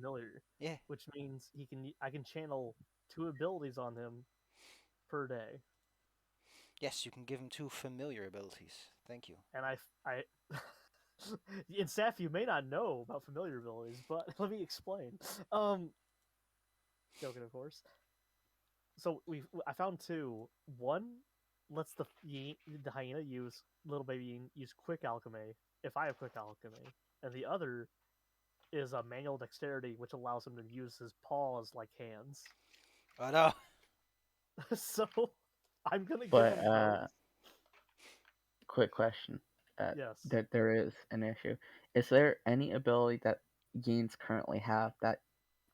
familiar. Yeah. Which means I can channel 2 abilities on him per day. Yes, you can give him 2 familiar abilities. Thank you. And I in Saf, you may not know about familiar abilities, but let me explain. Joking, of course. So I found 2. One lets the hyena use little baby use quick alchemy if I have quick alchemy, and the other is a manual dexterity, which allows him to use his paws like hands. Oh no. So I'm gonna give But him both. quick question. Yes. That there is an issue. Is there any ability that Yeens currently have that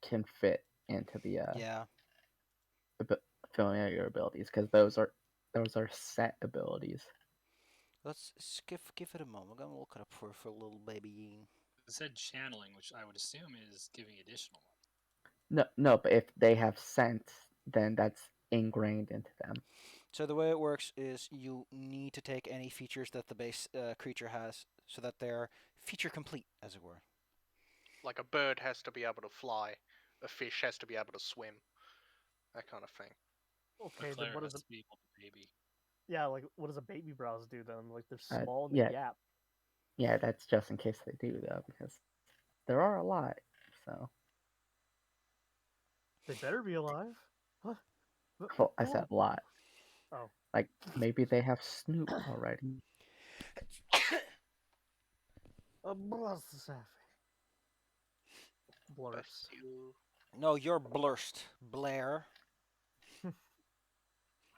can fit into the Yeah. familiar abilities? Because those are set abilities. Let's give it a moment. I'm gonna look it up for little baby Ying. It said channeling, which I would assume is giving additional. No, but if they have sense, then that's ingrained into them. So the way it works is you need to take any features that the base creature has, so that they're feature complete, as it were. Like a bird has to be able to fly, a fish has to be able to swim, that kind of thing. Okay, then Claire what has does to be able to baby. like what does a baby browse do then? Like they're Uh, small and yeah. they yap. Yeah, that's just in case they do though, because there are a lot. So They better be alive. What? well, I said a lot. Oh. Like maybe they have Snoop already. Blurst. Bless you. No, you're blurst, Blair.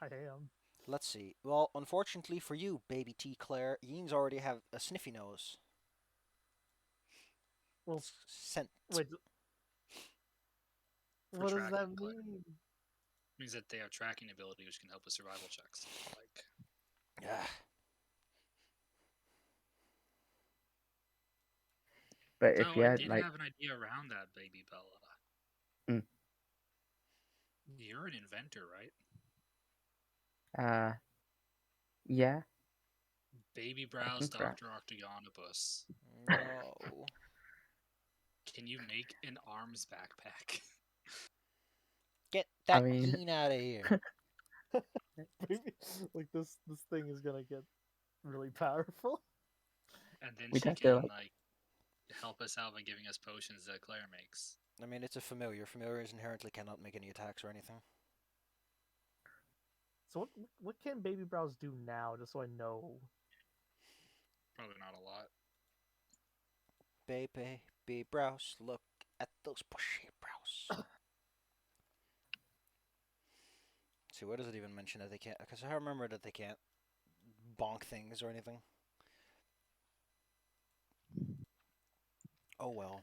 I am. Let's see. Well, unfortunately for you, baby T. Claire, Yings already have a sniffy nose. Well, Scent. wait. For What does that tracking, Claire. mean? It means that they have tracking ability, which can help with survival checks. Like, Yeah. But so if you I had did like, have an idea around that, baby Bella. Mm. You're an inventor, right? yeah, Baby I Browse can try. Dr. Octagonopus. No. Can you make an arms backpack? Get I that mean, Yeen out of here. Like this thing is gonna get really powerful. And then we'd she have to can, like, help us out by giving us potions that Claire makes. I mean, it's a familiar. Familiars inherently cannot make any attacks or anything. So what can baby browse do now, just so I know? Probably not a lot. Baby brows, look at those bushy brows. See, where does it even mention that they can't? Because I remember that they can't bonk things or anything. Oh well.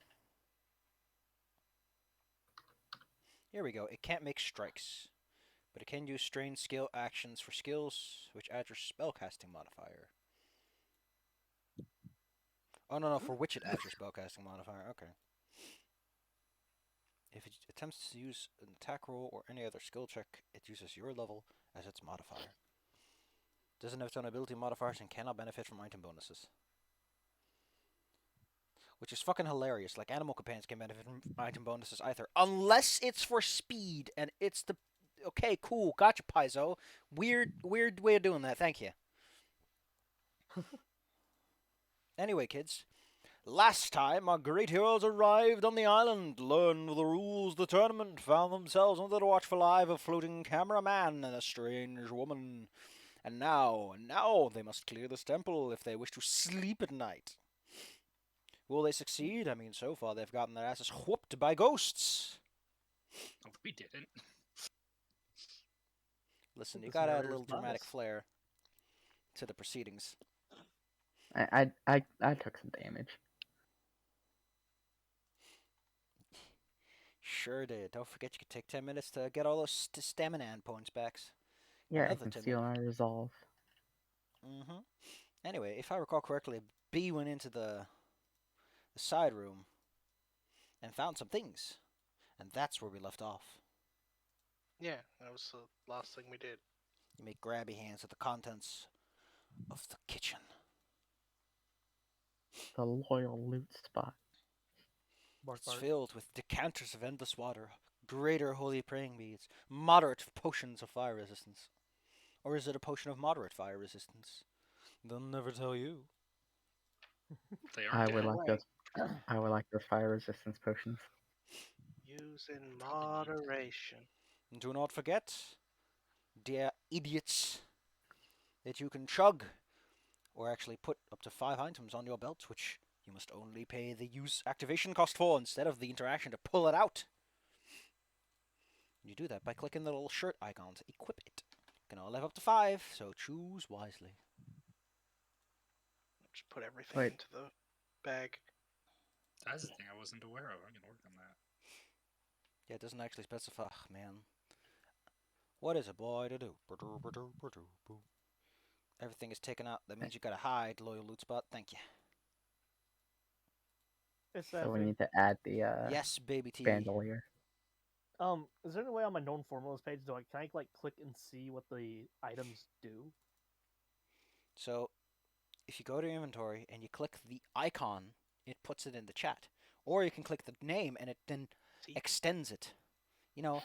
Here we go. It can't make strikes, but it can use strain skill actions for skills which add your spellcasting modifier. Oh no, for which it adds your spellcasting modifier. Okay. If it attempts to use an attack roll or any other skill check, it uses your level as its modifier. Doesn't have its own ability modifiers and cannot benefit from item bonuses. Which is fucking hilarious. Like, animal companions can benefit from item bonuses either. Unless it's for speed, and it's the... Okay, cool. Gotcha, Paizo. Weird way of doing that. Thank you. Anyway, kids. Last time, our great heroes arrived on the island, learned the rules of the tournament, found themselves under the watchful eye of a floating cameraman and a strange woman. And now they must clear this temple if they wish to sleep at night. Will they succeed? I mean, so far they've gotten their asses whooped by ghosts. Oh, we didn't. Listen, you This gotta add a narrator's little dramatic bias. flair to the proceedings. I took some damage. Sure did. Don't forget you could take 10 minutes to get all those stamina points back. Yeah, I Another can 10 steal minutes. my resolve. Mm-hmm. Anyway, if I recall correctly, B went into the side room and found some things. And that's where we left off. Yeah, that was the last thing we did. You make grabby hands at the contents of the kitchen. The loyal loot spot. Bark, It's bark. filled with decanters of endless water, greater holy praying beads, moderate potions of fire resistance. Or is it a potion of moderate fire resistance? They'll never tell you. They are I dead. would like Wait. those. I would like those fire resistance potions. Use in Probably need them. moderation. And do not forget, dear idiots, that you can chug, or actually put up to 5 items on your belt, which you must only pay the use activation cost for instead of the interaction to pull it out. You do that by clicking the little shirt icon to equip it. You can all level up to 5, so choose wisely. Just put everything Wait. into the bag. That's the thing I wasn't aware of. I'm gonna work on that. Yeah, it doesn't actually specify. Ugh, man. What is a boy to do? Everything is taken out. That means you gotta hide, loyal loot spot. Thank you. It's that So we thing. need to add the Yes, baby T. bandolier. Is there any way on my known formulas page can I like click and see what the items do? So, if you go to inventory and you click the icon, it puts it in the chat. Or you can click the name and it then See? extends it. You know,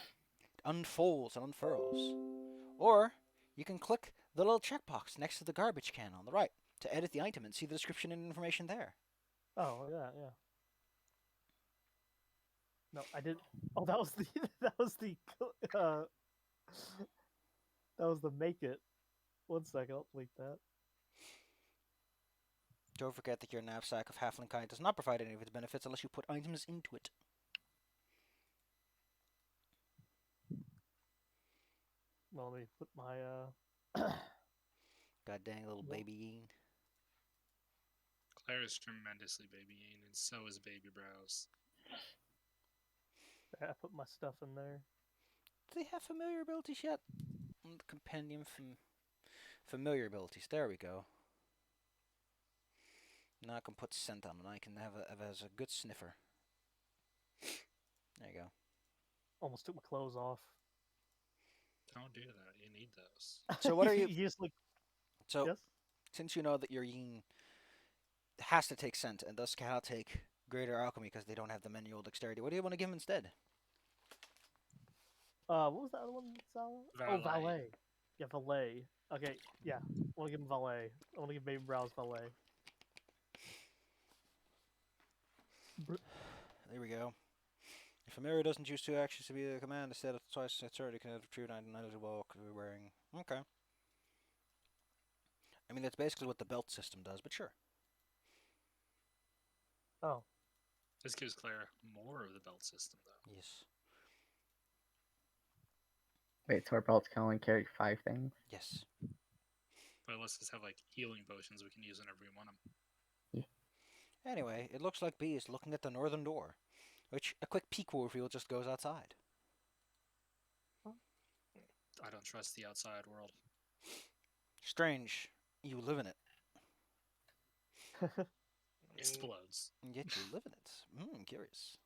unfolds and unfurls. Or you can click the little checkbox next to the garbage can on the right to edit the item and see the description and information there. Oh yeah, yeah. No, I did. Oh, that was the that was the uh, that was the make it. 1 second, I'll delete that. Don't forget that your knapsack of halfling kind does not provide any of its benefits unless you put items into it. Well, let me put my God dang little Well- baby Yeen. Claire is tremendously babying, and so is Baby Brows. I put my stuff in there. Do they have familiar abilities yet? The compendium from familiar abilities. There we go. Now I can put scent on and I can have it as a good sniffer. There you go. Almost took my clothes off. Don't do that. You need those. So what are you? You just like So yes. since you know that your Yeen has to take scent and thus cannot take greater alchemy because they don't have the manual dexterity, what do you want to give him instead? What was that other one? Sal? Oh, Valet. valet. Yeah, valet. Okay, yeah. I want to give him valet. I want to give Baby Brows valet. There we go. If familiar doesn't use 2 actions to be a command, instead of twice its turn, it can have true 99 to walk wearing. Okay. I mean, that's basically what the belt system does, but sure. Oh, This gives Claire more of the belt system, though. Yes. Wait, so our belts can only carry 5 things? Yes. But it lets us have like healing potions we can use whenever we want them. Anyway, it looks like B is looking at the northern door, which a quick peek will reveal just goes outside. I don't trust the outside world. Strange. You live in it. Explodes. And yet you live in it. Curious.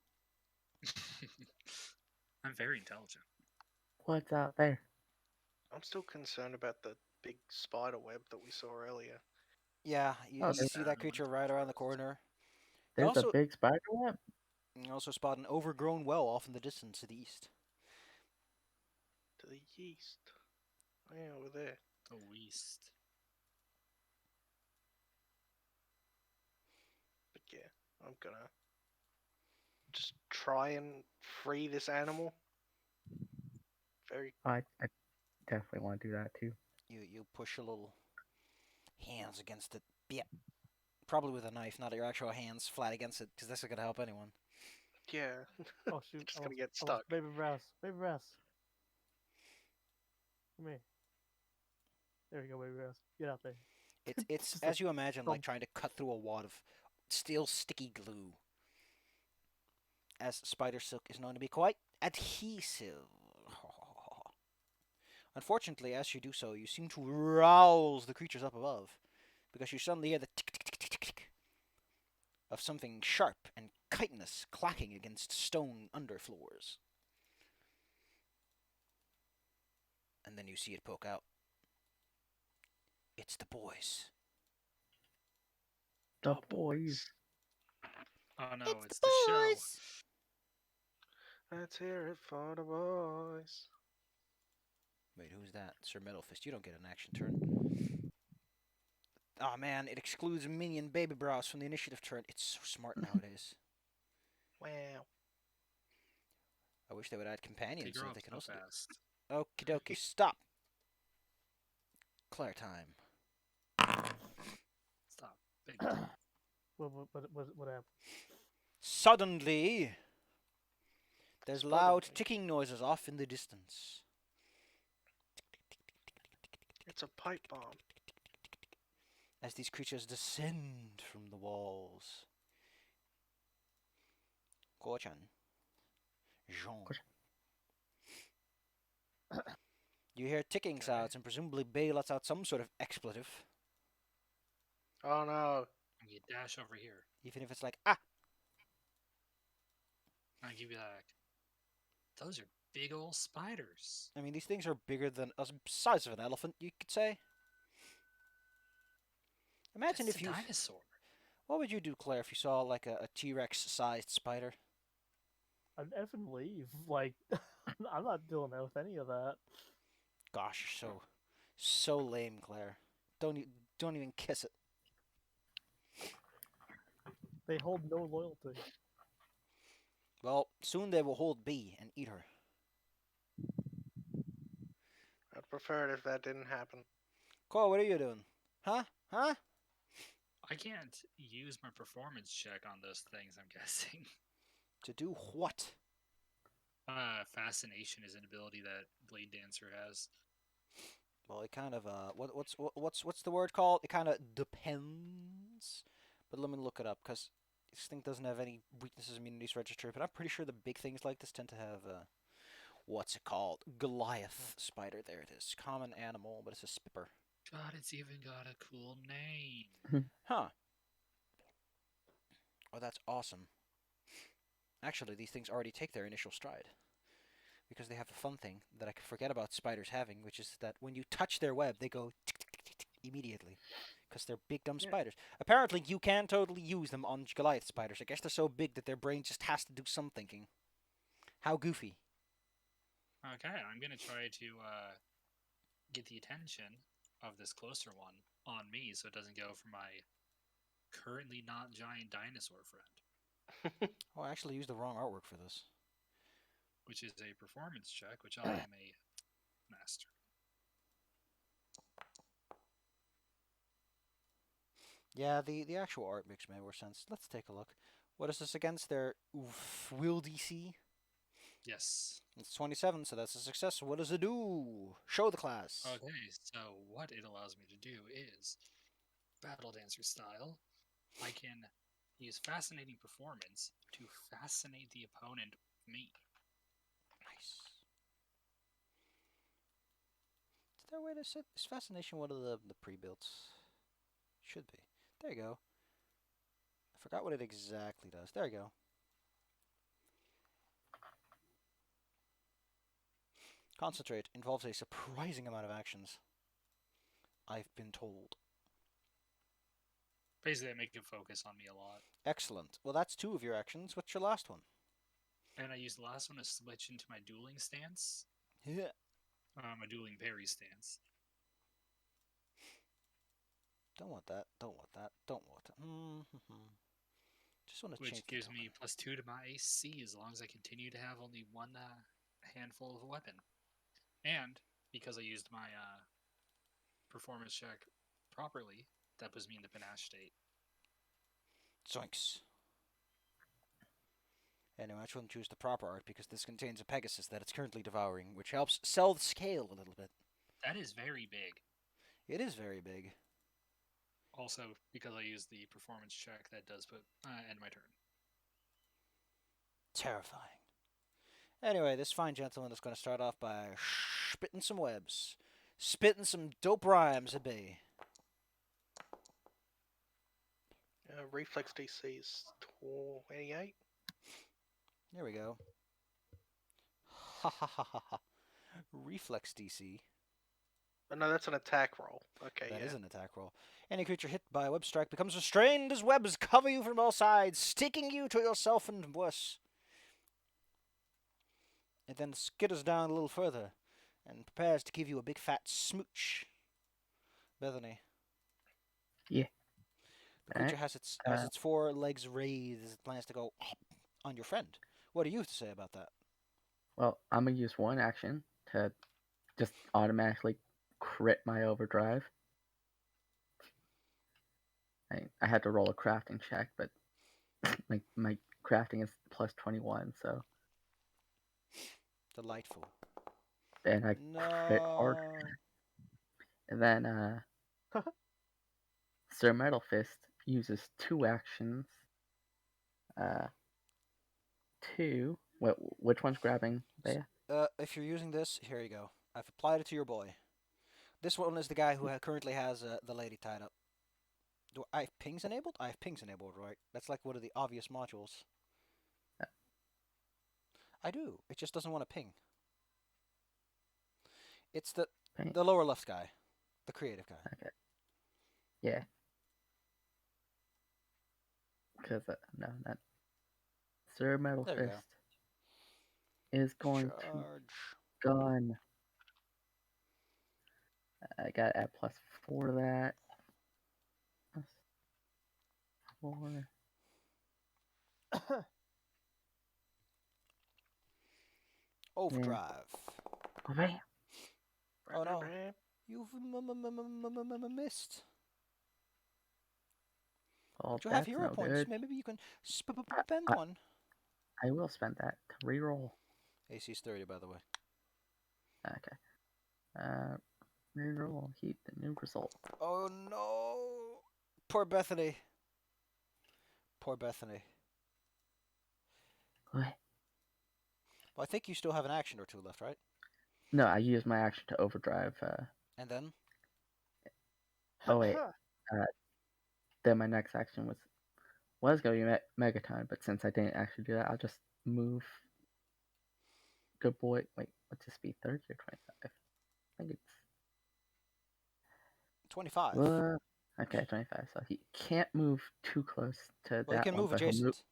I'm very intelligent. What's out there? I'm still concerned about the big spider web that we saw earlier. Yeah, you, Oh, you there's- see that creature right around the corner. There's also- a big spider web? You also spot an overgrown well off in the distance to the east. To the east. Oh, yeah, over there. The West. But yeah, I'm gonna just try and free this animal. Very I definitely want to do that too. You push your little hands against it. Yeah. Probably with a knife, not your actual hands flat against it, because that's not going to help anyone. yeah. oh shoot! Just I gonna lost- get I lost stuck. Baby Brows. Baby Brows. Come here. There we go, Baby Brows. Get out there. It's Just as you imagine, like thump. trying to cut through a wad of steel sticky glue. As spider silk is known to be quite adhesive. Unfortunately, as you do so, you seem to rouse the creatures up above, because you suddenly hear the tick tick tick tick tick of something sharp and chitinous clacking against stone underfloors. And then you see it poke out. It's the boys. The boys. Oh no, It's it's the the show. boys. Let's hear it for the boys. Wait, who's that? Sir Metal Fist. You don't get an action turn. Oh man, it excludes minion baby brows from the initiative turn. It's so smart nowadays. Wow. I wish they would add They companions so grow that up they can so also fast. do. Okie dokie, stop. Claire time. Stop. Big time. What happened? Suddenly, there's loud Suddenly. ticking noises off in the distance. It's a pipe bomb. As these creatures descend from the walls. Gochan. Jean. You hear ticking Okay. sounds, and presumably Bay lets out some sort of expletive. Oh no. And you dash over here. Even if it's like, ah! I give you that. Those are big old spiders. I mean, these things are bigger than the size of an elephant, you could say. Imagine That's if a you. dinosaur. What would you do, Claire, if you saw like a T-Rex sized spider? I'd effing leave. Like, I'm not dealing with any of that. Gosh, you're so lame, Claire. Don't even kiss it. They hold no loyalty. Well, soon they will hold B and eat her. I'd prefer it if that didn't happen. Cole, what are you doing? Huh? Huh? I can't use my performance check on those things, I'm guessing. To do what? Fascination is an ability that Blade Dancer has. Well, it kind of what's the word called? It kind of depends. But let me look it up because this thing doesn't have any weaknesses immunities registered. But I'm pretty sure the big things like this tend to have what's it called? Goliath Spider. There it is. Common animal, but it's a spipper. God, it's even got a cool name. Huh. Oh, that's awesome. Actually, these things already take their initial stride. Because they have a fun thing that I forget about spiders having, which is that when you touch their web, they go tick, tick, tick, tick, immediately. Because they're big, dumb Yeah. spiders. Apparently, you can totally use them on Goliath spiders. I guess they're so big that their brain just has to do some thinking. How goofy. Okay, I'm gonna try to get the attention of this closer one on me so it doesn't go for my currently not giant dinosaur friend, Oh, I actually used the wrong artwork for this. which is a performance check, which I am a master. Yeah, the actual art makes more sense. Let's take a look. What is this against their will DC? Yes. It's 27, so that's a success. What does it do? Show the class. Okay, so what it allows me to do is Battle Dancer style. I can use Fascinating Performance to fascinate the opponent with me. Nice. Is there a way to set is fascination one of the pre-builts? Should be. There you go. I forgot what it exactly does. There you go. Concentrate involves a surprising amount of actions. I've been told. Basically, I make it focus on me a lot. Excellent. Well, that's 2 of your actions. What's your last one? And I use the last one to switch into my dueling stance. Yeah. My dueling parry stance. Don't want that. Don't want that. Don't want that. Just want to change Which gives me +2 to my AC as long as I continue to have only one handful of a weapon. And because I used my performance check properly, that puts me in the panache state. Zoinks. Anyway, I shouldn't choose the proper art because this contains a Pegasus that it's currently devouring, which helps sell the scale a little bit. That is very big. It is very big. Also, because I used the performance check, that does put end my turn. Terrifying. Anyway, this fine gentleman is going to start off by spitting some webs. Spitting some dope rhymes at bay. Reflex DC is 28. There we go. Ha ha ha ha ha. Reflex DC. No, that's an attack roll. Okay, That yeah. is an attack roll. Any creature hit by a web strike becomes restrained as webs cover you from all sides, sticking you to yourself and worse. It then skitters down a little further and prepares to give you a big fat smooch. Bethany. Yeah. The creature Alright. has its four legs raised as it plans to go on your friend. What do you have to say about that? Well, I'm gonna use one action to just automatically crit my overdrive. I had to roll a crafting check, but my crafting is plus 21, so Delightful. and I crit hard. No. And then Sir Metal Fist uses two actions. Two. Which one's grabbing Bea? If you're using this, here you go. I've applied it to your boy. This one is the guy who currently has the lady tied up. Do I have pings enabled? I have pings enabled, right? That's like one of the obvious modules. I do. It just doesn't want to ping. It's the lower left guy, the creative guy. Okay. Yeah. Because no, not Sir Metal There we Fist is going to gun. I got at +4 to that. +4. Overdrive. Oh man. Oh no. You've missed. Well, Do you have that's hero no points? good. Maybe you can spend one. I will spend that to reroll. AC's 30, by the way. Okay. Reroll. Heat the new result. Oh no. Poor Bethany. Poor Bethany. What? Well, I think you still have an action or two left, right? No, I used my action to overdrive. And then? Oh wait. Then my next action was going to be Megaton, but since I didn't actually do that, I'll just move. Good boy. Wait, would this be 30 or 25? I think it's 25. Okay, 25. So he can't move too close to Well, that he can one, move but he'll move. adjacent.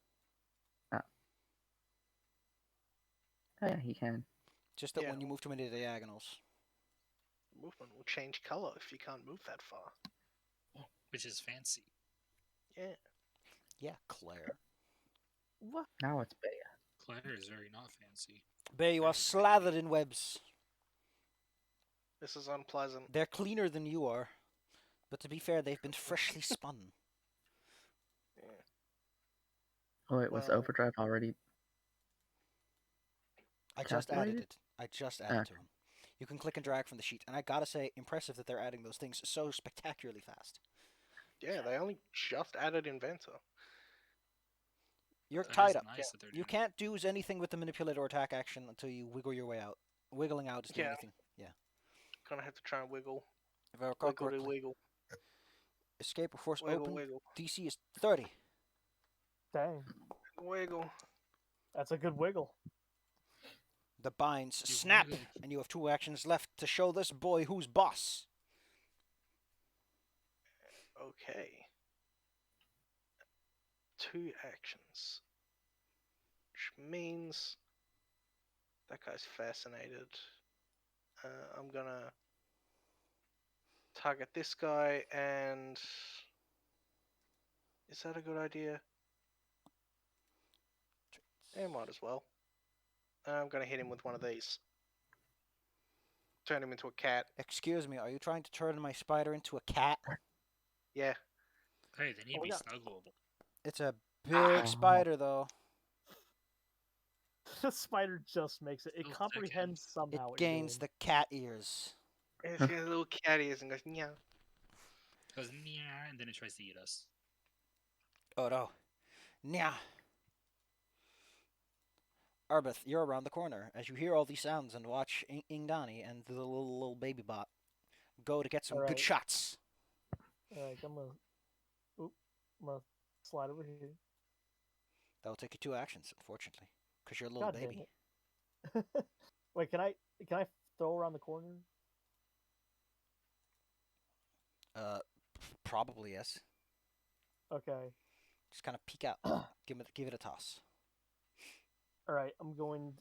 Oh yeah, he can. Just that when you move too many diagonals. Movement will change color if you can't move that far. Which is fancy. Yeah. Yeah, Claire. What? Now it's Bea. Claire is very not fancy. Bea, you are slathered in webs. This is unpleasant. They're cleaner than you are. But to be fair, they've been freshly spun. Yeah. Oh, it was overdrive already. I just added it. I just added to him. You can click and drag from the sheet, and I gotta say, impressive that they're adding those things so spectacularly fast. Yeah, they only just added Inventor. You're That tied is up. nice that they're You doing can't do anything with the manipulate or attack action until you wiggle your way out. Wiggling out is the only thing. Yeah. Gonna have to try and wiggle. If I recall correctly. Wiggle. Escape or force Wiggle, open. wiggle. DC is 30. Dang. Wiggle. That's a good wiggle. The binds snap, and you have 2 actions left to show this boy who's boss. Okay. 2 actions. Which means that guy's fascinated. I'm gonna target this guy and... Is that a good idea? Yeah, might as well. I'm gonna hit him with one of these. Turn him into a cat. Excuse me, are you trying to turn my spider into a cat? Yeah. Hey, they need to be snuggleable. It's a big spider, though. The spider just makes it. It comprehends somehow. It gains the cat ears. It's got little cat ears and goes, meow. It goes, meow, and then it tries to eat us. Oh, no. Nya. Arbeth, you're around the corner. As you hear all these sounds and watch Ingdani and the little baby bot go to get some good shots. Alright, I'm gonna slide over here. That'll take you 2 actions, unfortunately, because you're a little baby. Wait, can I throw around the corner? Probably yes. Okay. Just kind of peek out. Give it a toss. All right. I'm going.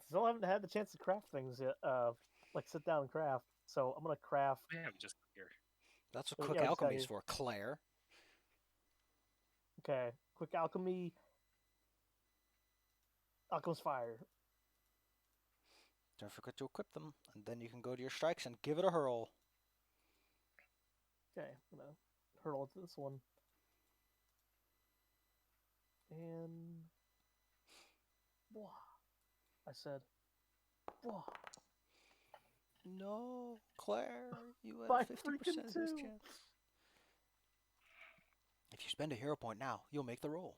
Still haven't had the chance to craft things yet. Like sit down and craft. So I'm gonna craft. Yeah, we just got here. That's what Yeah, quick we just got alchemy is here. for, Claire. Okay. Quick alchemy. Alchemist fire. Don't forget to equip them, and then you can go to your strikes and give it a hurl. Okay. I'm gonna hurl it to this one. And. Whoa. I said. Whoa. No, Claire, you By have 50% freaking of this two. chance. If you spend a hero point now, you'll make the roll.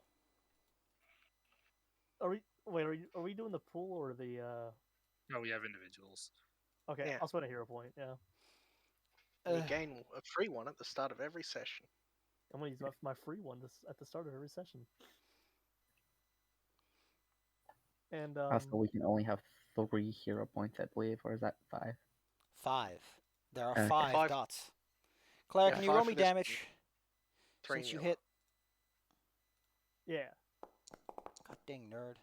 Are we doing the pool or the? No, we have individuals. Okay. Yeah. I'll spend a hero point. Yeah. And you gain a free one at the start of every session. I'm gonna use my free one at the start of every session. And Also, we can only have 3 hero points, I believe, or is that 5? 5. There are Okay. 5 5. dots. Claire, Yeah, can you 5 roll for me this one. damage? 3 Since you nil. hit. yeah. God dang nerd.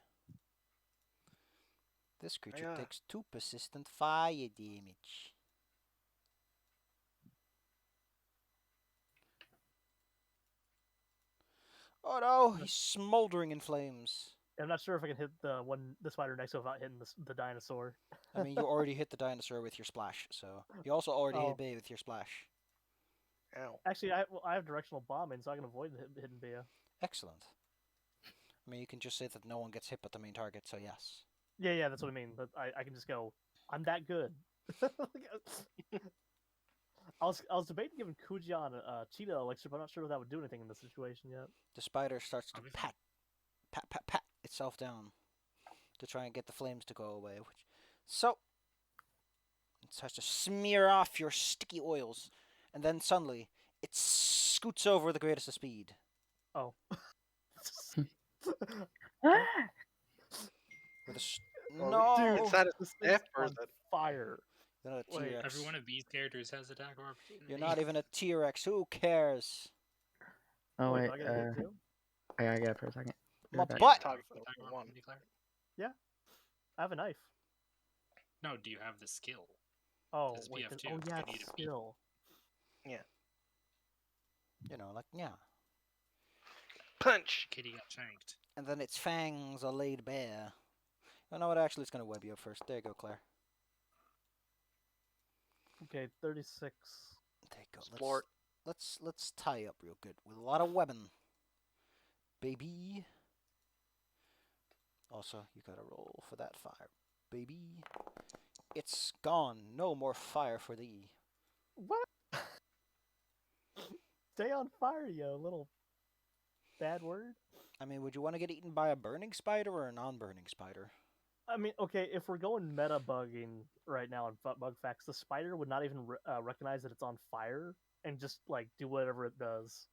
This creature Yeah. takes 2 persistent fire damage. Oh no, he's smoldering in flames. I'm not sure if I can hit the spider next to it without hitting the dinosaur. I mean, you already hit the dinosaur with your splash, so you also already Oh. hit Bay with your splash. Ow. Actually, I have directional bombing, so I can avoid the hidden Bia. Excellent. I mean, you can just say that no one gets hit but the main target, so yes. Yeah, that's what I mean. But I can just go. I'm that good. I was debating giving Kujian a cheetah elixir, but I'm not sure if that would do anything in this situation yet. The spider starts to I'll be fine. pat itself down to try and get the flames to go away. So, it starts to smear off your sticky oils, and then suddenly, it scoots over the greatest of speed. Oh. With a Oh, no! dude, Is that a this thing's step or is on that? fire. You're not a Wait, T-Rex. Every one of these characters has attack of opportunity. You're not even a T-Rex. Who cares? Oh, wait, do I get a hit too? I gotta get it for a second. My Be right back. butt! Target Attack of one. opportunity, Claire? I have a knife. No, do you have the skill? Oh, It's wait. PF2, Oh, yeah, you need it's a beat. skill. You know, like, yeah. Punch! Kitty got shanked. And then its fangs are laid bare. Oh, no, actually, it's going to web you up first. There you go, Claire. Okay, 36. There you go. Explore. Let's tie up real good with a lot of webbing. Baby. Also, you gotta roll for that fire. Baby. It's gone. No more fire for thee. What? Stay on fire, you little bad word. I mean, would you want to get eaten by a burning spider or a non-burning spider? I mean, okay, if we're going meta bugging right now on bug facts, the spider would not even recognize that it's on fire and just like do whatever it does.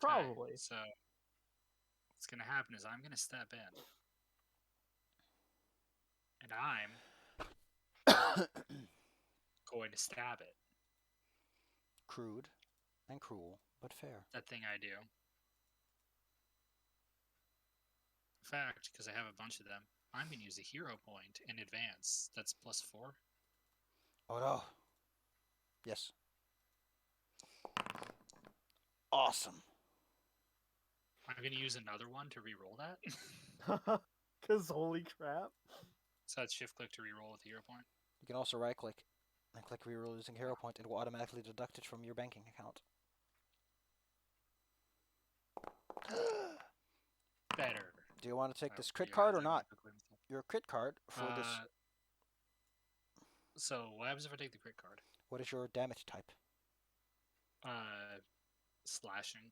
Okay, Probably. so, what's going to happen is I'm going to step in. And I'm going to stab it. Crude and cruel, but fair. That thing I do. In fact, because I have a bunch of them, I'm going to use a hero point in advance. That's +4. Oh no. Yes. Awesome. I'm going to use another one to re-roll that. Because holy crap. So that's shift click to re-roll with a hero point. You can also right click and click reroll using hero point. It will automatically deduct it from your banking account. Better. Do you want to take I this crit realized card or I not? went quickly with that. Your crit card for this. So what happens if I take the crit card? What is your damage type? Slashing.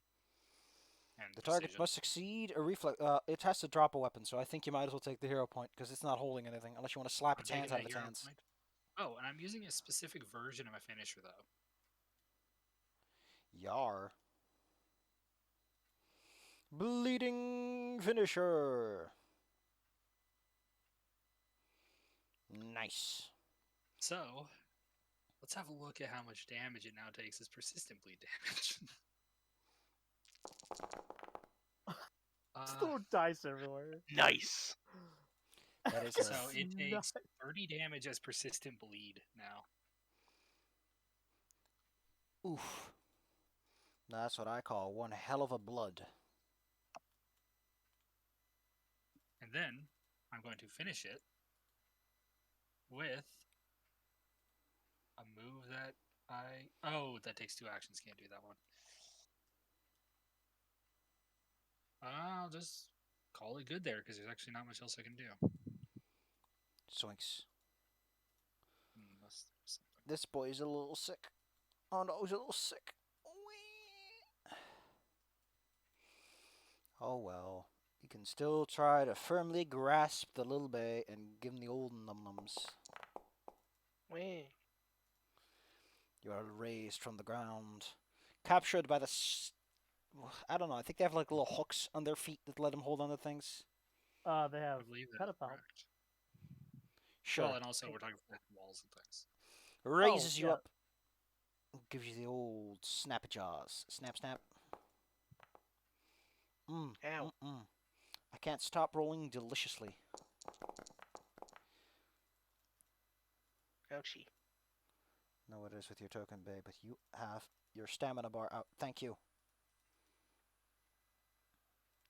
And The target precision. must succeed a reflex. It has to drop a weapon, so I think you might as well take the hero point because it's not holding anything unless you want to slap I'm its hands taking out of that its hero hands. point. Oh, and I'm using a specific version of my finisher though. Yar. Bleeding finisher. Nice. So let's have a look at how much damage it now takes as persistent bleed damage. Just throwing dice everywhere. Nice. That is So a- it takes Nice. 30 damage as persistent bleed now. Oof. That's what I call one hell of a blood. And then I'm going to finish it with a move that that takes 2 actions. Can't do that one. I'll just call it good there because there's actually not much else I can do. Swinks. Unless there's something. This boy's a little sick. Oh no, he's a little sick. Whee! Oh well. You can still try to firmly grasp the little bay and give him the old num-nums. Weh. You are raised from the ground. Captured by the... I don't know, I think they have like little hooks on their feet that let them hold on to things. They I have believe that's pedipalp. correct. Sure. Well, and also we're talking about walls and things. Raises you yeah. up. Gives you the old snap jaws. Snap, snap. Ow. I can't stop rolling deliciously. Ouchie. Know what it is with your token, babe, but you have your stamina bar out. Thank you.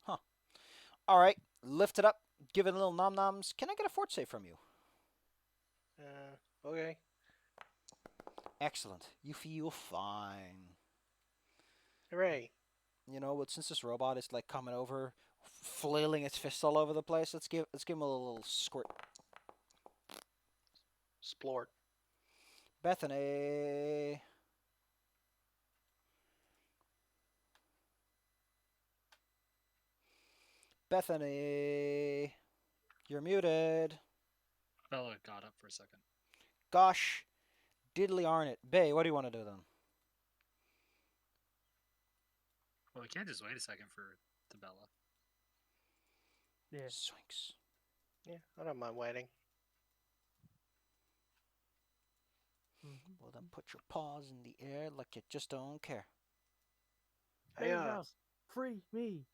Huh. Alright, lift it up. Give it a little nom-noms. Can I get a fort save from you? Okay. Excellent. You feel fine. Hooray. You know, but since this robot is like coming over, flailing its fists all over the place, let's give him a little squirt. Splort. Bethany. Bethany. You're muted. Bella got up for a second. Gosh, diddly arn it. Bay, what do you want to do then? Well, we can't just wait a second for the Bella. Yeah. Swinks. Yeah, I don't mind waiting. Well, then put your paws in the air like you just don't care. Baby Mouse, free me.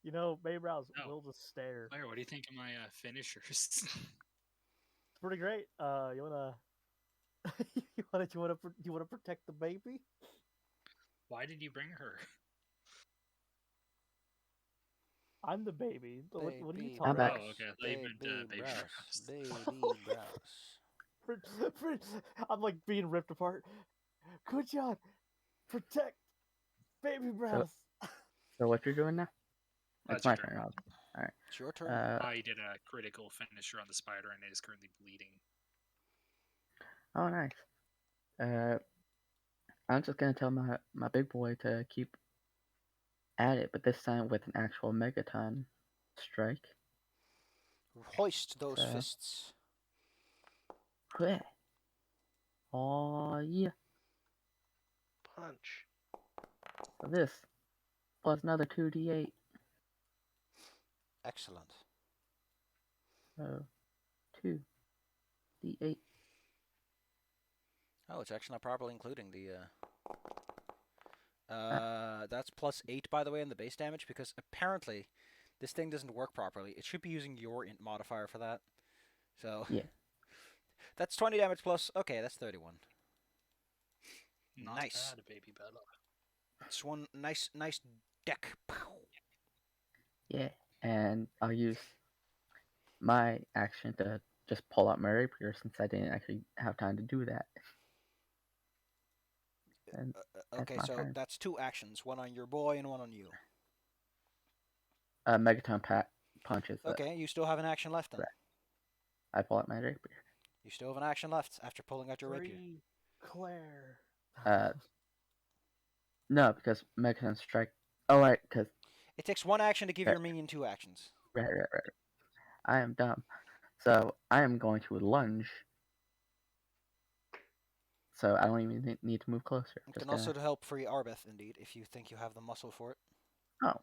You know, Baby Mouse No. will just stare. Claire, what do you think of my finishers? It's pretty great. You wanna, you wanna protect the baby? Why did you bring her? I'm the baby. What are you Baby talking Browse. about? Oh, okay. I thought you meant Baby Browse. Browse. Baby Browse. I'm like being ripped apart. Good job. Protect Baby Browse. So what you're doing now? That's It's my your turn. turn. Alright. It's your turn. I did a critical finisher on the spider and it is currently bleeding. Oh, nice. I'm just gonna tell my big boy to keep at it, but this time with an actual megaton strike. Hoist those So- fists. Bleh. Oh yeah. Punch. So this plus another 2d8. Excellent. So 2d8. Oh, it's actually not properly including the. That's +8, by the way, in the base damage, because apparently this thing doesn't work properly. It should be using your int modifier for that. So Yeah. that's 20 damage plus. Okay, that's 31. Not Nice. bad, Baby Bella. It's one nice deck. Yeah. And I'll use my action to just pull out my rapier since I didn't actually have time to do that. And Okay, my so turn. that's 2 actions, one on your boy and one on you. Megaton punches. Okay, you still have an action left then. Right. I pull out my rapier. You still have an action left after pulling out your rapier. Free Claire. No, because Megaton strike. Oh right, because It takes 1 action to give Right. your minion 2 actions. right. I am dumb. So I am going to lunge. So I don't even need to move closer. It Just can also help free Arbeth, indeed, if you think you have the muscle for it. Oh.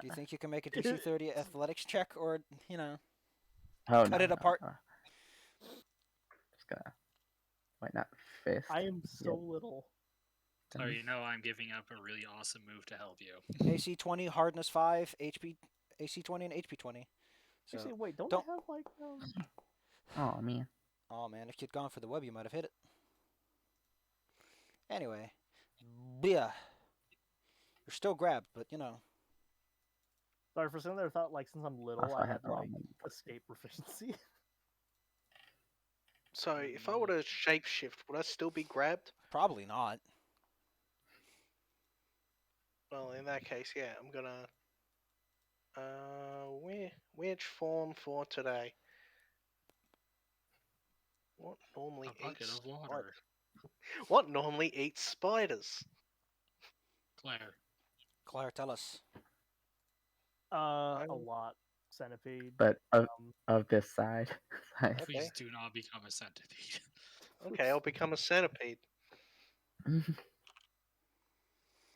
Do you think you can make a DC 30 athletics check, or, you know? Oh, Cut it apart. Just gonna. Wait, not fist. I am so little. So you know I'm giving up a really awesome move to help you. AC 20, hardness 5, HP, AC 20, and HP 20. So, Actually, wait, don't don't- I have like Oh man. oh man, if you'd gone for the web, you might have hit it. Anyway, yeah. You're still grabbed, but you know. Sorry, for a second there, I thought like since I'm little, Also, I I had have the wrong like one. escape proficiency. So if I were to shapeshift, would I still be grabbed? Probably not. Well, in that case, yeah, I'm gonna. Which form for today? What normally A bucket eats of water. spiders? What normally eats spiders? Claire. Claire, tell us. A lot. Centipede. But of, Um, of this side. Okay. Please do not become a centipede. Okay, I'll become a centipede.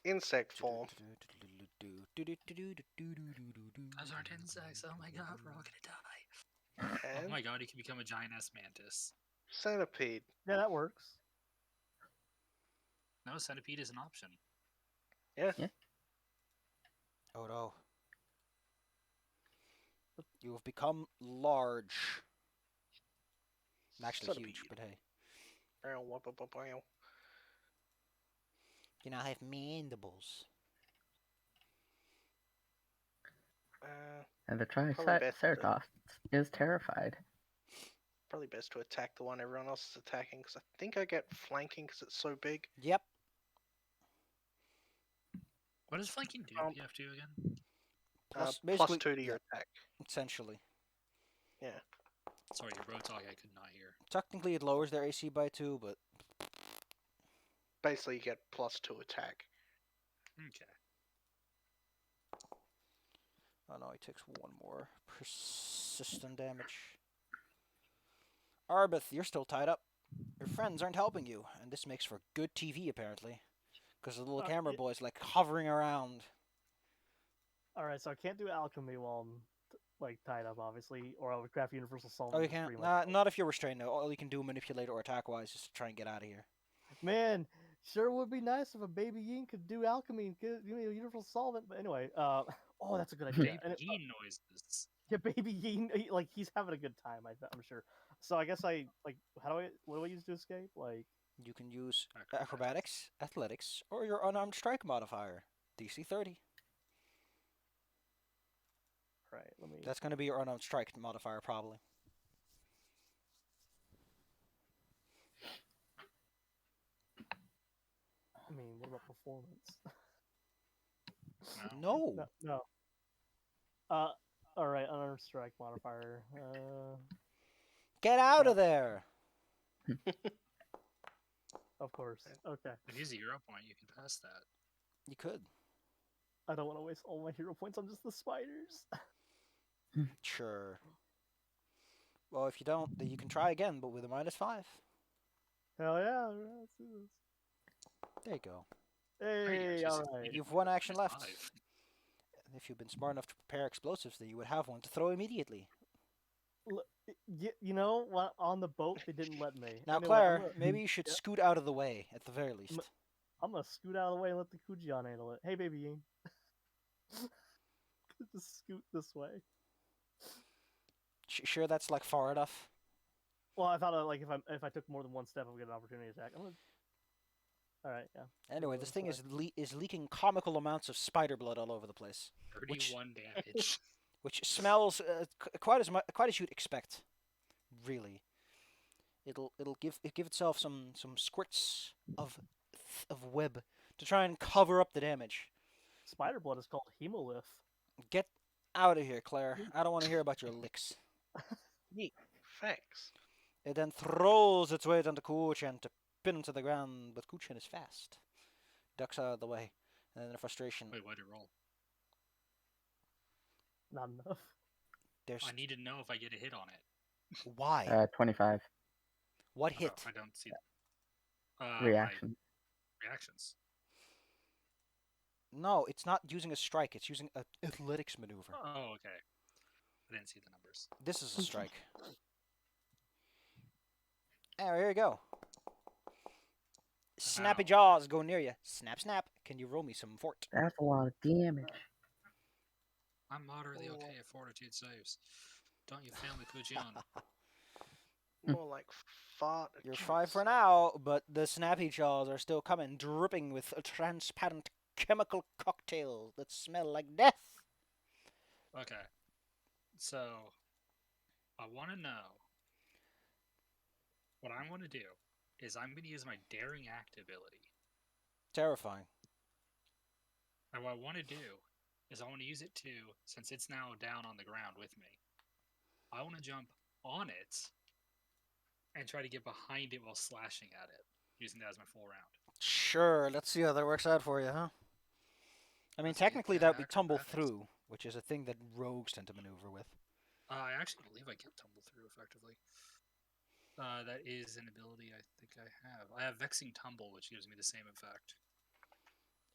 Insect form. Those aren't insects. Oh my god, we're all gonna die. Oh And my god, you can become a giant ass mantis. centipede. yeah, that works. No, centipede is an option. Yeah. Oh no. You have become large. Actually huge, Centipede. but hey. Bow. You now have mandibles. And the best to- Triceratops is terrified. Probably best to attack the one everyone else is attacking, because I think I get flanking because it's so big. Yep. What does flanking do? Um, PF2 again? Plus, Plus basically, 2 to your yeah, attack. essentially. Sorry, your road talk I could not hear. Technically, it lowers their AC by 2, but Basically, you get plus 2 attack. Okay. oh no, he takes 1 more persistent damage. Arbeth, you're still tied up. Your friends aren't helping you, and this makes for good TV apparently, because the little camera yeah. boy's like hovering around. All right, so I can't do alchemy while I'm like tied up, obviously, or I would craft universal solvent. Oh, you to can't. free myself. Not if you're restrained. No, all you can do manipulate or attack wise is to try and get out of here. Man, sure would be nice if a baby yin could do alchemy and give me a universal solvent. But anyway, oh, that's a good idea. And Baby noises. yeah, baby yin, like he's having a good time. I'm sure. So I guess what do I use to escape? Like, You can use acrobatics, athletics, or your unarmed strike modifier, DC 30. right, let me. That's going to be your unarmed strike modifier probably. I mean, what about performance? No. No. All right, unarmed strike modifier. Get out of there. Of course. Okay. If you use a hero point, you can pass that. You could. I don't want to waste all my hero points on just the spiders. Sure. Well, if you don't, then you can try again, but with a -5. Hell yeah! Let's do this. There you go. Hey, actually all succeeded. right. You've 1 action left. Five. If you've been smart enough to prepare explosives, then you would have one to throw immediately. You know what? On the boat, they didn't let me. Now, Anyway, Claire, maybe you should yeah. scoot out of the way at the very least. I'm gonna scoot out of the way and let the Kujion handle it. Hey, baby Ying. Just scoot this way. Sure, that's like far enough. Well, I thought like if I took more than one step, I would get an opportunity attack. All right, yeah. Anyway, this thing is leaking comical amounts of spider blood all over the place, 31 damage. which smells quite as you'd expect. Really, it'll give itself some squirts of web to try and cover up the damage. Spider blood is called hemolith. Get out of here, Claire. I don't want to hear about your licks. Neat. Thanks. It then throws its weight onto Kuchen to pin him to the ground, but Kuchen is fast. Ducks out of the way, and then in frustration, Wait, why'd it roll? Not enough. there's I need to know if I get a hit on it. why? 25 What Oh, hit? I don't see that. reaction. My reactions. No, it's not using a strike. It's using an athletics maneuver. Oh, okay. I didn't see the numbers. This is a strike. Oh, here you go. Snappy Ow. jaws go near you. Snap, snap. Can you roll me some fort? That's a lot of damage. I'm moderately okay at fortitude saves. Don't you fail me, Pujian. More like fart. You're 5 for now, but the snappy jaws are still coming, dripping with a transparent chemical cocktail that smell like death. Okay. So, I want to know. What I want to do is I'm going to use my Daring Act ability. Terrifying. And what I want to do is I want to use it to, since it's now down on the ground with me, I want to jump on it and try to get behind it while slashing at it, using that as my full round. Sure, let's see how that works out for you, huh? I mean, Let's get technically that that would be tumble acrobatics. through, which is a thing that rogues tend to maneuver with. I actually believe I get tumble through effectively. That is an ability I think I have. I have Vexing Tumble, which gives me the same effect,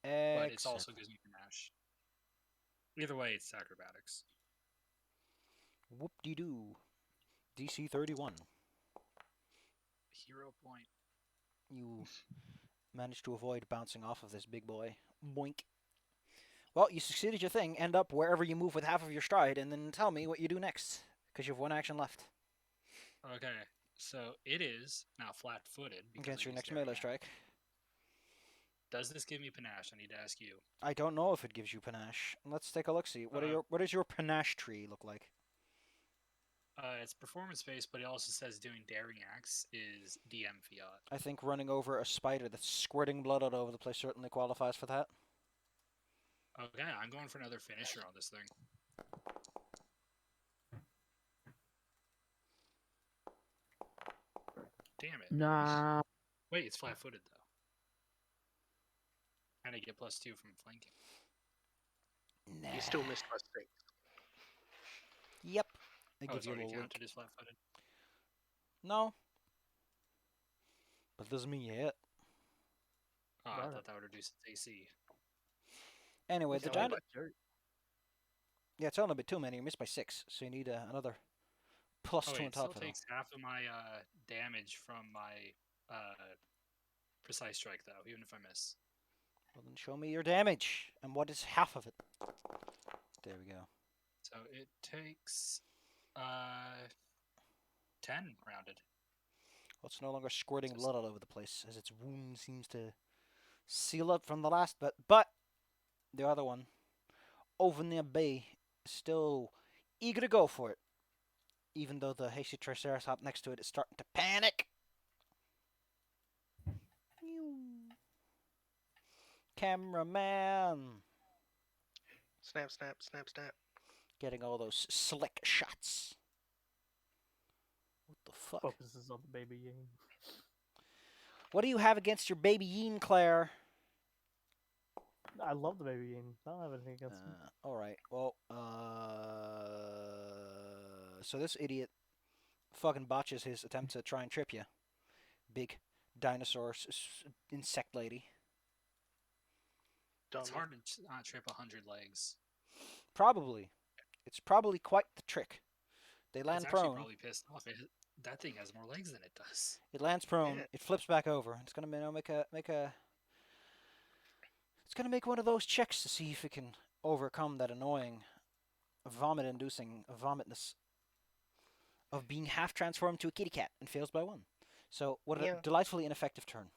but it also gives me Panache. Either way, it's acrobatics. Whoop-de-doo. DC 31. Hero point. You managed to avoid bouncing off of this big boy. Boink. Well, you succeeded your thing. End up wherever you move with half of your stride, and then tell me what you do next, because you have 1 action left. Okay, so it is now flat-footed. Against your next melee strike. Does this give me Panache? I need to ask you. I don't know if it gives you Panache. Let's take a look-see. What does your Panache tree look like? It's performance-based, but it also says doing Daring Acts is DM Fiat. I think running over a spider that's squirting blood all over the place certainly qualifies for that. Okay, I'm going for another finisher on this thing. Damn it. Nah. Wait, it's flat-footed, though. And I get +2 from flanking. Nah. You still missed my 6. Yep. It Oh, gives it's you a already little wink. counted as flat-footed. No. But doesn't mean you hit. Oh, I Got it. thought that would reduce its AC. Anyway, It's the only giant... by dirt. Yeah, it's only a bit too many. You missed by 6, so you need another +2 Oh, on wait, it top still of it. takes half of my damage from my precise strike, though, even if I miss. Well, then show me your damage. And what is half of it? There we go. So it takes 10 rounded. Well, it's no longer squirting blood all over the place, as its wound seems to seal up from the last bit. But the other one, over near B, is still eager to go for it. Even though the hasty Triceratops next to it is starting to panic. Cameraman. Snap, snap, snap, snap. Getting all those slick shots. What the fuck? Focuses on the baby game. What do you have against your baby Yeen, Claire? I love the baby game. I don't have anything against him. Alright, well, so this idiot fucking botches his attempt to try and trip you. Big dinosaur insect lady. Done. It's hard to trip 100 legs. Probably. It's probably quite the trick. They land It's actually prone. probably pissed off. That thing has more legs than it does. It lands prone. Yeah. It flips back over. It's gonna It's gonna make one of those checks to see if it can overcome that annoying, vomit-inducing vomitness of being half transformed to a kitty cat, and fails by 1. So what a delightfully ineffective turn.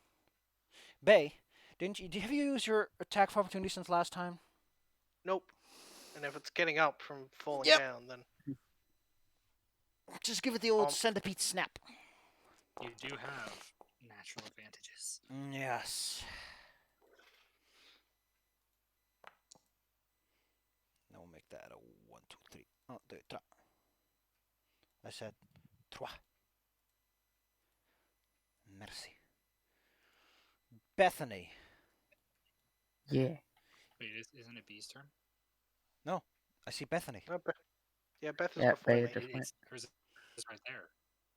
Bay, have you used your attack of opportunity since last time? Nope. And if it's getting up from falling Yep. down, then Just give it the old centipede snap. You do have natural advantages. Yes. Now we'll make that a 1, 2, 3. 1, 2, 3. I said 3. Merci. Bethany. Yeah. Wait, isn't it B's turn? I see Bethany. Beth is Yeah, before Bay me. just went. Hers is right there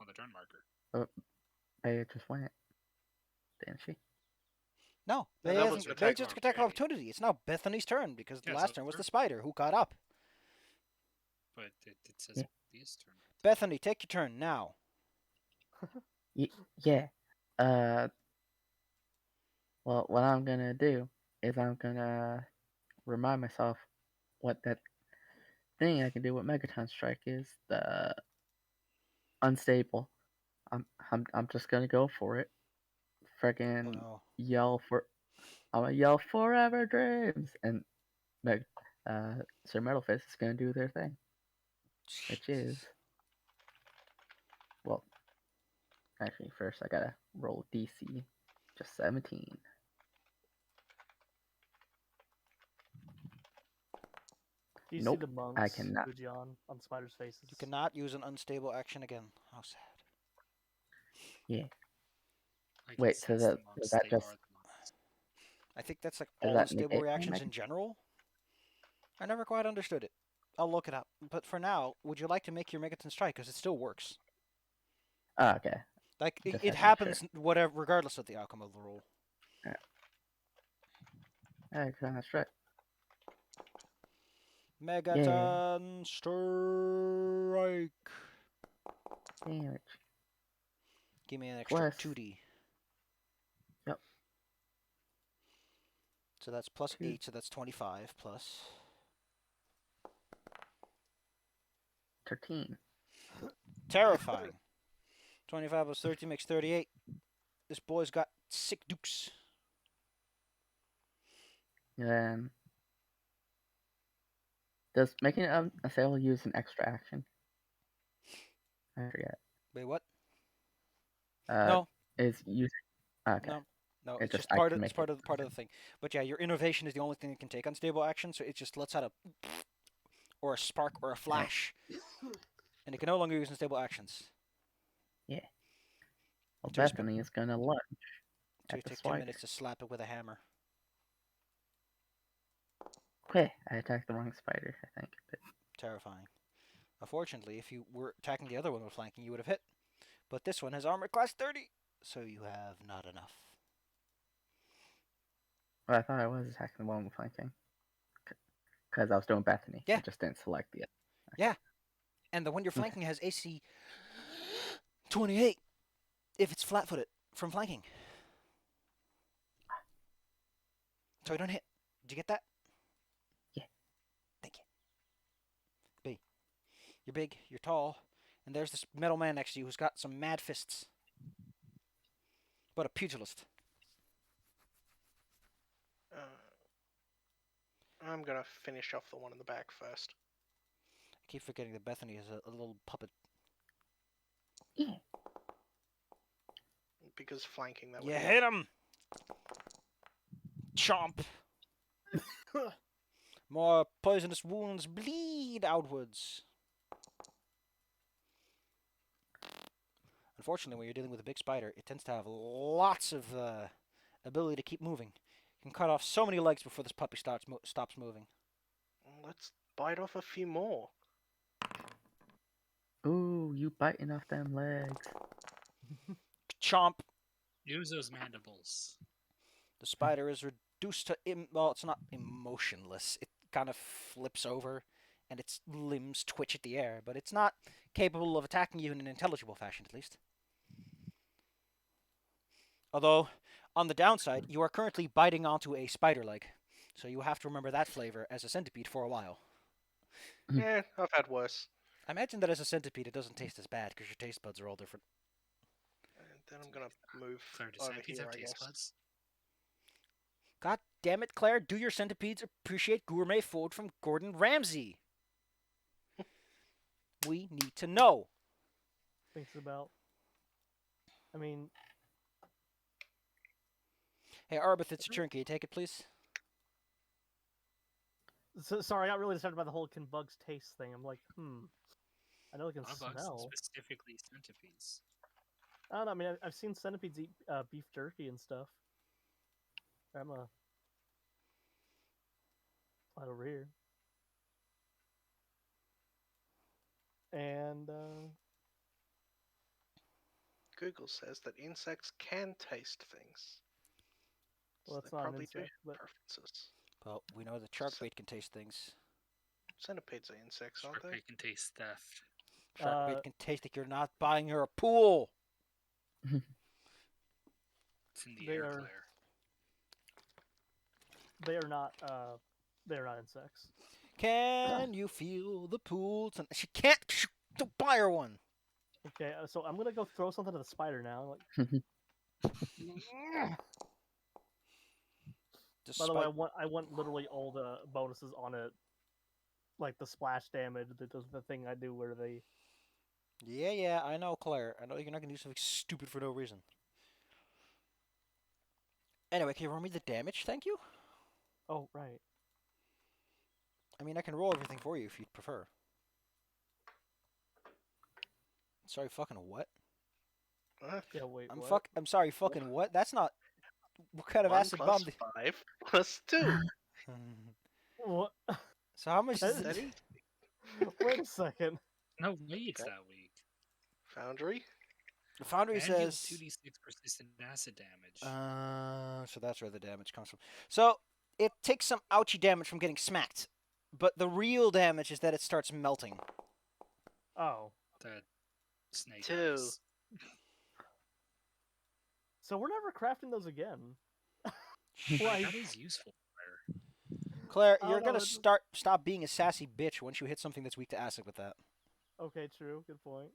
on the turn marker. Bay just went. Didn't she? No, No, they that was hasn't. the They attack just of attack opportunity. opportunity. It's now Bethany's turn because the Yeah, last so turn was her- the spider who caught up. But it says Yeah. Leah's turn. Bethany, take your turn now. Yeah. Well, what I'm gonna do is I'm gonna remind myself what that thing I can do with Megaton Strike is. The unstable. I'm just gonna go for it. Freaking No. yell for. I'm gonna yell forever dreams, and Meg, Sir Metalfist is gonna do their thing, which is well. Actually, first I gotta roll DC, just 17. Do you see Nope, the I monks, cannot. Fujian, on spiders' faces? You cannot use an unstable action again. How sad. Yeah. I can Wait, so sense the that monks. is that They just are the monks. I think that's like does all that unstable negate my reactions in general. I never quite understood it. I'll look it up. But for now, would you like to make your Megaton Strike? Because it still works. Oh, okay. Like, Just it had to make sure. happens whatever, regardless of the outcome of the roll. Alright, that's right. Megaton Strike. Damage. Give me an extra Plus 2d. Yep. So that's plus 2. 8, so that's 25 plus. 13. Terrifying. 25 plus 13 makes 38. This boy's got sick dukes. Then does making it a sale use an extra action? I forget. Wait, what? Uh, No, is using. Okay. no. It It's just just I part can of make part it. of part of the thing. But yeah, your innovation is the only thing that can take unstable action, so it just lets out a or a spark or a flash, and it can no longer use unstable actions. Yeah. Well, So he's Bethany is gonna lunge So at you the take 10 spider. minutes to slap it with a hammer. Okay, I attacked the wrong spider, I think. But Terrifying. Unfortunately, if you were attacking the other one with flanking, you would have hit. But this one has armor class 30, so you have not enough. well, I thought I was attacking the one with flanking. Because I was doing Bethany. Yeah. I just didn't select the other. Yeah. And the one you're flanking has AC 28 if it's flat footed from flanking. So you don't hit. Did you get that? Yeah. Thank you. B. You're big, you're tall, and there's this metal man next to you who's got some mad fists. But a pugilist. I'm gonna finish off the one in the back first. I keep forgetting that Bethany is a little puppet. Yeah. Because flanking that You would hit him! Chomp! More poisonous wounds bleed outwards. Unfortunately, when you're dealing with a big spider, it tends to have lots of ability to keep moving. You can cut off so many legs before this puppy stops moving. Let's bite off a few more. Ooh, you biting off them legs. Chomp! Use those mandibles. The spider is reduced to well, it's not emotionless. It kind of flips over, and its limbs twitch at the air, but it's not capable of attacking you in an intelligible fashion, at least. Although, on the downside, you are currently biting onto a spider leg, so you have to remember that flavor as a centipede for a while. Yeah, I've had worse. I imagine that as a centipede, it doesn't taste as bad because your taste buds are all different. And then I'm gonna move Claire, do over centipedes here, have I taste guess. buds? God damn it, Claire! Do your centipedes appreciate gourmet food from Gordon Ramsay? We need to know. Thinks about. I mean, Hey, Arbith, it's your turn. Can you take it, please? sorry, I got really distracted by the whole can bugs taste thing. I'm like, I know it can Not bugs, smell. specifically centipedes. I don't know. I mean, I've seen centipedes eat beef jerky and stuff. I'm a right over here, and Google says that insects can taste things. well, So it's they not an probably do insect, have but preferences. Well, we know that shark bait can taste things. Centipedes are insects, aren't Shark they? bait can taste theft. Shark Uh, bait can taste like you're not buying her a pool. It's in the They air, are- Claire. they are not. They are not insects. Can you feel the pool? She can't. Don't buy her one. Okay, so I'm gonna go throw something at the spider now. Like, by the way, Despite I want literally all the bonuses on it, like the splash damage, the thing I do where they. yeah, I know, Claire. I know you're not gonna do something stupid for no reason. Anyway, can you roll me the damage? Thank you. Oh right. I mean, I can roll everything for you if you'd prefer. Sorry, fucking what? Yeah. Wait. I'm What? I'm sorry, fucking what? That's not. What kind of 1 acid plus bomb? 5 plus 2. What? So how much That is is- it? Steady? Wait a second. No way it's Okay. that weak. Foundry? The foundry And deals says. 2d6 persistent acid damage. So that's where the damage comes from. So it takes some ouchy damage from getting smacked, but the real damage is that it starts melting. Oh, That snake 2. eyes. so we're never crafting those again. Like, Like, that is useful, Claire. Claire, I you're don't know, gonna stop being a sassy bitch once you hit something that's weak to acid with that. okay, true. Good point.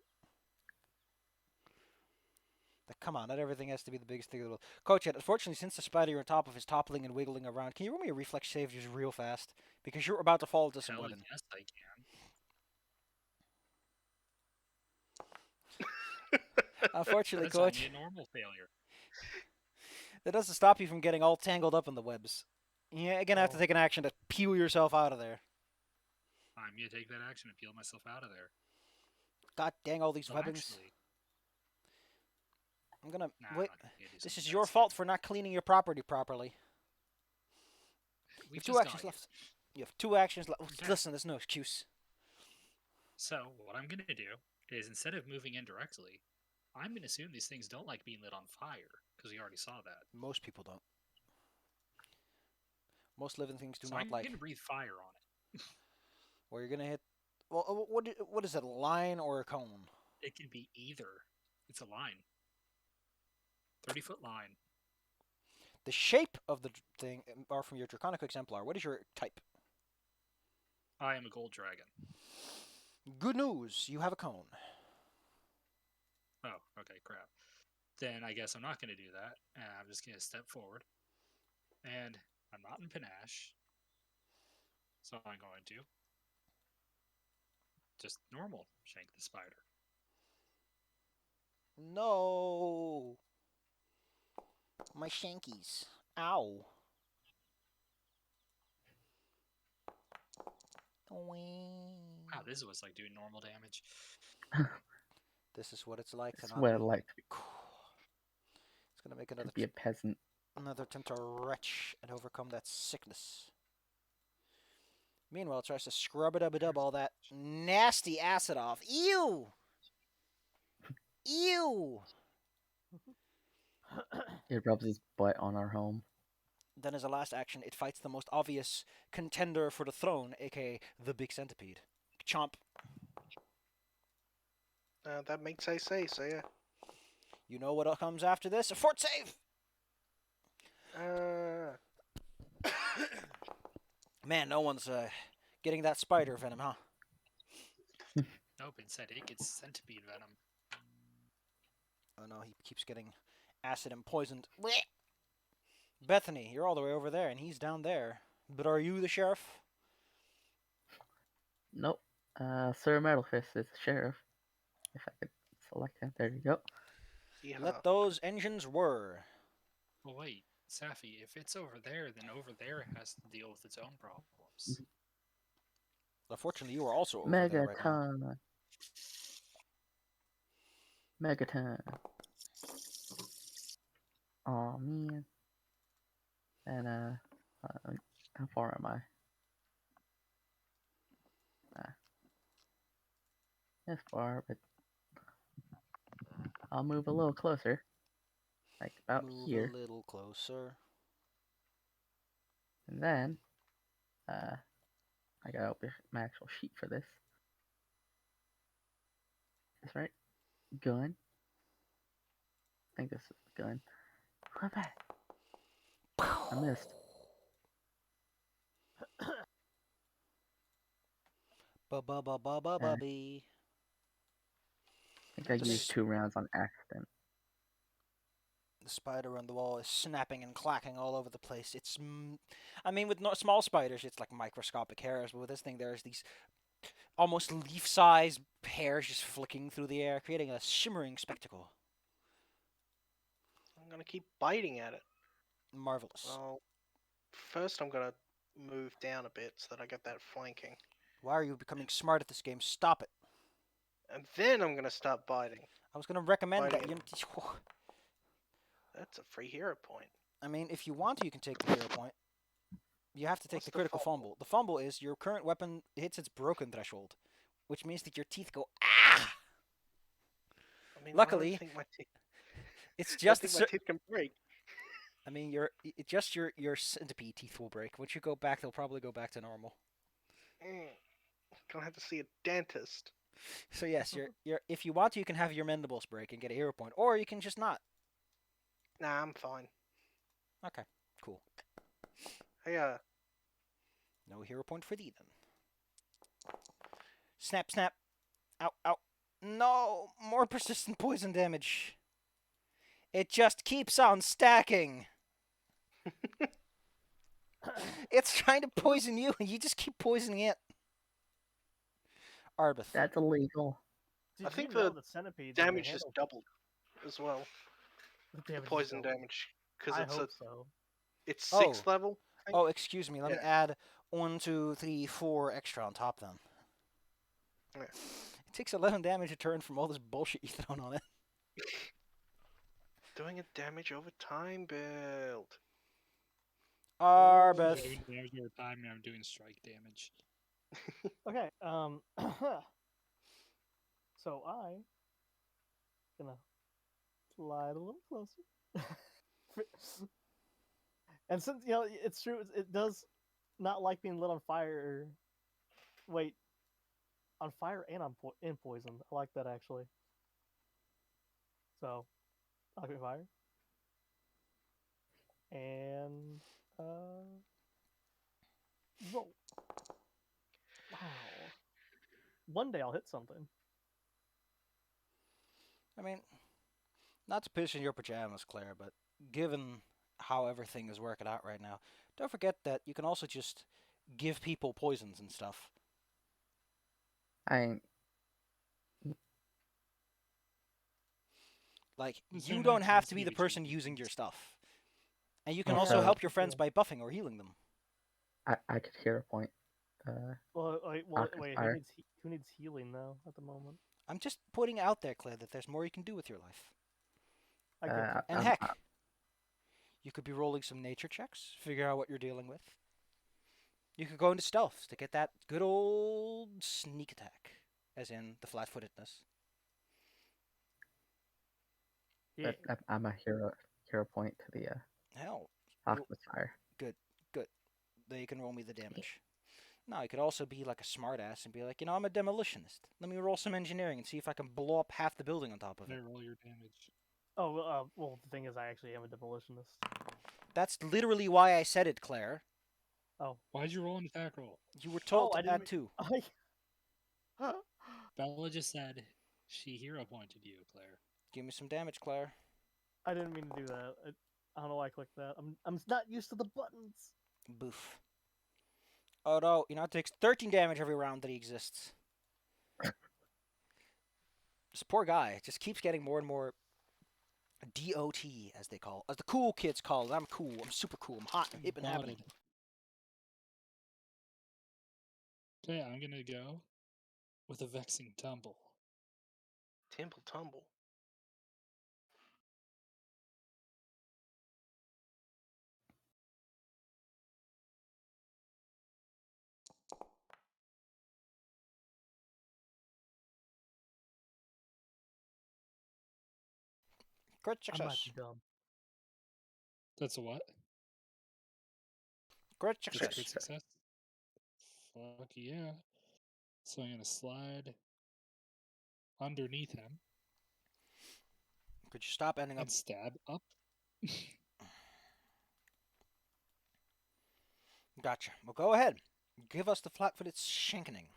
Like, come on, not everything has to be the biggest thing in the world. Coach, unfortunately, since the spider on top of is toppling and wiggling around, can you roll me a reflex save just real fast? Because you're about to fall into some Hell webbing. yes, I can. Unfortunately, That's Coach, only a normal failure. that doesn't stop you from getting all tangled up in the webs. You're gonna have to Oh. take an action to peel yourself out of there. I'm gonna take that action and peel myself out of there. God dang all these So webbings. actually, I'm gonna nah, wait. I'm not gonna do This something is your fancy. fault for not cleaning your property properly. We You have just two got actions here. left. You have 2 actions left. Okay. Listen, there's no excuse. So what I'm gonna do is instead of moving in directly, I'm gonna assume these things don't like being lit on fire because we already saw that. Most people don't. Most living things do So not I'm like. gonna breathe fire on it. Or you're gonna hit. Well, what is it? A line or a cone? It can be either. It's a line. 30-foot line. The shape of the thing are from your Draconic Exemplar. What is your type? I am a gold dragon. Good news, you have a cone. Oh, okay, crap. Then I guess I'm not gonna do that. And I'm just gonna step forward. And I'm not in panache. So I'm going to just normal shank the spider. No. My shankies. Ow. Wow, this was like doing normal damage. This is what it's like to It's not what be. I like It's gonna make to another be a peasant. another attempt to retch and overcome that sickness. Meanwhile, it tries to scrub it up dub all that nasty acid off. Ew! Ew! It rubs his butt on our home. Then, as a last action, it fights the most obvious contender for the throne, aka the big centipede. Chomp. That makes I say, so yeah. You know what comes after this? A fort save! Man, no one's getting that spider venom, huh? Nope, instead it gets centipede venom. Oh no, he keeps getting acid and poisoned. Blech! Bethany, you're all the way over there, and he's down there. But are you the sheriff? Nope. Sir Metalfist is the sheriff. If I could select him. There you go. Yeah. Let those engines whir. Well, wait, Safi, if it's over there, then over there has to deal with its own problems. Unfortunately, you are also over there right now. Megaton. Oh man. And how far am I? This far, but I'll move a little closer. Like about Move here. a little closer. And then I gotta open my actual sheet for this. That's right. Gun. I think this is the gun. What that? I missed. Ba-ba-ba-ba-ba-ba-bee. I think I used 2 rounds on accident. The spider on the wall is snapping and clacking all over the place. It's, I mean, with small spiders, it's like microscopic hairs, but with this thing, there's these almost leaf-sized hairs just flicking through the air, creating a shimmering spectacle. I'm gonna keep biting at it. Marvelous. Well, first I'm gonna move down a bit so that I get that flanking. Why are you becoming smart at this game? Stop it. And then I'm gonna start biting. I was going to recommend that Biting. you... That's a free hero point. I mean, if you want to, you can take the hero point. You have to take What's the the critical fumble? fumble. The fumble is your current weapon hits its broken threshold, which means that your teeth go, ah! I mean, Luckily, I don't think my teeth, It's I don't just think my teeth can break. I mean, your centipede teeth will break. Once you go back, they'll probably go back to normal. Gonna have to see a dentist. So yes, if you want to, you can have your mandibles break and get a hero point, or you can just not. Nah, I'm fine. Okay, cool. Hey, No hero point for thee then. Snap, snap. Ow, ow. No, more persistent poison damage. It just keeps on stacking. It's trying to poison you, and you just keep poisoning it. Arbeth. That's illegal. Did I think you know the that centipedes can damage is handle doubled as well. the The damage is poison doubled? damage. Because I it's hope so. it's Oh. 6th level. I think. Oh, excuse me. Let me Yeah. add 1, 2, 3, 4 extra on top then. Yeah. It takes 11 damage a turn from all this bullshit you thrown on it. Doing a damage over time build. Arbeth. Doing damage over time, and I'm doing strike damage. Okay. So I gonna slide a little closer. And since it's true, it does not like being lit on fire. Wait, on fire and on in poison. I like that actually. So, I'll be fire. And roll. Wow. One day I'll hit something. I mean, not to piss in your pajamas, Claire, but given how everything is working out right now, don't forget that you can also just give people poisons and stuff. Like, Is you there don't not have going to be to the be person achievements? using your stuff. And you can Yeah, also so- help your friends by buffing or healing them. I could hero point. Well, wait, Alchemist who fire. needs healing though at the moment? I'm just putting out there, Claire, that there's more you can do with your life. I get you. And I'm- heck, you could be rolling some nature checks, figure out what you're dealing with. You could go into stealth to get that good old sneak attack, as in the flat-footedness. Yeah. I'm a hero point to the Hell, Alchemist fire. good. Then you can roll me the damage. No, you could also be like a smartass and be like, I'm a demolitionist. Let me roll some engineering and see if I can blow up half the building on top of it. Better roll your damage. Oh, well, the thing is, I actually am a demolitionist. That's literally why I said it, Claire. Oh. Why'd you roll an attack roll? You were told I to add 2. Bella just said she hero pointed you, Claire. Give me some damage, Claire. I didn't mean to do that. I don't know why I clicked that. I'm not used to the buttons. Boof. Oh no, it takes 13 damage every round that he exists. This poor guy just keeps getting more and more DOT, as they call it. As the cool kids call it. I'm cool. I'm super cool. I'm hot. I'm hip and happening. Okay, I'm gonna go with a vexing tumble. Temple tumble. Crit I'm not success. dumb. That's a what? Crit That's a success. crit success. Fuck yeah. So I'm gonna slide underneath him Could you stop ending up? and stab up. Gotcha. Well, go ahead. Give us the flat-footed shankening.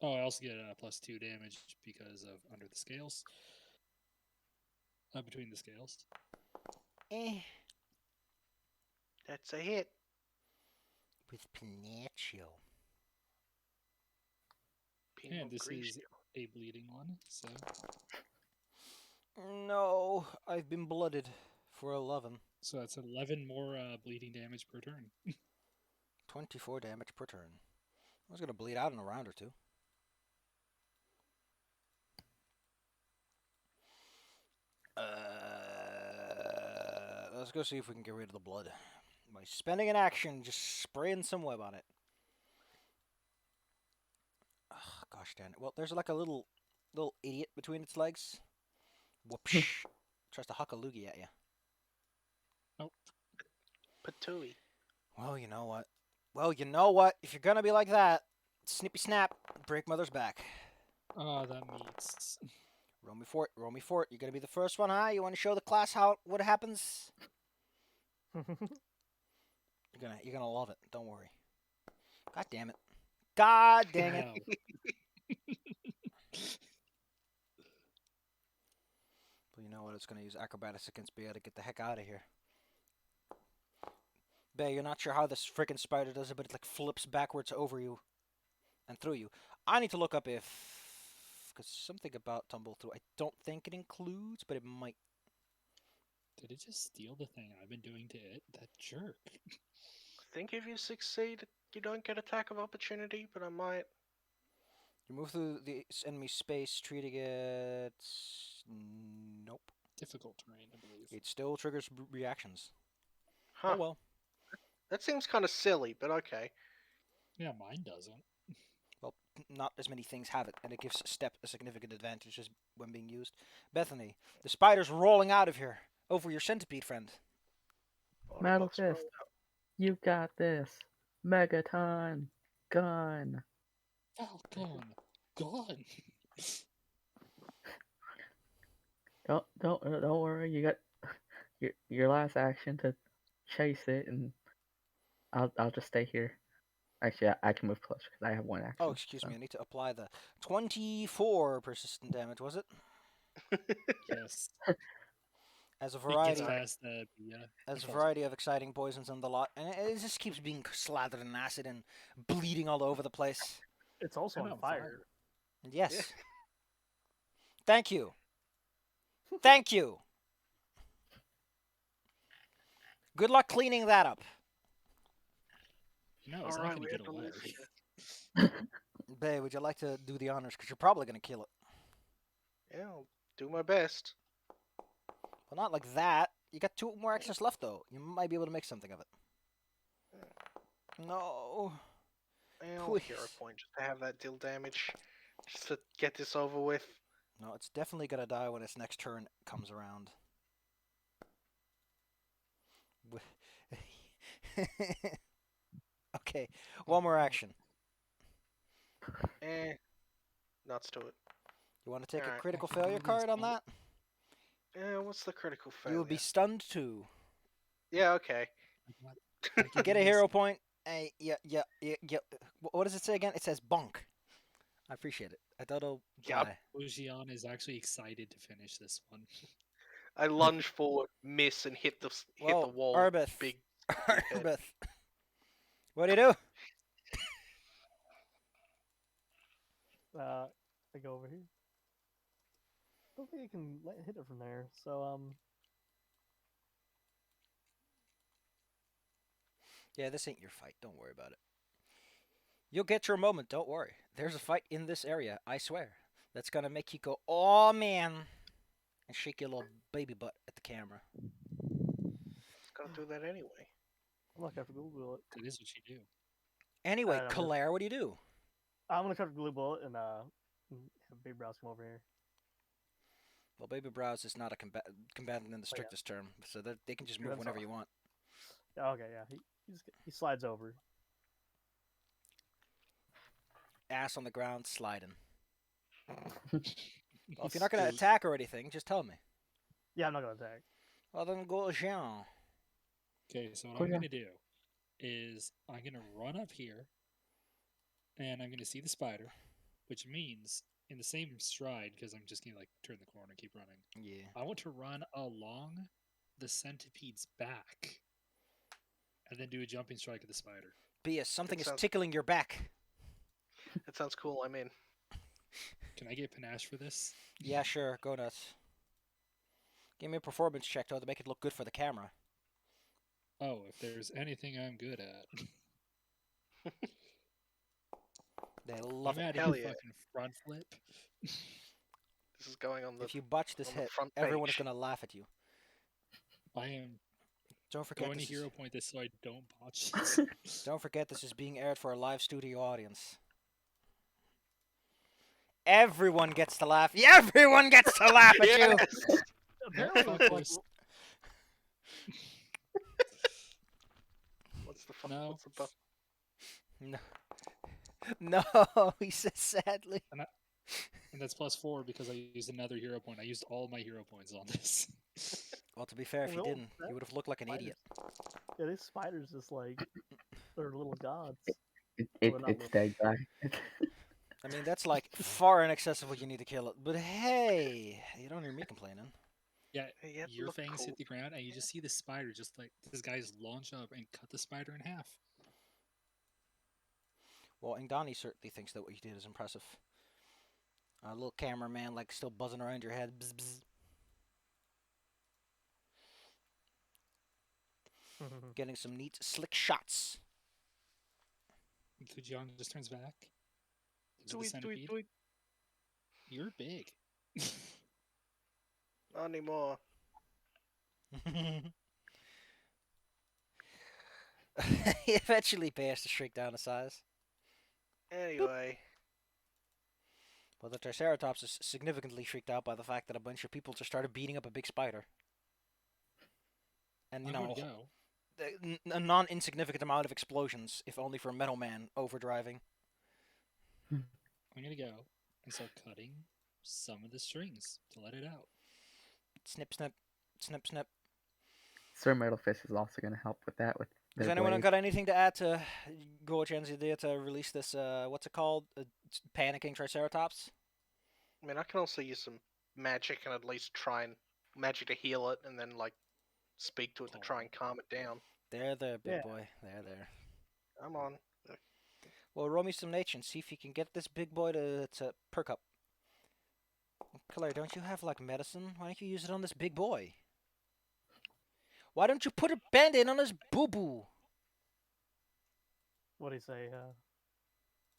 Oh, I also get +2 damage because of under the scales. Between the scales. That's a hit. With Pinocchio. Pinot And this is Grigio. a bleeding one, so No, I've been blooded for 11. so that's 11 more bleeding damage per turn. 24 damage per turn. I was going to bleed out in a round or two. Let's go see if we can get rid of the blood. By spending an action, just spraying some web on it. Oh, gosh damn it. Well, there's like a little idiot between its legs. Whoopsh. Tries to huck a loogie at you. PF2e. Well, you know what? If you're going to be like that, snippy snap, break mother's back. Oh, that meets. Roll me for it. Roll me for it. You're gonna be the first one, huh? You want to show the class what happens? You're gonna love it. Don't worry. God damn it. God dang it. But you know what? It's gonna use acrobatics against Bea to get the heck out of here. Bea, you're not sure how this freaking spider does it, but it like flips backwards over you and through you. I need to look up because something about tumble through. I don't think it includes, but it might. Did it just steal the thing I've been doing to it? That jerk. I think if you succeed, you don't get attack of opportunity, but I might. You move through the enemy space, treating it. Nope. Difficult terrain, I believe. It still triggers reactions. Huh. Oh well. That seems kind of silly, but okay. Yeah, mine doesn't. Well, not as many things have it, and it gives Step a significant advantage when being used. Bethany, the spider's rolling out of here. Over your centipede friend. Metal Fist. You got this. Megaton. Gun. Falcon. Gone. Don't worry. You got your last action to chase it, and I'll just stay here. Actually, I can move closer because I have one action. Oh, excuse me. I need to apply the 24 persistent damage. Was it? Yes. As a It variety. gets past the As a variety of exciting poisons on the lot, and it just keeps being slathered in acid and bleeding all over the place. It's also And on fire. Yes. Yeah. Thank you. Thank you. Good luck cleaning that up. No, it's All not right, going we to had get to away. lose. Bae, would you like to do the honors? Because you're probably going to kill it. Yeah, I'll do my best. Well, not like that. You got 2 more actions left, though. You might be able to make something of it. No. I'll hero point just to have that deal damage. Just to get this over with. No, it's definitely going to die when its next turn comes around. Okay, one more action. Nuts to it. You want to take a Alright. critical I can failure do card this. on that? What's the critical failure? You will be stunned too. Yeah, okay. You get a hero point. Yeah. What does it say again? It says bunk. I appreciate it. I thought it'll Yup. die. Ojian is actually excited to finish this one. I lunge forward, miss, and hit the wall. Arbeth. Big. Arbeth. What do you do? I go over here. Don't think I can hit it from there. So Yeah, this ain't your fight. Don't worry about it. You'll get your moment. Don't worry. There's a fight in this area. I swear. That's gonna make you go, oh man, and shake your little baby butt at the camera. It's gonna do that anyway. I'm not gonna glue bullet. That is what you do. Anyway, I'm Claire, what do you do? I'm gonna try to glue bullet and have Big Brows come over here. Well, baby brows is not a combatant in the strictest term, so they can just move whenever you want. Yeah, okay, yeah. He slides over. ass on the ground sliding. Well, if He's you're not gonna still- attack or anything, just tell me. Yeah, I'm not gonna attack. Well, then go Jean. Okay, so what Cool, I'm yeah. gonna do is I'm gonna run up here, and I'm gonna see the spider, which means in the same stride, because I'm just gonna like turn the corner, keep running. Yeah. I want to run along the centipede's back, and then do a jumping strike at the spider. B.S. Something is sounds- tickling your back. That sounds cool. I'm in. Can I get panache for this? Yeah, sure. Go nuts. Give me a performance check, though, to make it look good for the camera. Oh, if there's anything I'm good at. They love I'm it. adding Hell a yeah. fucking front flip. This is going on the. If you botch this on the hit, front everyone is page. going to laugh at you. I am Don't forget going to this is, hero point this so I don't botch this. don't forget this is being aired for a live studio audience. Everyone gets to laugh. Yeah, everyone gets to laugh at you. Yes! Apparently, fuck it's like, this. What's the fuck? No. What's the buff? No. No, he says sadly. And that's +4 because I used another hero point. I used all my hero points on this. Well, to be fair, if you Well, didn't, that- you would have looked like an spiders. idiot. Yeah, these spiders just like they're little gods. It's not dead, guy. I mean, that's like far in excess of what you need to kill it. But hey, you don't hear me complaining. Yeah, Hey, yeah, your look fangs cool. hit the ground, and you just see the spider just like this guy's launch up and cut the spider in half. Well, Ingdani certainly thinks that what you did is impressive. A little cameraman, like, still buzzing around your head. Bzz, bzz. Getting some neat, slick shots. Kujian just turns back. Looks at the Do it, centipede. do it. You're big. Not anymore. He eventually pays to shrink down to size. Anyway. Well, the Triceratops is significantly freaked out by the fact that a bunch of people just started beating up a big spider. And, you I'm know, going to go. a non-insignificant amount of explosions, if only for a Metal Man overdriving. I'm going to go and start cutting some of the strings to let it out. Snip, snip, snip, snip. Sir Metalfist is also going to help with that. With Has their anyone blades. got anything to add to Goachen's idea to release this, what's it called? Panicking Triceratops? I mean, I can also use some magic and at least try and magic to heal it, and then like speak to it to try and calm it down. There, big Yeah. boy. There. I'm on. Well, roll me some nature and see if you can get this big boy to perk up. Claire, don't you have, like, medicine? Why don't you use it on this big boy? Why don't you put a band-aid on his boo-boo? What do you say?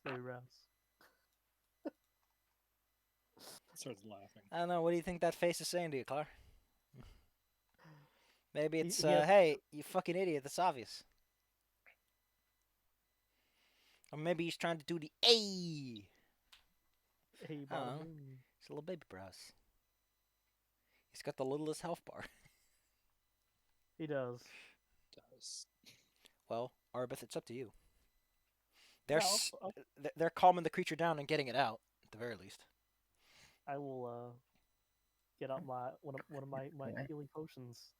Say Rouse. Starts laughing. I don't know, what do you think that face is saying to you, Claire? Maybe it's, he has- hey, you fucking idiot, that's obvious. Or maybe he's trying to do the A. Hey, Oh. bada boom. He's a little baby brows. He's got the littlest health bar. He does. Does. Well, Arbeth, it's up to you. They're, Yeah, s- I'll- they're calming the creature down and getting it out, at the very least. I will get out my one of my Okay. healing potions.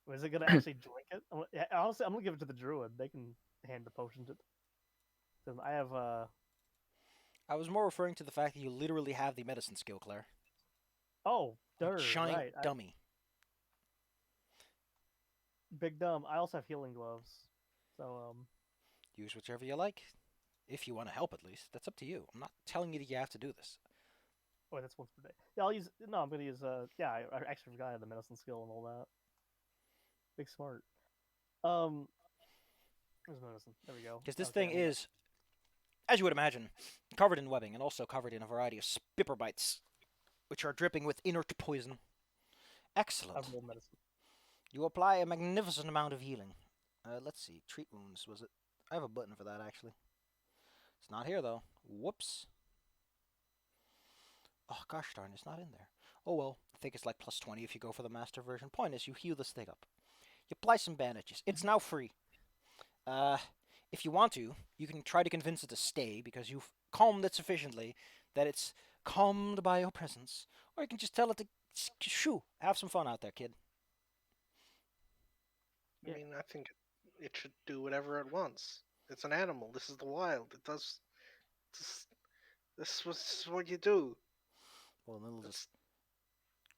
Is it gonna actually drink it? Honestly, I'm gonna give it to the druid. They can hand the potion to. 'Cause I have I was more referring to the fact that you literally have the medicine skill, Claire. oh, dirt, Giant right? dummy. Big dumb. I also have healing gloves. So Use whichever you like. If you want to help, at least. That's up to you. I'm not telling you that you have to do this. wait, that's once per day. Yeah, I'll use. No, I'm gonna use. Yeah, I actually forgot I had the medicine skill and all that. Big smart. Where's medicine? There we go. Because this Okay, thing is, as you would imagine, covered in webbing and also covered in a variety of spipper bites, which are dripping with inert poison. Excellent. I've rolled medicine. You apply a magnificent amount of healing. Let's see. Treat wounds, was it? I have a button for that, actually. It's not here, though. Whoops. Oh, gosh darn, it's not in there. Oh, well. I think it's like +20 if you go for the master version. Point is, you heal this thing up. You apply some bandages. It's now free. if you want to, you can try to convince it to stay because you've calmed it sufficiently that it's calmed by your presence. Or you can just tell it to shoo, have some fun out there, kid. Yeah. I mean, I think it should do whatever it wants. It's an animal. This is the wild. It does. This is what you do. Well, then it'll It's just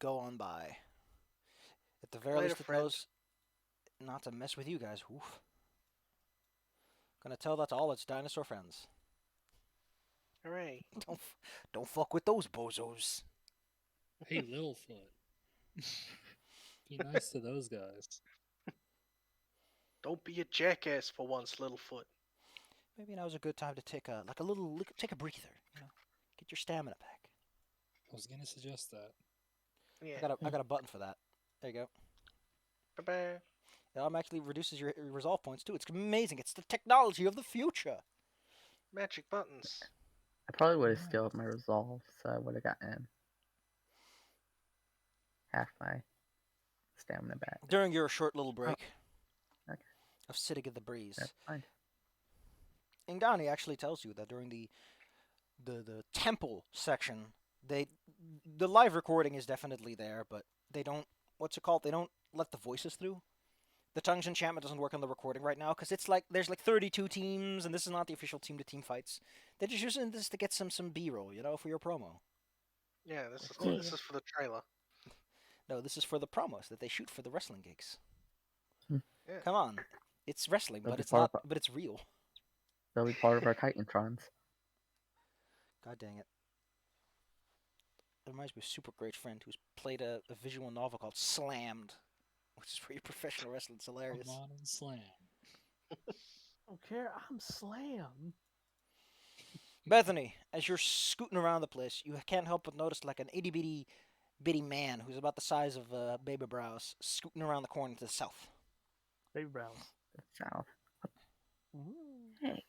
go on by. At the very later, least, it friend. knows not to mess with you guys. Oof. Gonna tell that to all its dinosaur friends. Hooray! Don't fuck with those bozos. Hey, Littlefoot. Be nice to those guys. Don't be a jackass for once, Littlefoot. Maybe now's a good time to take a take a breather. Get your stamina back. I was gonna suggest that. Yeah. I got a button for that. There you go. Bye-bye. It automatically reduces your resolve points too. It's amazing. It's the technology of the future. Magic buttons. I probably would have skilled my resolve, so I would have gotten half my stamina back. During your short little break Okay. of sitting in the breeze. That's fine. Ingdani actually tells you that during the temple section, the live recording is definitely there, but they don't they don't let the voices through. The tongues enchantment doesn't work on the recording right now because it's like there's like 32 teams and this is not the official team to team fights. They're just using this to get some B-roll, for your promo. Yeah, this is for the trailer. No, this is for the promos that they shoot for the wrestling gigs. Yeah. Come on. It's wrestling, That'll but be it's part not of but it's real. They'll be part of our Titantrons. God dang it. It reminds me of a super great friend who's played a visual novel called Slammed, which is where you're professional wrestling. It's hilarious. Come on and slam. I don't care. I'm Slam. Bethany, as you're scooting around the place, you can't help but notice like an itty bitty man who's about the size of Baby Browse scooting around the corner to the south. Baby brows. South. Ooh. Hey.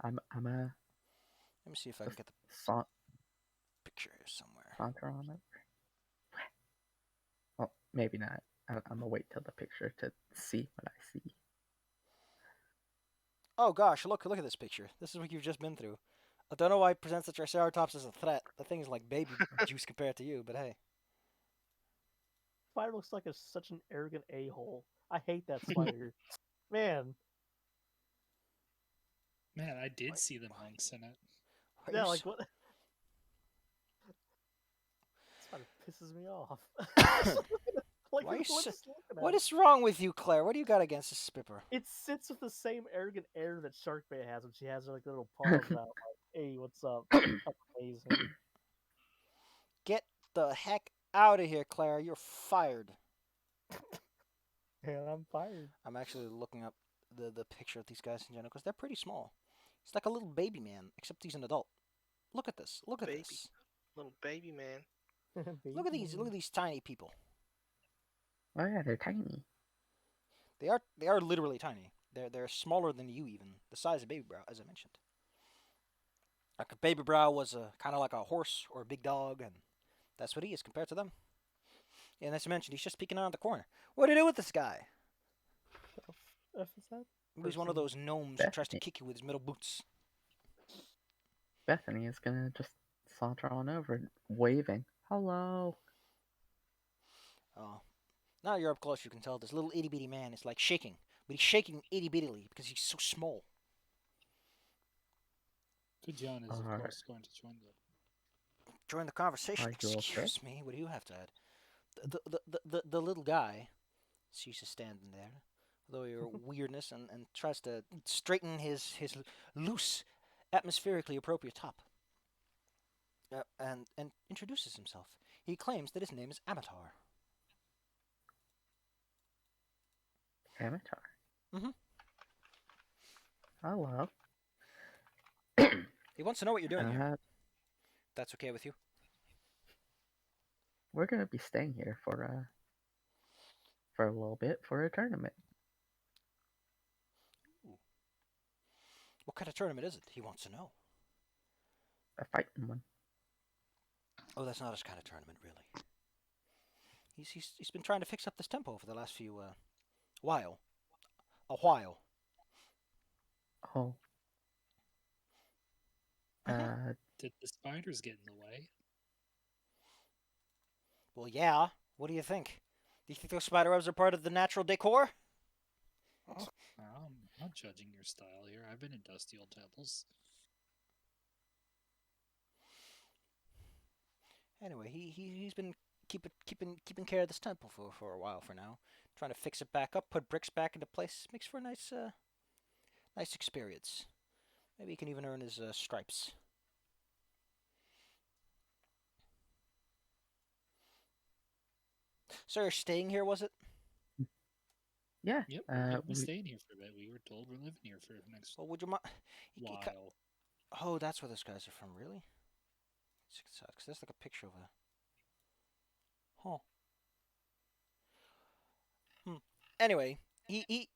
I'm a Let me see if I can get the picture here somewhere. saunter on it. Well, maybe not. I'm gonna wait till the picture to see what I see. Oh gosh, look at this picture. This is what you've just been through. I don't know why it presents the Triceratops as a threat. The thing is like baby juice compared to you, but hey. Spider looks like such an arrogant a-hole. I hate that spider. Man. Man, I did see the monks in it. Why Yeah, are you like so- what? Spider pisses me off. Like, Why are you what's so- looking at What it? is wrong with you, Claire? What do you got against this spipper? It sits with the same arrogant air that Sharkbait has when she has her like little paws out. Like, hey, what's up? Amazing. Get the heck out of here, Claire. You're fired. And I'm fired. I'm actually looking up the picture of these guys in general because they're pretty small. He's like a little baby man, except he's an adult. Look at this. Look at Baby. this. Little baby man. Look at these. Look at these tiny people. Oh yeah, they're tiny. They are literally tiny. They're smaller than you even. The size of Baby Brow, as I mentioned. Like a Baby Brow was kind of like a horse or a big dog, and that's what he is compared to them. And as I mentioned, he's just peeking around the corner. What do you do with this guy? F is that? He's one of those gnomes who tries to kick you with his metal boots. Bethany is gonna just saunter on over, waving. Hello. Oh, now you're up close. You can tell this little itty bitty man is like shaking, but he's shaking itty bittily because he's so small. Good John is, of Alright. course, going to join the. Join the conversation. Are you okay? Excuse me. What do you have to add? The little guy sees you standing there, although your weirdness, and tries to straighten his loose, atmospherically appropriate top. And introduces himself. He claims that his name is Amatar. Avatar. Mhm. Hello. He wants to know what you're doing here. Uh, That's okay with you? we're gonna be staying here for a little bit for a tournament. What kind of tournament is it? He wants to know. A fighting one. Oh, that's not his kind of tournament, really. He's been trying to fix up this tempo for the last few a while. Oh. Did the spiders get in the way? Well, yeah. What do you think? Do you think those spider webs are part of the natural decor? I'm not judging your style here. I've been in dusty old temples. Anyway, he's been keeping care of this temple for a while for now, trying to fix it back up, put bricks back into place. Makes for a nice experience. Maybe he can even earn his stripes. So you're staying here, was it? Yeah. Yep, we're gonna be we, staying here for a bit. We were told we're living here for the next Well, would you mind? while. Oh, that's where those guys are from, really? Sucks. There's like a picture of a. Huh. Anyway, he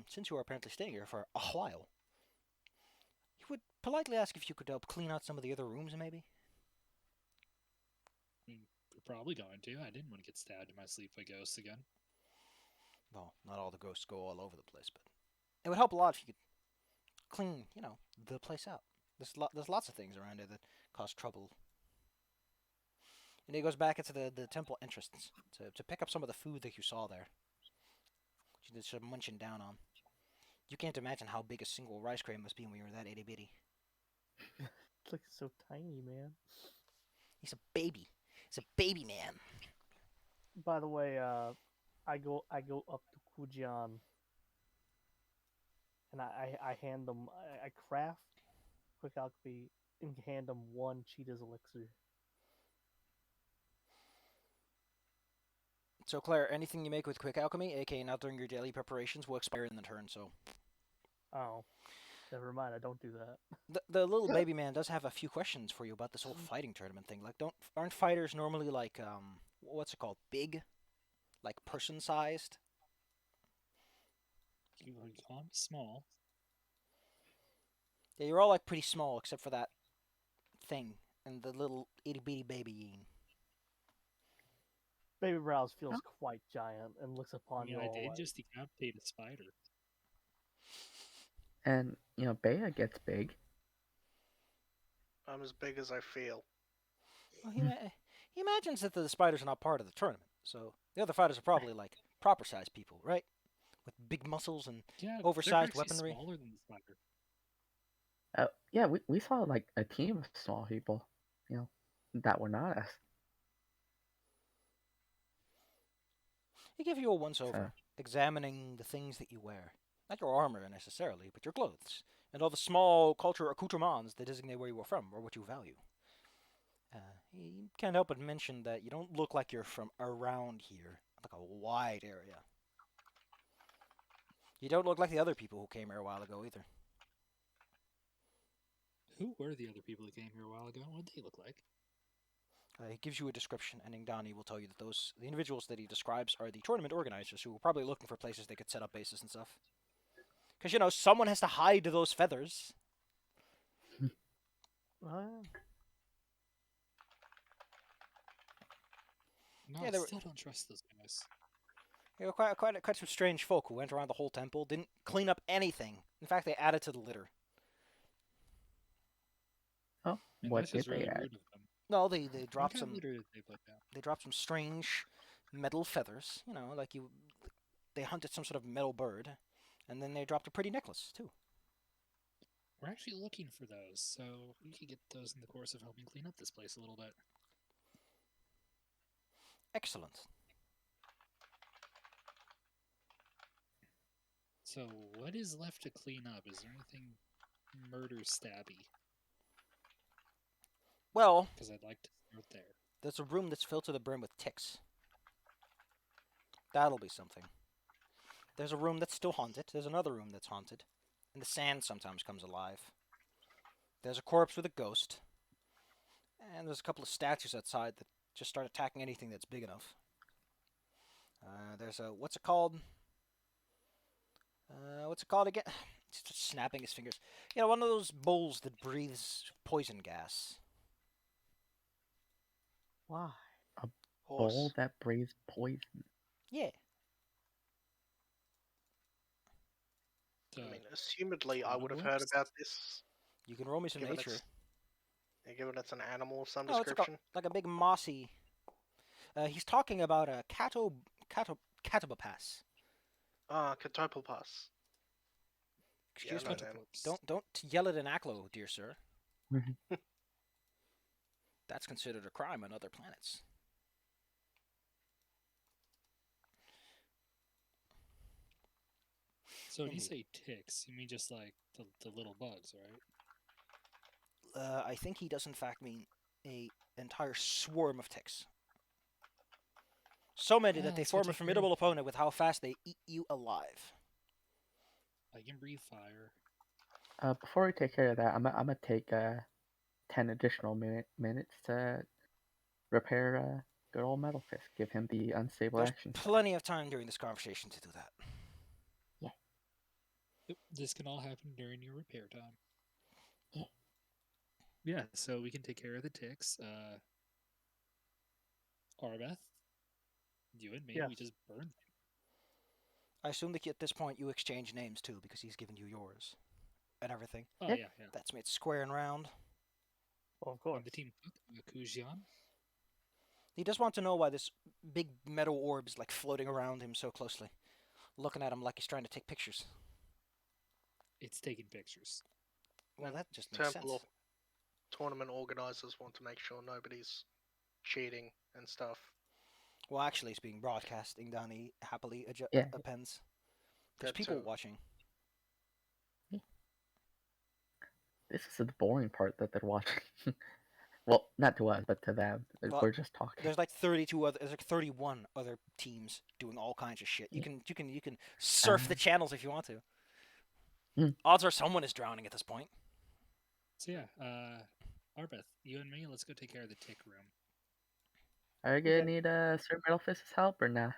since you are apparently staying here for a while, he would politely ask if you could help clean out some of the other rooms, maybe. We're probably going to. I didn't want to get stabbed in my sleep by ghosts again. Well, not all the ghosts go all over the place, but it would help a lot if you could clean, the place out. There's lots of things around here that cause trouble. And he goes back into the temple entrance to pick up some of the food that you saw there. You did some munching down on. You can't imagine how big a single rice grain must be when you're that itty bitty. It's like so tiny, man. He's a baby. He's a baby man. By the way, I go up to Kujan, and I hand them I craft quick alchemy and hand them one cheetah's elixir. So, Claire, anything you make with quick alchemy, aka not during your daily preparations, will expire in the turn. So, Oh, never mind. I don't do that. the little baby man does have a few questions for you about this whole fighting tournament thing. Like, aren't fighters normally like what's it called, big, like person sized? You call me small. Yeah, you're all like pretty small except for that thing and the little itty bitty baby. Baby Browse feels quite giant and looks upon you I all did like, just decapitate a spider. and Bea gets big. I'm as big as I feel. Well, he imagines that the spiders are not part of the tournament, so the other fighters are probably like proper sized people, right? With big muscles and Yeah, oversized they're actually weaponry. smaller than the spider. Yeah, we saw like a team of small people, that were not us. They give you a once over, So, examining the things that you wear. Not your armor necessarily, but your clothes, and all the small cultural accoutrements that designate where you are from or what you value. You can't help but mention that you don't look like you're from around here, like a wide area. You don't look like the other people who came here a while ago either. Who were the other people that came here a while ago? What did they look like? He gives you a description, and Ingdani will tell you that the individuals that he describes are the tournament organizers who were probably looking for places they could set up bases and stuff. Because, someone has to hide those feathers. No, Yeah, I they were- still don't trust those guys. There were quite some strange folk who went around the whole temple, didn't clean up anything. In fact, they added to the litter. oh, And what that's did just they really add? rude of them. No, they What dropped kind some of litter did they put down? they dropped some strange metal feathers. They hunted some sort of metal bird, and then they dropped a pretty necklace too. We're actually looking for those, so we could get those in the course of helping clean up this place a little bit. Excellent. So, what is left to clean up? Is there anything murder stabby? Well, Because I'd like to start there. there's a room that's filled to the brim with ticks. That'll be something. There's a room that's still haunted. There's another room that's haunted. And the sand sometimes comes alive. There's a corpse with a ghost. And there's a couple of statues outside that just start attacking anything that's big enough. There's a... What's it called? What's it called again? He's just snapping his fingers. One of those bowls that breathes poison gas. Why? Bowl that breathes poison. Yeah. I mean, assumedly, I would have heard Carnivores? about this, You can roll me some given nature. given it's an animal of some No, it's description. like a big mossy. He's talking about a catobopass. Ah, Catopelpas. Yeah, Excuse I me. know them. Don't yell it in Aklo, dear sir. That's considered a crime on other planets. So when you Indeed. say ticks, you mean just like the little bugs, right? I think he does in fact mean a entire swarm of ticks. So many Yeah, that they let's go form a take care formidable of- opponent with how fast they eat you alive. I can breathe fire. Before we take care of that, I'm gonna take 10 additional minutes to repair good old Metal Fist. Give him the unstable There's action. plenty of time during this conversation to do that. Yep, this can all happen during your repair time. Yeah. Yeah, so we can take care of the ticks. Arbeth, you and me, Yes. we just burn them. I assume that at this point you exchange names too, because he's given you yours and everything. Oh, Yep. yeah. That's made square and round. Well, of I'm course. the team cook, Kujian. He just wants to know why this big metal orb is like floating around him so closely, looking at him like he's trying to take pictures. It's taking pictures. Well, that just makes sense. Temple tournament organizers want to make sure nobody's cheating and stuff. Well, actually, it's being broadcasting. Donnie happily Yeah. appends. There's That people too. watching. This is the boring part that they're watching. Well, not to us, but to them. Well, We're just talking. There's like 31 other teams doing all kinds of shit. You can surf the channels if you want to. Odds are someone is drowning at this point. So yeah, Arbeth, you and me, let's go take care of the tick room. Are you gonna Okay. need Sir Metal Fist's help or not?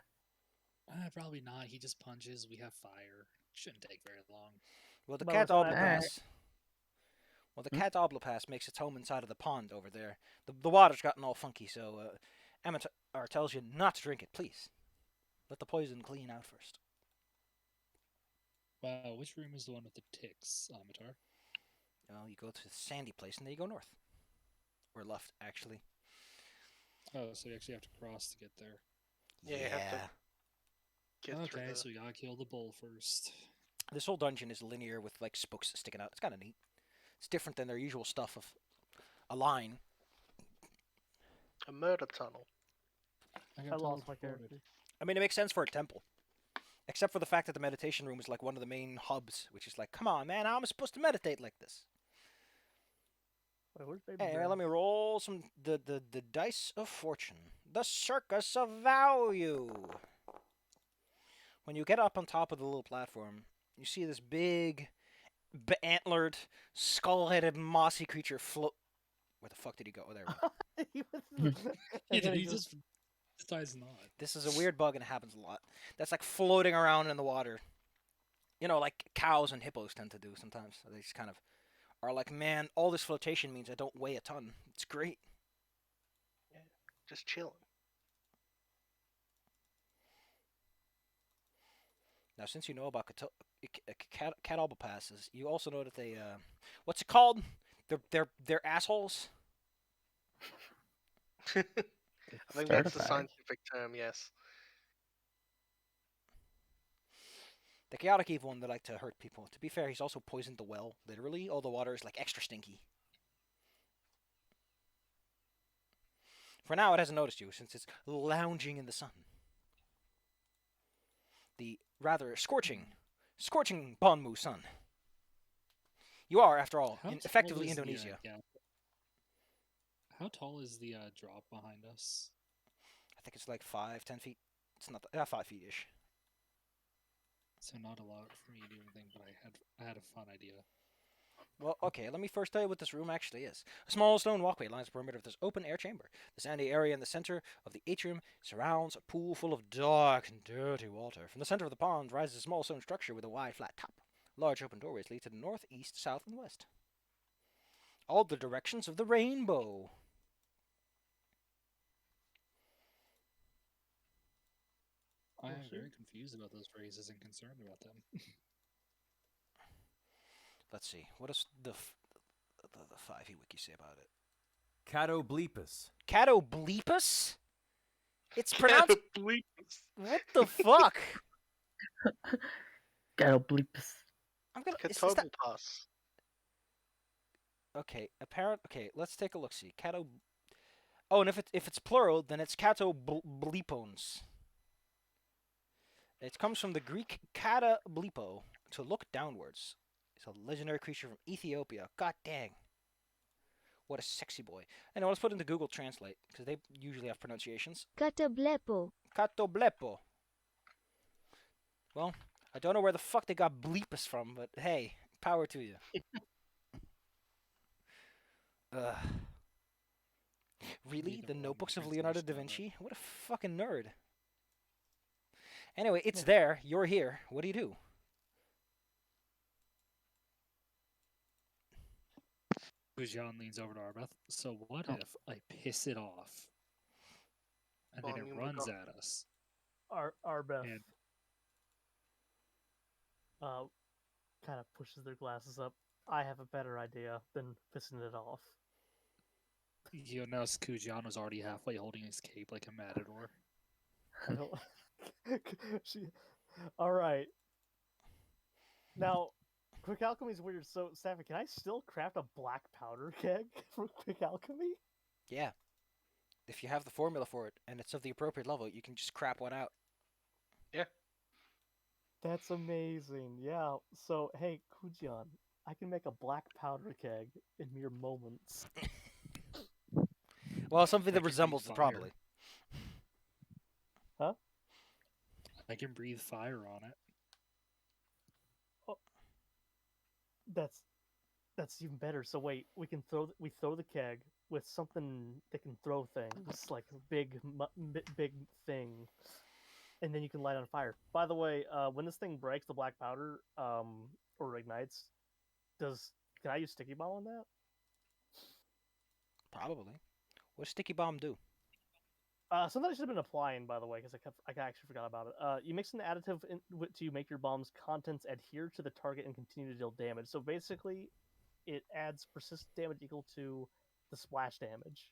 Probably not. He just punches. We have fire. Shouldn't take very long. Well, the Well, cat it's not happening. Oblopass. Well, the cat Oblopass makes its home inside of the pond over there. The water's gotten all funky, so Amatar tells you not to drink it. Please, let the poison clean out first. Wow, which room is the one with the ticks, Amatar? Well, you go to the sandy place, and then you go north, or left, actually. Oh, so you actually have to cross to get there. Yeah, you have to get through Okay, the... so we gotta kill the bull first. This whole dungeon is linear with like spokes sticking out. It's kind of neat. It's different than their usual stuff of a line. a murder tunnel. I lost my teleported. character. I mean, it makes sense for a temple. Except for the fact that the meditation room is like one of the main hubs, which is like, come on, man, how am I supposed to meditate like this? Wait, where's Baby Hey, Girl? let me roll some the dice of fortune. The circus of value. When you get up on top of the little platform, you see this big, antlered, skull-headed, mossy creature float. Where the fuck did he go? Oh, there we go. He just decides not. This is a weird bug and it happens a lot. That's like floating around in the water. You know, like cows and hippos tend to do sometimes. They just kind of are like, man, all this flotation means I don't weigh a ton. It's great. Just chilling. Now, since you know about Catalba passes, you also know that they, what's it called? They're assholes. I think that's the Certified. scientific term, yes. The chaotic evil one that like to hurt people. To be fair, he's also poisoned the well. Literally, all the water is like extra stinky. For now, it hasn't noticed you since it's lounging in the sun. The rather scorching Bonmu sun. You are, after all, How tall effectively is the, Indonesia. How tall is the drop behind us? I think it's like 5-10 feet. It's not 5 feet-ish. So not a lot for me to do anything, but I had a fun idea. Well, okay, let me first tell you what this room actually is. A small stone walkway lines the perimeter of this open-air chamber. The sandy area in the center of the atrium surrounds a pool full of dark and dirty water. From the center of the pond rises a small stone structure with a wide, flat top. Large open doorways lead to the north, east, south, and west. All the directions of the rainbow. I am very confused about those races and concerned about them. Let's see. What does the 5e wiki say about it? Catoblepus. Catoblepus? It's pronounced. Bleeps. What the fuck? Gotta bleeps. I'm gonna. Is that... Catoblepas. Okay. Okay. Let's take a look. See. Oh, and if it's plural, then it's catoblepons. It comes from the Greek kata blepo, to look downwards. It's a legendary creature from Ethiopia. God dang. What a sexy boy. Anyway, let's put it into Google Translate, because they usually have pronunciations. Catoblepo. Catoblepo. Well, I don't know where the fuck they got bleepus from, but hey, power to you. Really? Neither The one Notebooks of translation Leonardo da on that. Vinci? What a fucking nerd. Anyway, it's there. You're here. What do you do? John leans over to Arbeth. So what if I piss it off, and Well, then I it mean, we runs got- at us? Arbeth And kind of pushes their glasses up. I have a better idea than pissing it off. you notice Kujiano's already halfway holding his cape like a matador. I don't... she... All right. Now, quick alchemy is weird. So, Staffy, can I still craft a black powder keg for quick alchemy? Yeah. If you have the formula for it, and it's of the appropriate level, you can just crap one out. That's amazing. Yeah. So, hey, Kujan, I can make a black powder keg in mere moments. Well, something I that can resembles the breathe fire. probably. I can breathe fire on it. That's even better. So wait, we throw the keg with something that can throw things like a big thing, and then you can light on fire. By the way, when this thing breaks the black powder or ignites, can I use sticky bomb on that? Probably. What does sticky bomb do? Something I should have been applying, by the way, because I actually forgot about it. You mix an additive to make your bomb's contents adhere to the target and continue to deal damage. So basically, it adds persistent damage equal to the splash damage.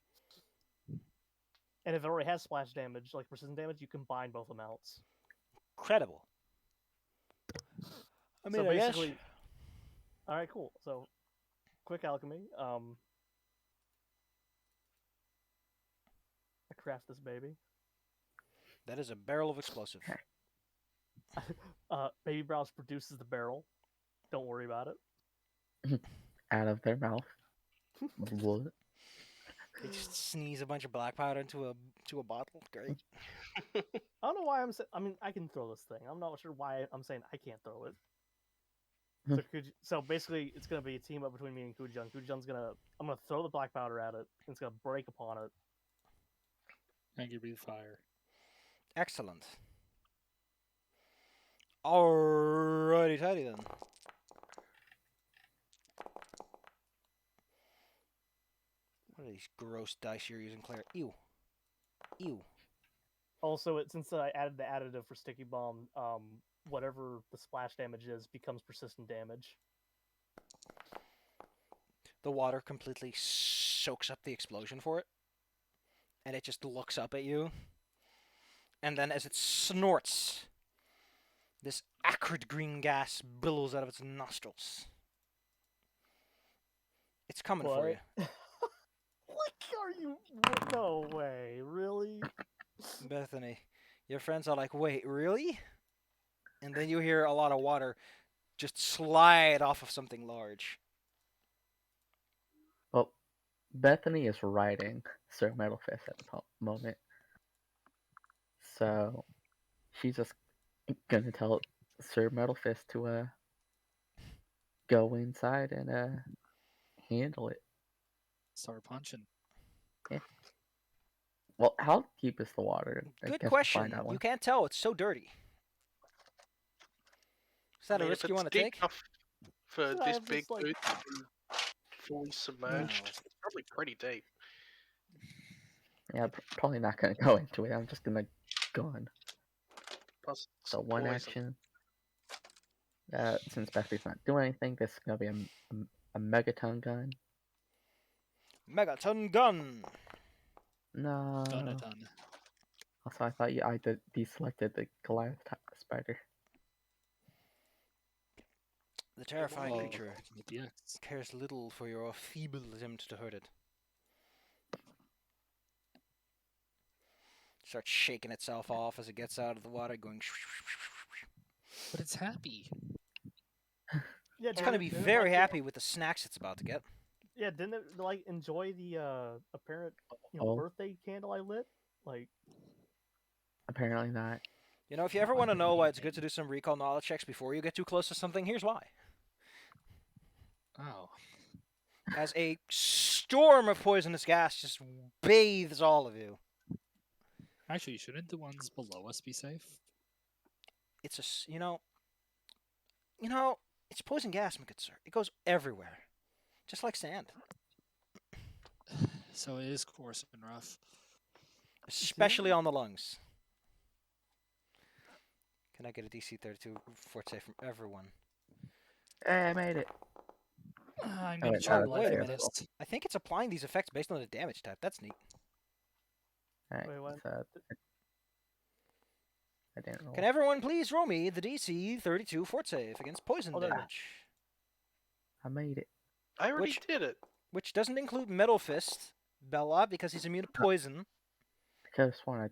And if it already has splash damage, like persistent damage, you combine both amounts. Credible. I mean, So I guess. basically, all right, cool. So, quick alchemy. I craft this baby. That is a barrel of explosive. Baby Browse produces the barrel. Don't worry about it. Out of their mouth. What? They just sneeze a bunch of black powder into a bottle. Great. I don't know why I mean, I can throw this thing. I'm not sure why I'm saying I can't throw it. So basically, it's gonna be a team up between me and Kujan. I'm gonna throw the black powder at it, and it's gonna break upon it. I can breathe fire. Excellent. Alrighty, tidy then. What are these gross dice you're using, Claire? Ew. Ew. Also, since I added the additive for sticky bomb, whatever the splash damage is becomes persistent damage. The water completely soaks up the explosion for it. And it just looks up at you. And then as it snorts, this acrid green gas billows out of its nostrils. It's coming for you. Like, are you? No way, really? Bethany, your friends are like, wait, really? And then you hear a lot of water just slide off of something large. Well, Bethany is riding Sir Metalfist at the moment. So she's just gonna tell Sir Metalfist to go inside and handle it. Start punching. Well, how deep is the water? I Good guess we'll question. find that one. You can't tell. It's so dirty. Is that a risk you want to take? For Should I this have big just, like- boot to be fully submerged? It's probably pretty deep. Yeah, probably not gonna go into it. I'm just gonna go on. Plus, So one poison. action. Since Bethany's not doing anything, this is gonna be a megaton gun. Megaton gun. No. Done. Also, I thought I deselected the Goliath Spider. The terrifying Oh, creature with the X. cares little for your feeble attempt to hurt it. Starts shaking itself off as it gets out of the water, going. But it's happy. Yeah, It's gonna be very happy with the snacks it's about to get. Yeah, didn't it like enjoy the apparent Oh. birthday candle I lit? Like, Apparently not. You know, if you ever want to know why it's good to do some recall knowledge checks before you get too close to something, here's why. Oh. As a storm of poisonous gas just bathes all of you. Actually, shouldn't the ones below us be safe? It's you know, it's poison gas, my good sir. It goes everywhere, just like sand, So it is coarse and rough. especially on the lungs. Can I get a DC 32 fort save from everyone? Hey, I made it. I'm Oh, gonna wait, try no, to wait a life minute. mist. I think it's applying these effects based on the damage type. That's neat. Alright, Wait, what? so I didn't roll. Can everyone please roll me the DC 32 fort save against poison Oh, there- damage? I made it. I already Which- did it. Which doesn't include Metal Fist, Bella, because he's immune to poison. I could have sworn I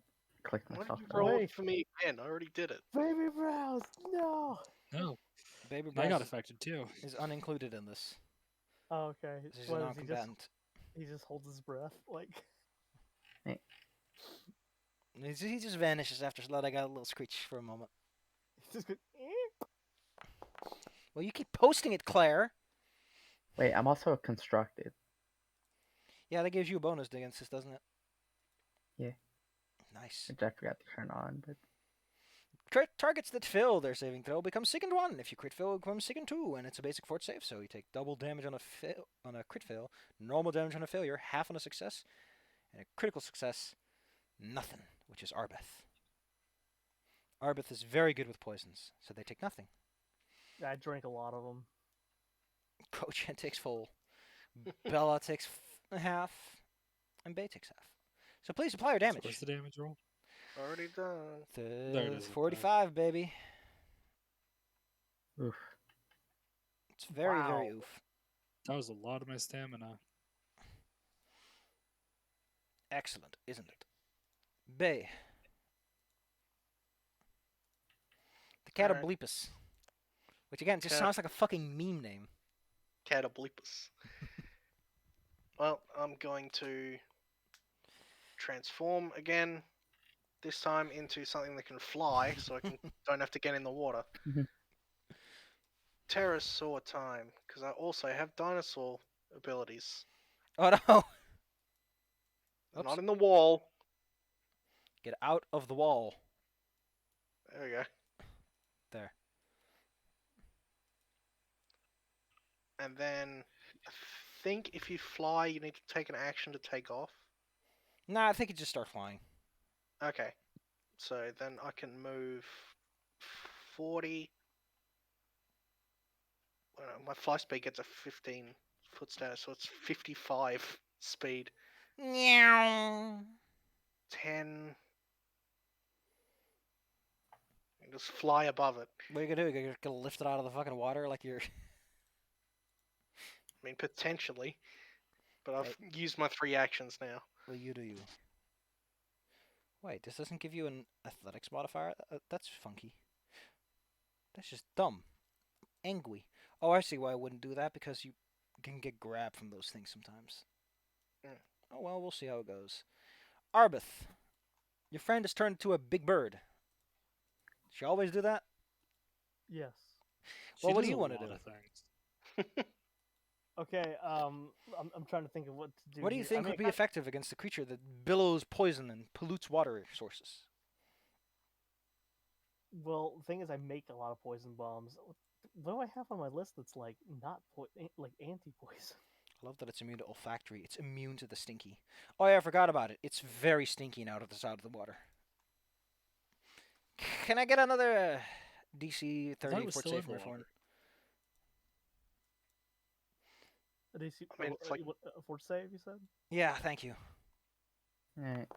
clicked Why myself. did you out. roll Wait. it for me again? I already did it. baby brows, no. No, Baby I got Brown affected too. is unincluded in this. Oh, okay. This is a What is non-combatant. he just holds his breath like. He just vanishes after letting out a little screech for a moment. He just goes, "Eh." Well, you keep posting it, Claire. Wait, I'm also constructed. Yeah, that gives you a bonus against this, doesn't it? Yeah. Nice. Which I forgot to turn on, but Targets that fail their saving throw become sickened 1. If you crit fail, it becomes sickened 2, and it's a basic fort save, so you take double damage on a crit fail, normal damage on a failure, half on a success, and a critical success, nothing, which is Arbeth. Arbeth is very good with poisons, so they take nothing. I drank a lot of them. Kochen takes full, Bella takes half, and Bay takes half. So please apply your So damage. what's the damage roll? Already done. There it is, okay. 45, baby. oof. It's very, very Wow. oof. That was a lot of my stamina. Excellent, isn't it? Bay. The Alright. Catoblepus. Which again just Cat- sounds like a fucking meme name. Catoblepus. Well, I'm going to transform again. This time into something that can fly, so I don't have to get in the water. Mhm. Pterosaur time, because I also have dinosaur abilities. Oh no! They're Oops. not in the wall. Get out of the wall. There we go. There. And then I think if you fly, you need to take an action to take off. Nah, I think you just start flying. Okay. So then I can move 40. My fly speed gets a 15 foot status, so it's 55 speed. Meow. 10. And just fly above it. What are you gonna do? You're gonna lift it out of the fucking water like you're... I mean, potentially. But I've Right. used my 3 actions now. Well, you do you. Wait, this doesn't give you an athletics modifier? That's funky. That's just dumb. Angry. Oh, I see why I wouldn't do that, because you can get grabbed from those things sometimes. Mm. Oh well, we'll see how it goes. Arbeth. Your friend has turned into a big bird. She always do that? Yes. She Well, what does do you a wanna lot do? of things. Okay. I'm trying to think of what to do. What do you here. think I mean, would be effective against a creature that billows poison and pollutes water sources? Well, the thing is, I make a lot of poison bombs. What do I have on my list that's like not like anti-poison? I love that it's immune to olfactory. It's immune to the stinky. Oh yeah, I forgot about it. It's very stinky now out of the side of the water. Can I get another DC I thought 30 it was fort still in save the for one. water. DC, I mean, it's like fort save, you said? Yeah, thank you. Alright.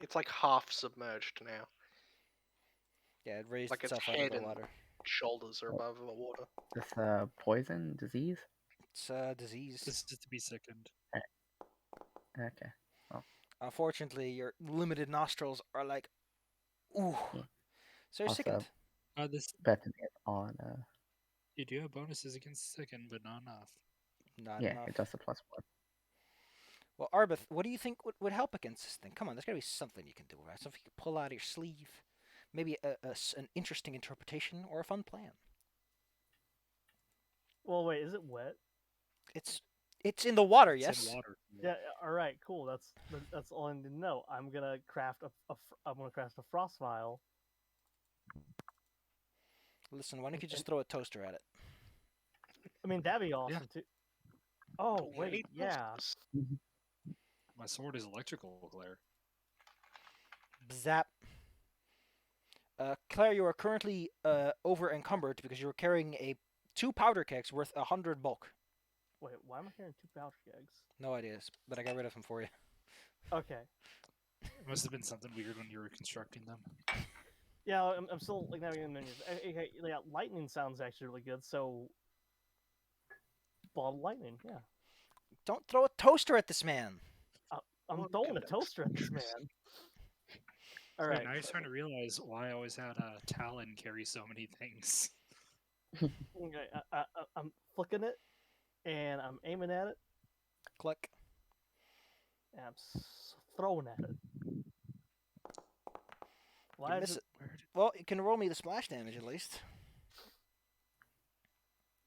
it's like half submerged now. Yeah, it raised Like its itself out of head the and water. shoulders are Oh. above the water. This poison disease. It's disease. This is just to be sickened. Okay. Unfortunately, your limited nostrils are like, ooh. Yeah. So you're Also, sickened. This Bethany is on. you do have bonuses against sicken, but not enough. Not Yeah, enough. it's just a +1. Well, Arbeth, what do you think would help against this thing? Come on, there's got to be something you can do, right? Something you can pull out of your sleeve. Maybe an interesting interpretation or a fun plan. Well, wait, is it wet? It's in the water, It's yes. in water. Yeah. All right. Cool. That's all I need to know. I'm gonna craft I'm gonna craft a frost vial. Listen, why don't you just throw a toaster at it? I mean, that'd be awesome too. Oh We wait, need yeah. monsters. My sword is electrical glare. Bzap. Claire, you are currently over encumbered because you're carrying 2 powder kegs worth 100 bulk. Wait, why am I carrying 2 powder kegs? No ideas, but I got rid of them for you. Okay. It must have been something weird when you were constructing them. Yeah, I'm still like navigating the menus. Okay, yeah, lightning sounds actually really good. So, ball of lightning. Yeah, Don't throw a toaster at this man. I'm Well, throwing a condense. toaster at this man. All So right. now you're starting to realize why I always had Talon carry so many things. Okay, I'm flicking it, and I'm aiming at it, Click. and I'm throwing at it. Why You is miss it? it. Well, you can roll me the splash damage at least.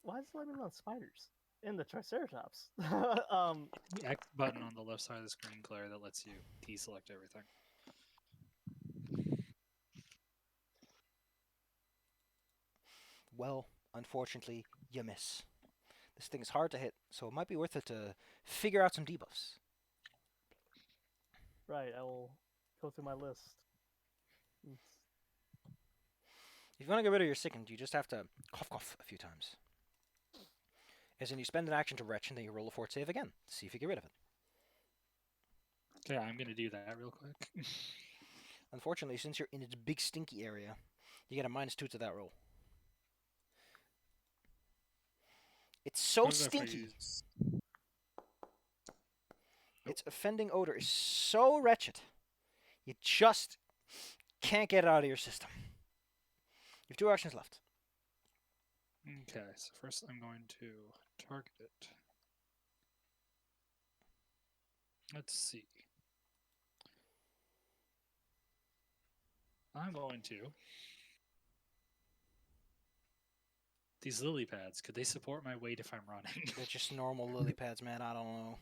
Why is it letting me on spiders in the Triceratops? The X button on the left side of the screen, Claire, that lets you deselect everything. Well, unfortunately, you miss. This thing is hard to hit, so it might be worth it to figure out some debuffs. Right, I will go through my list. If you want to get rid of your sickened, you just have to cough a few times. As in, you spend an action to retch, and then you roll a fort save again to see if you get rid of it. Okay, I'm gonna do that real quick. Unfortunately, since you're in its big stinky area, you get a -2 to that roll. It's so What if I stinky. use- Its offending odor is so wretched. You just can't get it out of your system. You have 2 actions left. Okay, so first I'm going to target it. Let's see. I'm going to. These lily pads, could they support my weight if I'm running? They're just normal lily pads, man. I don't know.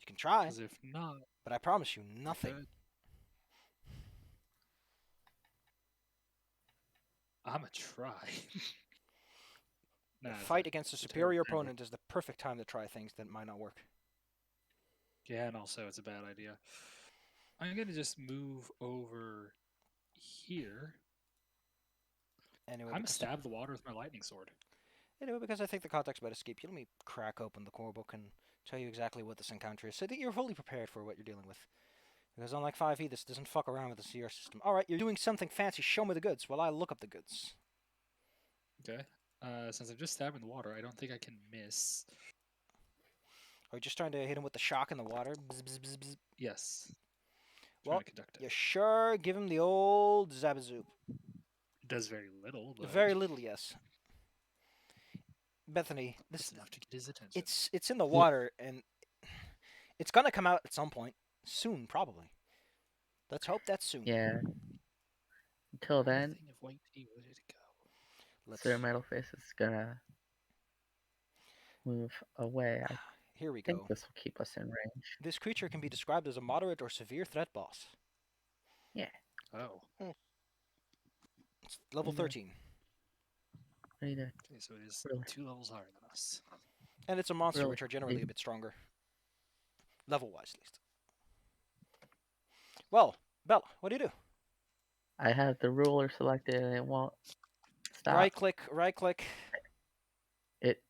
You can try, Because if not, but I promise you nothing. good. I'ma try. A Nah, fight that- against a it's a superior terrible opponent is the perfect time to try things that might not work. Yeah, and also it's a bad idea. I'm gonna just move over here. Anyway, I'm gonna because, stab the water with my lightning sword. because I think the context might escape you, let me crack open the core book and tell you exactly what this encounter is so that you're fully prepared for what you're dealing with. Because unlike 5e, this doesn't fuck around with the CR system. Alright, you're doing something fancy, show me the goods while I look up the goods. Okay. Since I'm just stabbing the water, I don't think I can miss. Are you just trying to hit him with the shock in the water? Bzz, bzz, bzz, bzz. Yes. Well, Trying to conduct it. You sure give him the old zabazoop. It does very little, but Very little, yes. Bethany, it's this enough to get his attention. it's in the water and it's gonna come out at some point. Soon, probably. Let's hope that's soon. Yeah. Until then, Thing of white tea, where did it go? Let's Sir Metalface is gonna move away. I Here we think go. this will keep us in range. This creature can be described as a moderate or severe threat boss. Oh. It's level Mhm. 13. Ready to Okay, so it is Really? 2 levels higher than us. And it's a monster, Really? which are generally a bit stronger. Level-wise, at least. Well, Bella, what do you do? I have the ruler selected and it won't stop. Right click. It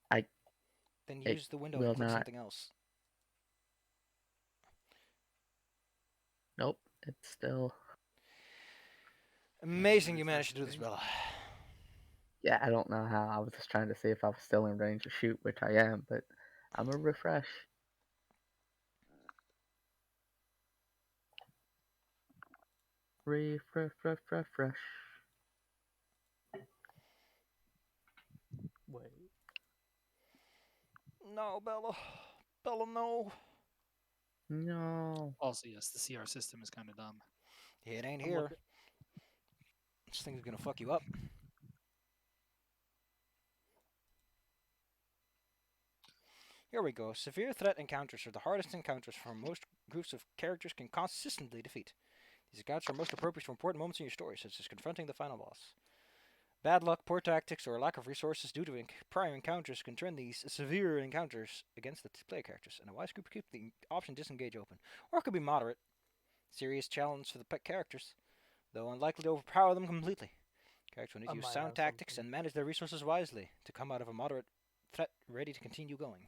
Then It use the window will and click not. something else. Nope. It's still. Amazing you managed to do this, Bella. Yeah, I don't know how. I was just trying to see if I was still in range to shoot, which I am, but I'm gonna refresh. Refresh. Wait. No, Bella. Bella, no. No. Also, yes, the CR system is kind of dumb. It ain't I'm here. looking. This thing's gonna fuck you up. Here we go. Severe threat encounters are the hardest encounters for most groups of characters can consistently defeat. These encounters are most appropriate for important moments in your story, such as confronting the final boss. Bad luck, poor tactics, or a lack of resources due to prior encounters can turn these severe encounters against the player characters, and a wise group keep the option disengage open. Or it could be moderate. Serious challenge for the pet characters, though unlikely to overpower them completely. Characters will need I to use might sound have tactics something. and manage their resources wisely to come out of a moderate threat ready to continue going.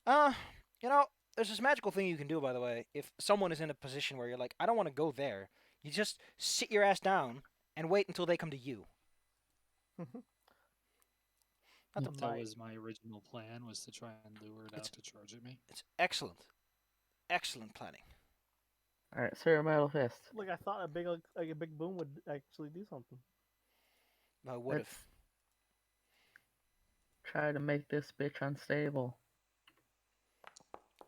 You know, there's this magical thing you can do, by the way. If someone is in a position where you're like, I don't want to go there, you just sit your ass down and wait until they come to you. Not to, That Might. was my original plan, was to try and lure it out It's- to charge at me. it's excellent. Excellent planning. Alright, Sir Metal Fist. Look, I thought a big boom would actually do something. I would have. Let's try to make this bitch unstable.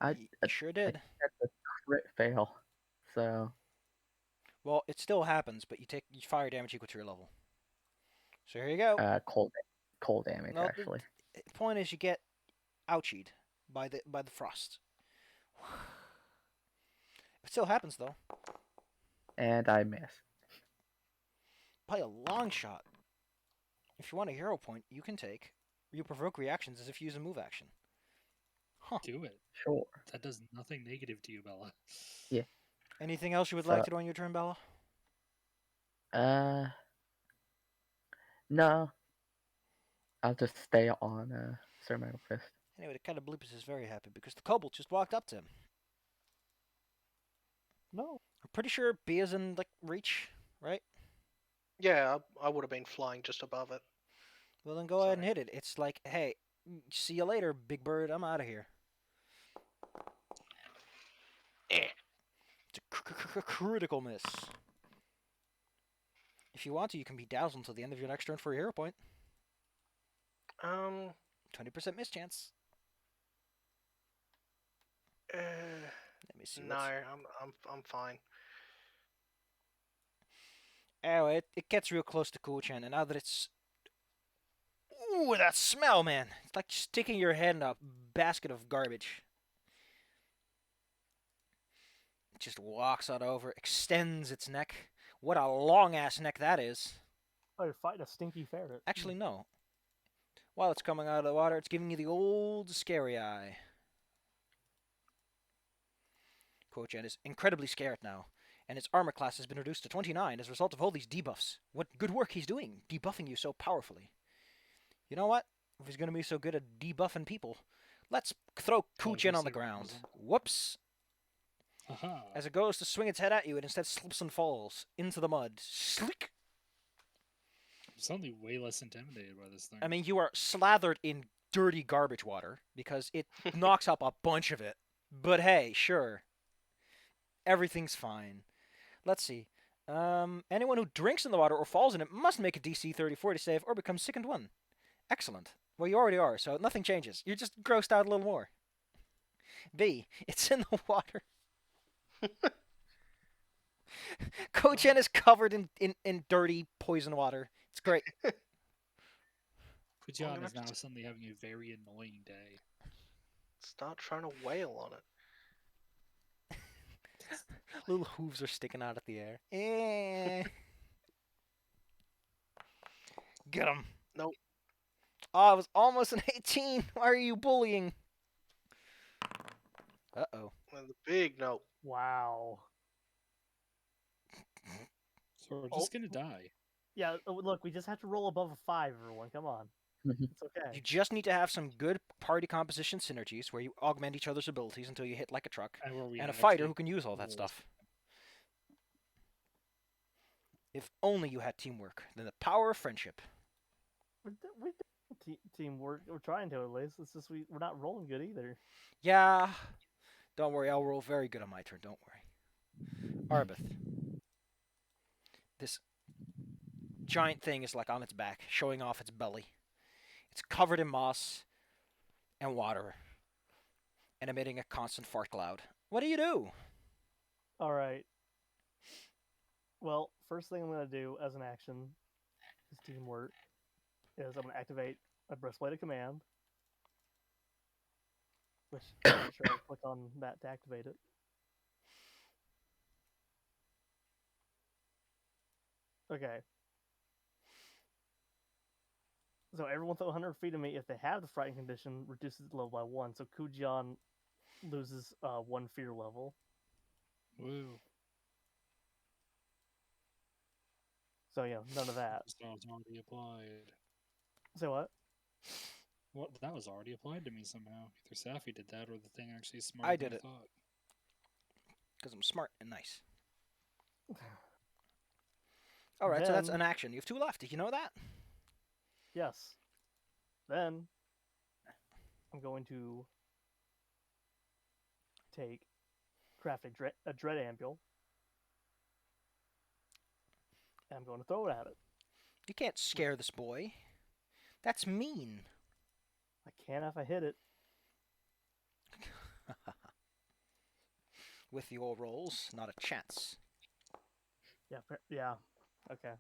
I Sure did. That's a crit fail. So Well, it still happens, but you take fire damage equal to your level. So here you go. cold damage No, actually. The point is you get ouchied by the frost. It still happens though. And I miss. By a long shot. If you want a hero point, you provoke reactions as if you use a move action. Do it. Sure. That does nothing negative to you, Bella. Anything else you would So- like to do on your turn, Bella? No. I'll just stay on Sir Metal Fist. Anyway, the Catablipus is very happy because the kobold just walked up to him. No. I'm pretty sure B is in reach, right? Yeah, I would have been flying just above it. Well, then go ahead and Sorry. hit it. It's like, hey, see you later, big bird. I'm out of here. It's a critical miss. If you want to, you can be dazzled until the end of your next turn for a hero point. 20% miss chance. Let me see. No, I'm fine. Anyway, it gets real close to Kuchan, and now that it's... Ooh, that smell, man! It's like sticking your head in a basket of garbage. It just walks on over, extends its neck. What a long-ass neck that is. Oh, you're fighting a stinky ferret. Actually, no. While it's coming out of the water, it's giving you the old scary eye. Kuchan is incredibly scared now, and its armor class has been reduced to 29 as a result of all these debuffs. What good work he's doing, debuffing you so powerfully. You know what? If he's going to be so good at debuffing people, let's throw Kuchan on the ground. Whoops. Haha. As it goes to swing its head at you, it instead slips and falls into the mud. Slick! I'm suddenly way less intimidated by this thing. I mean, you are slathered in dirty garbage water because it knocks up a bunch of it. But hey, sure. Everything's fine. Let's see. Anyone who drinks in the water or falls in it must make a DC 34 to save or become sickened one. Excellent. Well, you already are, so nothing changes. You're just grossed out a little more. B, it's in the water. Kochen is covered in dirty poison water. It's great. Kujan gonna is now have to- suddenly having a very annoying day. Start trying to wail on it. Little hooves are sticking out of the air. Eh. Get him. Nope. Oh, it was almost an 18. Why are you bullying? Uh-oh. With a big nope. Wow. So we're just gonna die. Yeah, look, we just have to roll above a 5, everyone. Come on. It's okay. You just need to have some good party composition synergies where you augment each other's abilities until you hit like a truck, And where we and a fighter actually who can use all that roll. stuff. If only you had teamwork, then the power of friendship. We're doing teamwork. We're trying to, at least. It's just we're not rolling good either. Yeah, don't worry, I'll roll very good on my turn, don't worry. Arbeth. This giant thing is like on its back, showing off its belly. It's covered in moss and water, and emitting a constant fart cloud. What do? All right. Well, first thing I'm going to do as an action is teamwork. Is I'm going to activate a breastplate of command. Which I'm not sure I click on that to activate it. Okay. So everyone within 100 feet of me, if they have the frightened condition, reduces the level by 1. So Kujan loses 1 fear level. Woo. So yeah, none of that. That was already applied. So what? What? That was already applied to me somehow. Either Safi did that, or the thing actually smarter I than did it. thought. Because I'm smart and nice. Alright, so that's Then- an action. You have 2 left. Did you know that? Yes. Then I'm going to craft a dread ambule. And I'm going to throw it at it. You can't scare this boy. That's mean. I can if I hit it. With your rolls, not a chance. Yeah. Okay.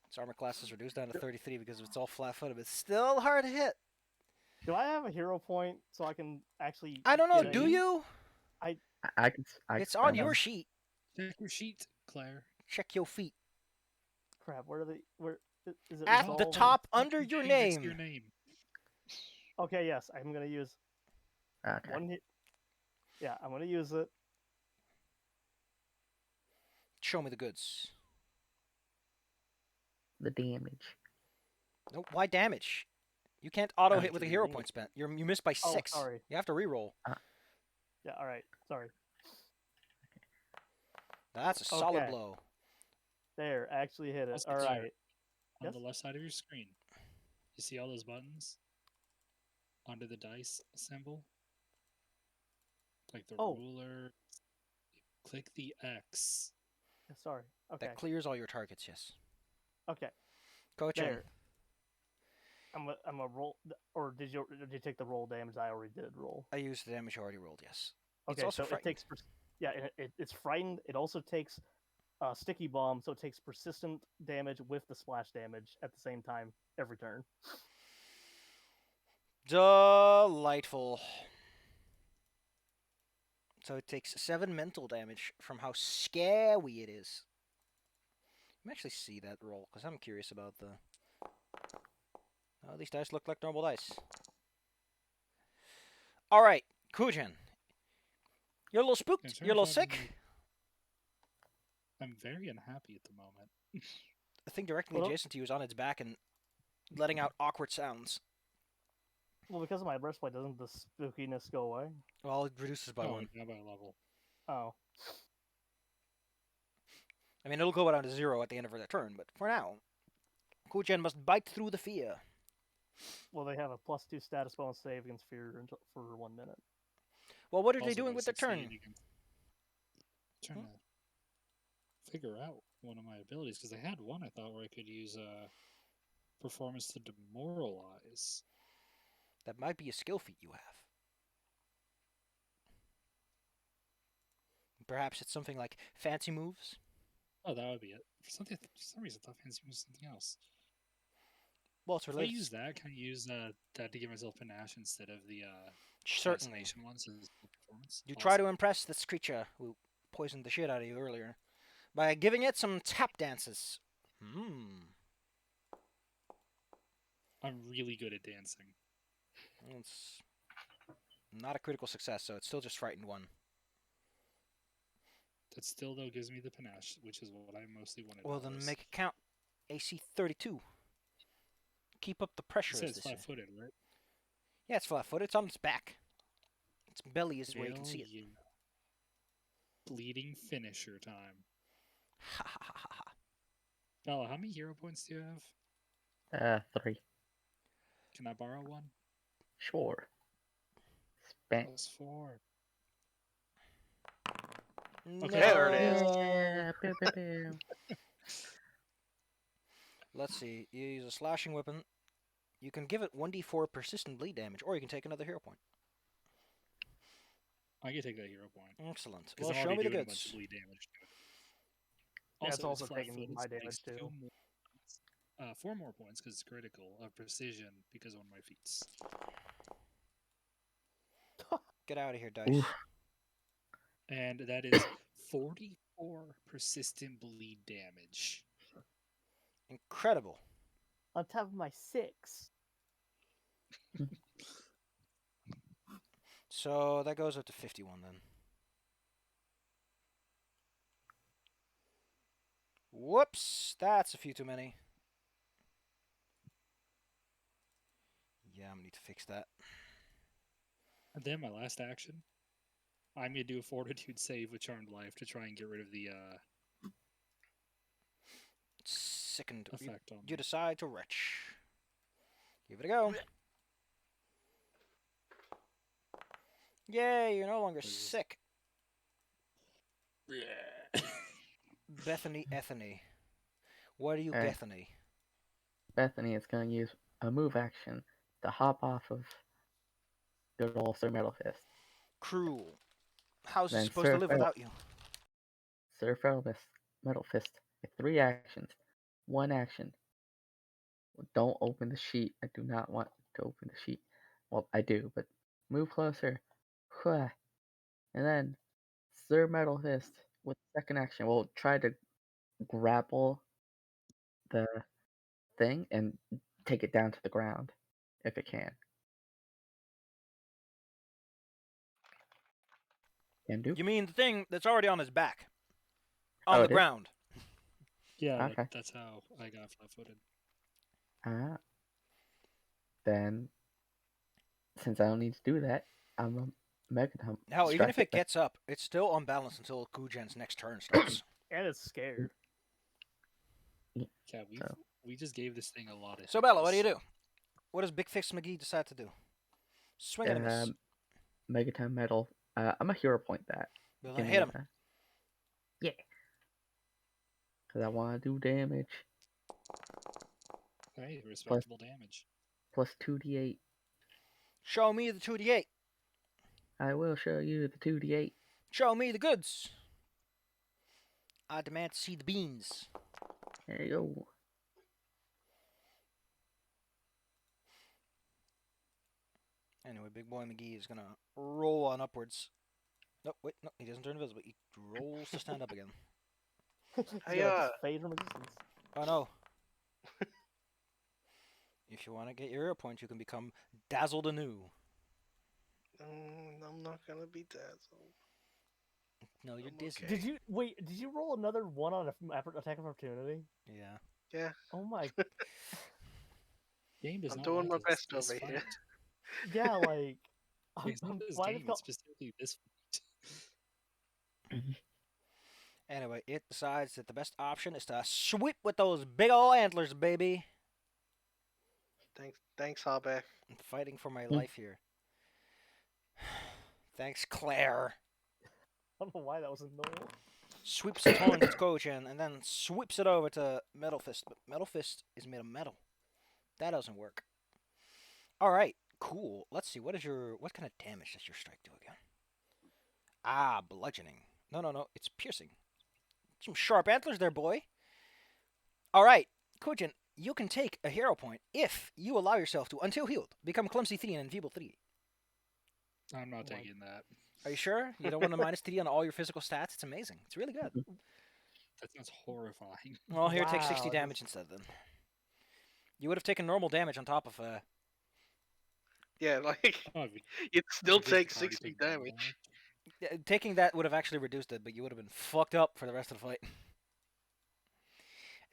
Its armor class is reduced down to 33 because it's all flat-footed, but it's still hard to hit. Do I have a hero point so I can actually? I don't know, get do a- you? I can. It's on your sheet. Check your sheet, Claire. Check your feet. Crap. Where is it? At the resolved? top, under your Next to name. your name. Okay. Yes, I'm gonna use Okay. one hit. Yeah, I'm gonna use it. Show me the goods. The damage. Nope, why damage? You can't auto hit Damage with a is hero me. point spent. You missed by Oh, 6. sorry. You have to reroll. Yeah. All right. Sorry. That's a solid Okay. blow. There. I actually hit it. Let's All get right. to On Yes? the left side of your screen, you see all those buttons under the dice symbol, like the Oh. ruler. Click the X. Yeah, sorry. Okay. That clears all your targets, yes. Okay. Coach in. There. I'm a roll. Or did you take the roll damage I already did roll? I used the damage you already rolled, yes. It's Okay. also So frightened. it takes. Yeah. It's frightened. It also takes sticky bomb, so it takes persistent damage with the splash damage at the same time every turn. Delightful. So it takes 7 mental damage from how scary it is. Let me actually see that roll, because I'm curious about the... Oh, these dice look like normal dice. Alright, Kujan. You're a little spooked. In You're a little terms of sick. I'm very unhappy at the moment. The thing directly Well- adjacent to you is on its back and letting out awkward sounds. Well, because of my breastplate, doesn't the spookiness go away? Well, it reduces by Oh, 1. now by a level. Oh. I mean, it'll go down to 0 at the end of their turn, but for now, Kujan must bite through the fear. Well, they have a +2 status bonus save against fear for 1 minute. Well, what are they Also, doing by with their turn? 16, you can- Trying to figure out one of my abilities, because I had one I thought where I could use performance to demoralize. That might be a skill feat you have. Perhaps it's something like fancy moves? Oh, that would be it. For some reason, I thought fancy was something else. Well, it's If I related. use that, can I use that to give myself panache instead of the Certainly. assassination ones as performance? You try to impress this creature who poisoned the shit out of you earlier by giving it some tap dances. I'm really good at dancing. It's not a critical success, so it's still just frightened 1. That still, though, gives me the panache, which is what I mostly wanted. Well, out of then this. make it count. AC 32. Keep up the You pressure, said as it's they say. flat-footed, right? Yeah, it's flat-footed. It's on its back. Its belly is where you can Hell see it. yeah. Bleeding finisher time. Ha ha ha ha ha. Bella, how many hero points do you have? 3. Can I borrow one? Sure. Spent. +4. No. Okay. There it is. Yeah. Pew, pew, pew. Let's see. You use a slashing weapon. You can give it 1d4 persistent bleed damage, or you can take another hero point. I can take that hero point. Excellent. Because Well, I'm show already me the doing a bunch goods. of bleed damage. Yeah, it's also flat-footed, taking my so it damage takes too. 4 more points because it's critical of precision because of one of my feats. Get out of here, dice. Oof. And that is 44 persistent bleed damage. Incredible. On top of my 6. So that goes up to 51 then. Whoops, that's a few too many. Yeah, I'm gonna need to fix that. And then my last action, I'm going to do a fortitude save with Charmed Life to try and get rid of the Sickened. effect on You me. decide to retch. Give it a go. Yay, you're no longer What is this? sick. Bethany Ethany. What are you, Hey. Bethany? Bethany is going to use a move action to hop off of good old Sir Metal Fist. Cruel. How's he Then supposed to Sir live Fel- without you? Sir Metal Fist with 3 actions. 1 action. Don't open the sheet. I do not want to open the sheet. Well, I do, but move closer. And then Sir Metal Fist with 2nd action will try to grapple the thing and take it down to the ground if it can. Can do. You mean the thing that's already on his back? Oh, On the it is? ground. Yeah, Okay. that's how I got flat-footed. Ah. Then, since I don't need to do that, I'm a Megaton. Hell, even if strike it gets up, it's still unbalanced until Kujan's next turn starts. And it's scared. Yeah, So. we just gave this thing a lot of So, Bella, what do hiccups. you do? What does Big Fix McGee decide to do? Swing and a miss. Megaton Metal. I'm a hero point that. Well, Give then me hit him. Yeah. Because I want to do damage. Hey, respectable damage. Plus 2d8. Show me the 2d8. I will show you the 2d8. Show me the goods. I demand to see the beans. There you go. Anyway, Big Boy McGee is gonna roll on upwards. No, wait, no, he doesn't turn invisible. He rolls to stand up again. He's Hey, gonna just fade from existence. Oh no. If you want to get your hero points, you can become dazzled anew. I'm not gonna be dazzled. No, you're I'm dizzy. okay. Did you roll another one on attack of opportunity? Yeah. Yeah, Oh my. Game does I'm not doing like my best this over here. fight. Yeah, like. It's not this why game, did it's specifically this fight. Anyway, it decides that the best option is to sweep with those big ol' antlers, baby. Thanks, Habe. I'm fighting for my life here. Thanks, Claire. I don't know why that was a no. Sweeps the tongue to Kojin and then sweeps it over to Metal Fist. But Metal Fist is made of metal. That doesn't work. Alright, cool. Let's see, what kind of damage does your strike do again? Ah, bludgeoning. No, it's piercing. Some sharp antlers there, boy. Alright, Kojin, you can take a hero point if you allow yourself to, until healed, become Clumsy 3 and Enfeeble 3. I'm not taking that. Are you sure? You don't want to minus 3 on all your physical stats? It's amazing. It's really good. That sounds horrifying. Well, here, take 60 Wow, damage instead, then. You would have taken normal damage on top of... Yeah, like Oh, you'd still I guess take I've already 60 taken normal damage. Taking that would have actually reduced it, but you would have been fucked up for the rest of the fight.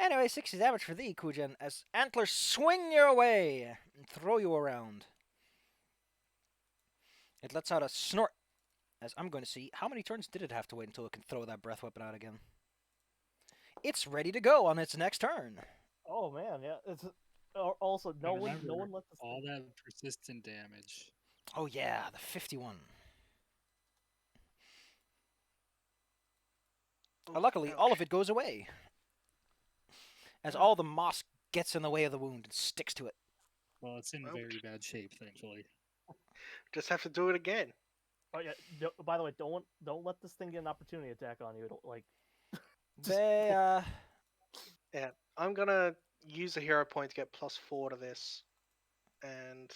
Anyway, 60 damage for thee, Kujan, as antlers swing your way and throw you around. It lets out a snort, as I'm going to see how many turns did it have to wait until it can throw that breath weapon out again. It's ready to go on its next turn. Oh man, yeah. It's also no one let this all thing... that persistent damage. Oh yeah, the 51. Luckily, all of it goes away, as all the moss gets in the way of the wound and sticks to it. Well, it's in very bad shape, thankfully. Just have to do it again. Oh yeah. By the way, don't let this thing get an opportunity attack on you. It'll, like. They Yeah, I'm gonna use a hero point to get +4 to this, and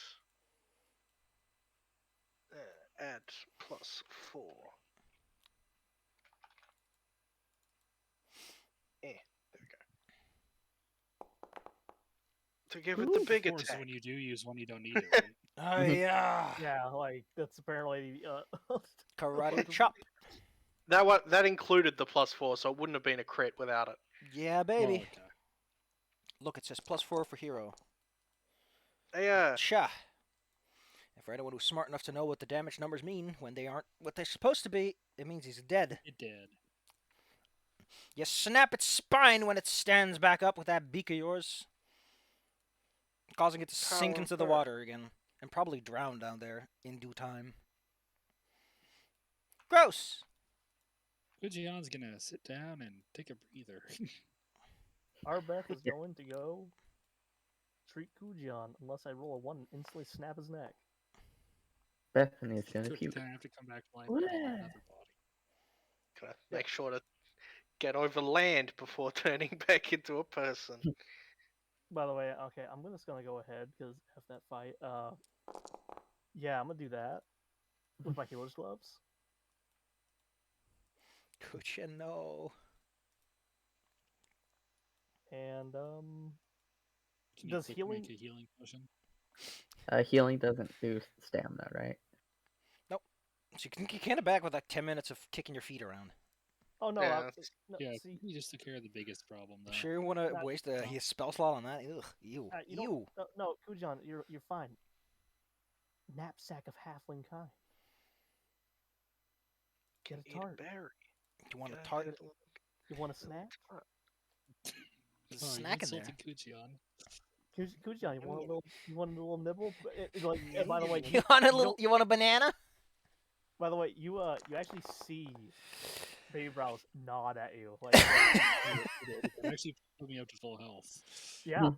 add +4. There we go. To give it the big Of course, attack. when you do use one, you don't need it. Right? yeah. Yeah, like that's apparently Karate chop. That included the +4, so it wouldn't have been a crit without it. Yeah, Well, baby. okay. Look, it says +4 for hero. Yeah. Cha. And for anyone who's smart enough to know what the damage numbers mean when they aren't what they're supposed to be, it means he's dead. It did. You snap its spine when it stands back up with that beak of yours, causing it to sink into the Power. water again, and probably drown down there in due time. Gross! Kujian's gonna sit down and take a breather. Arbeth is going to go treat Kujian unless I roll a 1 and instantly snap his neck. Bethany is gonna Could puke. then have to come back to life What? with another body. Gotta make sure to get over land before turning back into a person. By the way, okay, I'm just gonna go ahead because of that fight. Yeah, I'm gonna do that with my healer's gloves. Kuchin, no. And Can Does you quick healing- make a healing potion? Healing doesn't do stamina, right? So you can get back with like 10 minutes of kicking your feet around. oh no, Yeah, no Yeah, see, you just took care of the biggest problem, though. Sure you want to Not- waste his spell slot on that? Ugh, ew, you ew. don't, no, Kujian, you're fine. Knapsack of halfling kind. Get a Eat a tart. berry. You want a Gotta tart? get a You want a snack? tart. There's Oh, a you snack in there. insulted Kuchion. Kujian, you want a little nibble? Like, by the way, You want a you little? don't- You want a banana? By the way, you actually see Baby Brows nod at you. Like, It actually put me up to full health. yeah,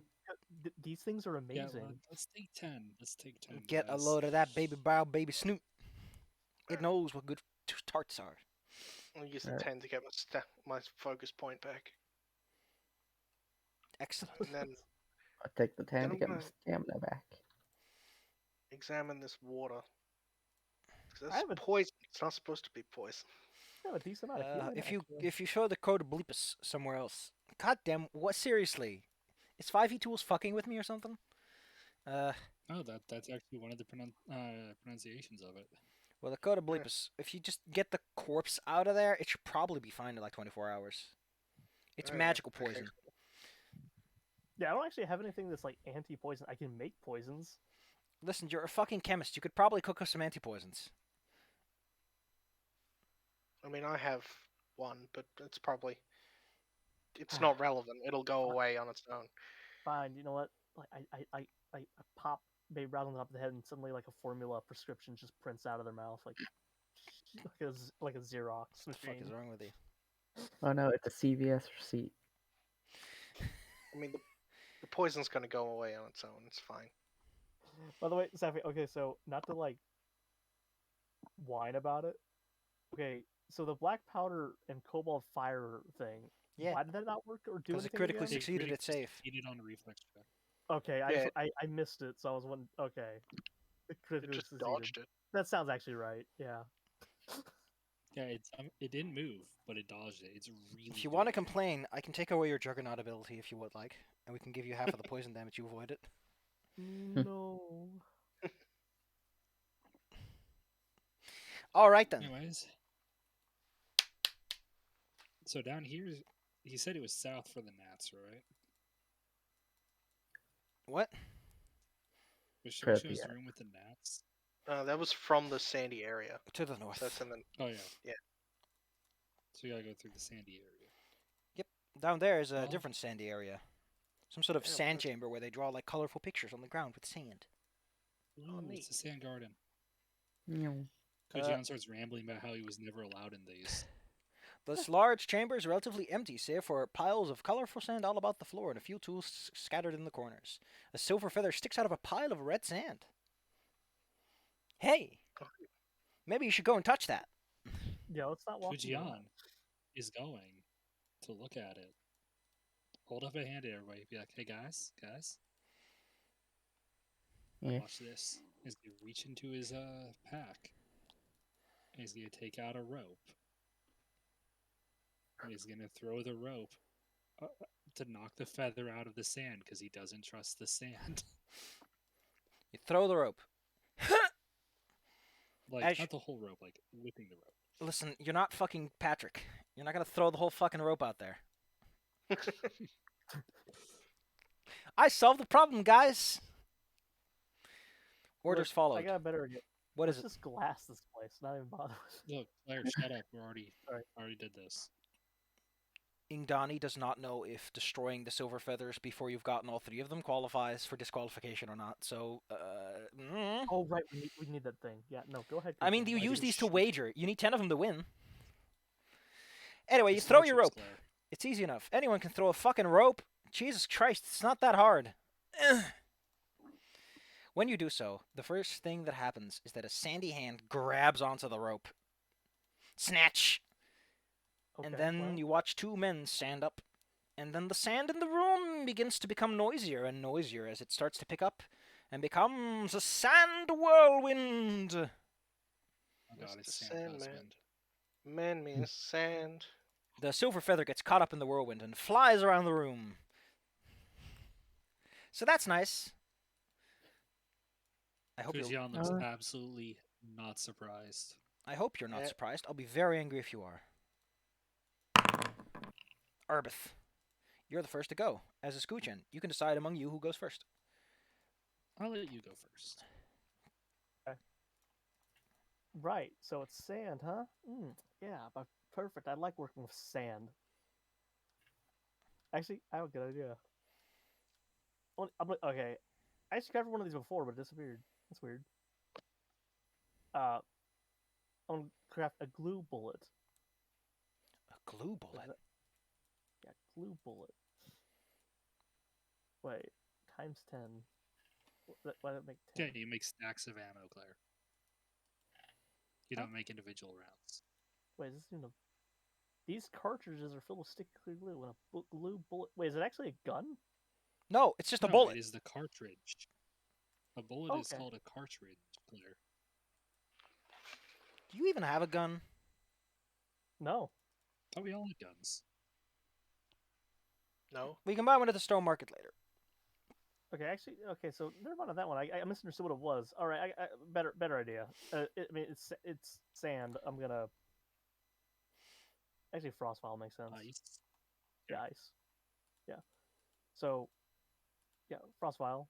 these things are Yeah, amazing. well, let's take 10. Let's take 10. Get a guys. load of that baby brow, baby snoot. It knows what good tarts are. I'll use the Alright. 10 to get my focus point back. Excellent. And then I'll take the 10 Then to I'm get my gonna- stamina back. examine this water. 'Cause I have that's a- poison. It's not supposed to be poison. I have a decent amount of healing. If you show the code Bleepus somewhere else, goddamn, what? Seriously, is 5e tools fucking with me or something? Oh, that's actually one of the pronunciations of it. Well, the code of Bleepus, if you just get the corpse out of there, it should probably be fine in like 24 hours. It's Oh, yeah, magical okay. poison. Yeah, I don't actually have anything that's like anti-poison. I can make poisons. Listen, you're a fucking chemist. You could probably cook us some anti-poisons. I mean, I have one, but it's not relevant. It'll go away on its own. Fine, you know what? Like I pop Baby Brows on top of the head, and suddenly like a formula prescription just prints out of their mouth, like like a Xerox What the fuck machine. is wrong with you? Oh no, it's a CVS receipt. I mean, the poison's gonna go away on its own. It's fine. By the way, Safi, okay, so not to like whine about it. Okay, so the black powder and cobalt fire thing. Yeah. Why did that not work or do Because it anything? critically again? succeeded, it's safe. Succeeded on a reflex check. Okay, Yeah. I missed it, so I was wondering. Okay, it It critically just succeeded. dodged it. That sounds actually right. Yeah. Yeah, it didn't move, but it dodged it. It's really. If you want to good. complain, I can take away your Juggernaut ability if you would like, and we can give you half of the poison damage you avoided. No. All right then. Anyways, so down here, he said it was south for the gnats, right? What? Was For Shosho's the, room with the gnats? That was from the sandy area. To the So north. that's in the. Oh yeah. Yeah. So we gotta go through the sandy area. Down there is a Well- different sandy area. Some sort of Yeah, sand but- chamber where they draw like colorful pictures on the ground with sand. Ooh, neat. it's a sand garden. Meow. Kojian starts rambling about how he was never allowed in these. This large chamber is relatively empty, save for piles of colorful sand all about the floor and a few tools scattered in the corners. A silver feather sticks out of a pile of red sand. Hey! Maybe you should go and touch that. Yeah, let's not walk. Kojian is going to look at it. Hold up a hand at everybody. Be like, hey guys, Yeah. watch this. He's gonna reach into his pack. And he's gonna take out a rope. And he's gonna throw the rope to knock the feather out of the sand because he doesn't trust the sand. You throw the rope. Like As- not the whole rope, like whipping the rope. Listen, you're not fucking Patrick. You're not gonna throw the whole fucking rope out there. I solved the problem, guys. Orders Look, followed. I got a better idea. What Let's is it? just glass this place. Not even bother with. Look, Claire, shut up. We're already Sorry. already did this. Ingdani does not know if destroying the silver feathers before you've gotten all three of them qualifies for disqualification or not. So, Oh right, we need that thing. Yeah, no, go ahead. I mean, Kojian. you I use do- these to wager. You need 10 of them to win. Anyway, you Just throw no your chips, rope. Claire. It's easy enough. Anyone can throw a fucking rope. Jesus Christ, it's not that hard. When you do so, the first thing that happens is that a sandy hand grabs onto the rope. Snatch! And Okay, then well, you watch two men stand up. And then the sand in the room begins to become noisier and noisier as it starts to pick up and becomes a sand whirlwind. Oh God, Mr. it's sand Sandman. husband. Man me in sand. The silver feather gets caught up in the whirlwind and flies around the room. So that's nice. I hope you're, Kojian looks Uh, absolutely not surprised. I hope you're not Yeah. surprised. I'll be very angry if you are. Arbith, you're the first to go. As a Scoochen, you can decide among you who goes first. I'll let you go first. right. So it's sand, huh? Yeah, but perfect. I like working with sand. Actually, I have a good idea. Okay, I actually covered one of these before, but it disappeared. That's weird. I'm gonna craft a glue bullet. A glue Is bullet. that- Yeah, glue bullet. Wait, times 10. Why did it make 10? Yeah, you make stacks of ammo, Claire. You don't make individual rounds. Wait, is this even a... These cartridges are filled with sticky clear glue and a glue bullet. Wait, is it actually a gun? No, it's just a No, bullet. It is the cartridge. A bullet is Okay. called a cartridge, Claire. Do you even have a gun? No. Thought we all had guns. No. We can buy one at the stone market later. Okay, actually, okay. So never mind on that one. I misunderstood what it was. All right, I better idea. I mean, it's sand. I'm gonna actually frost file makes sense. Ice. Yeah, ice. Yeah. So, yeah, frost file.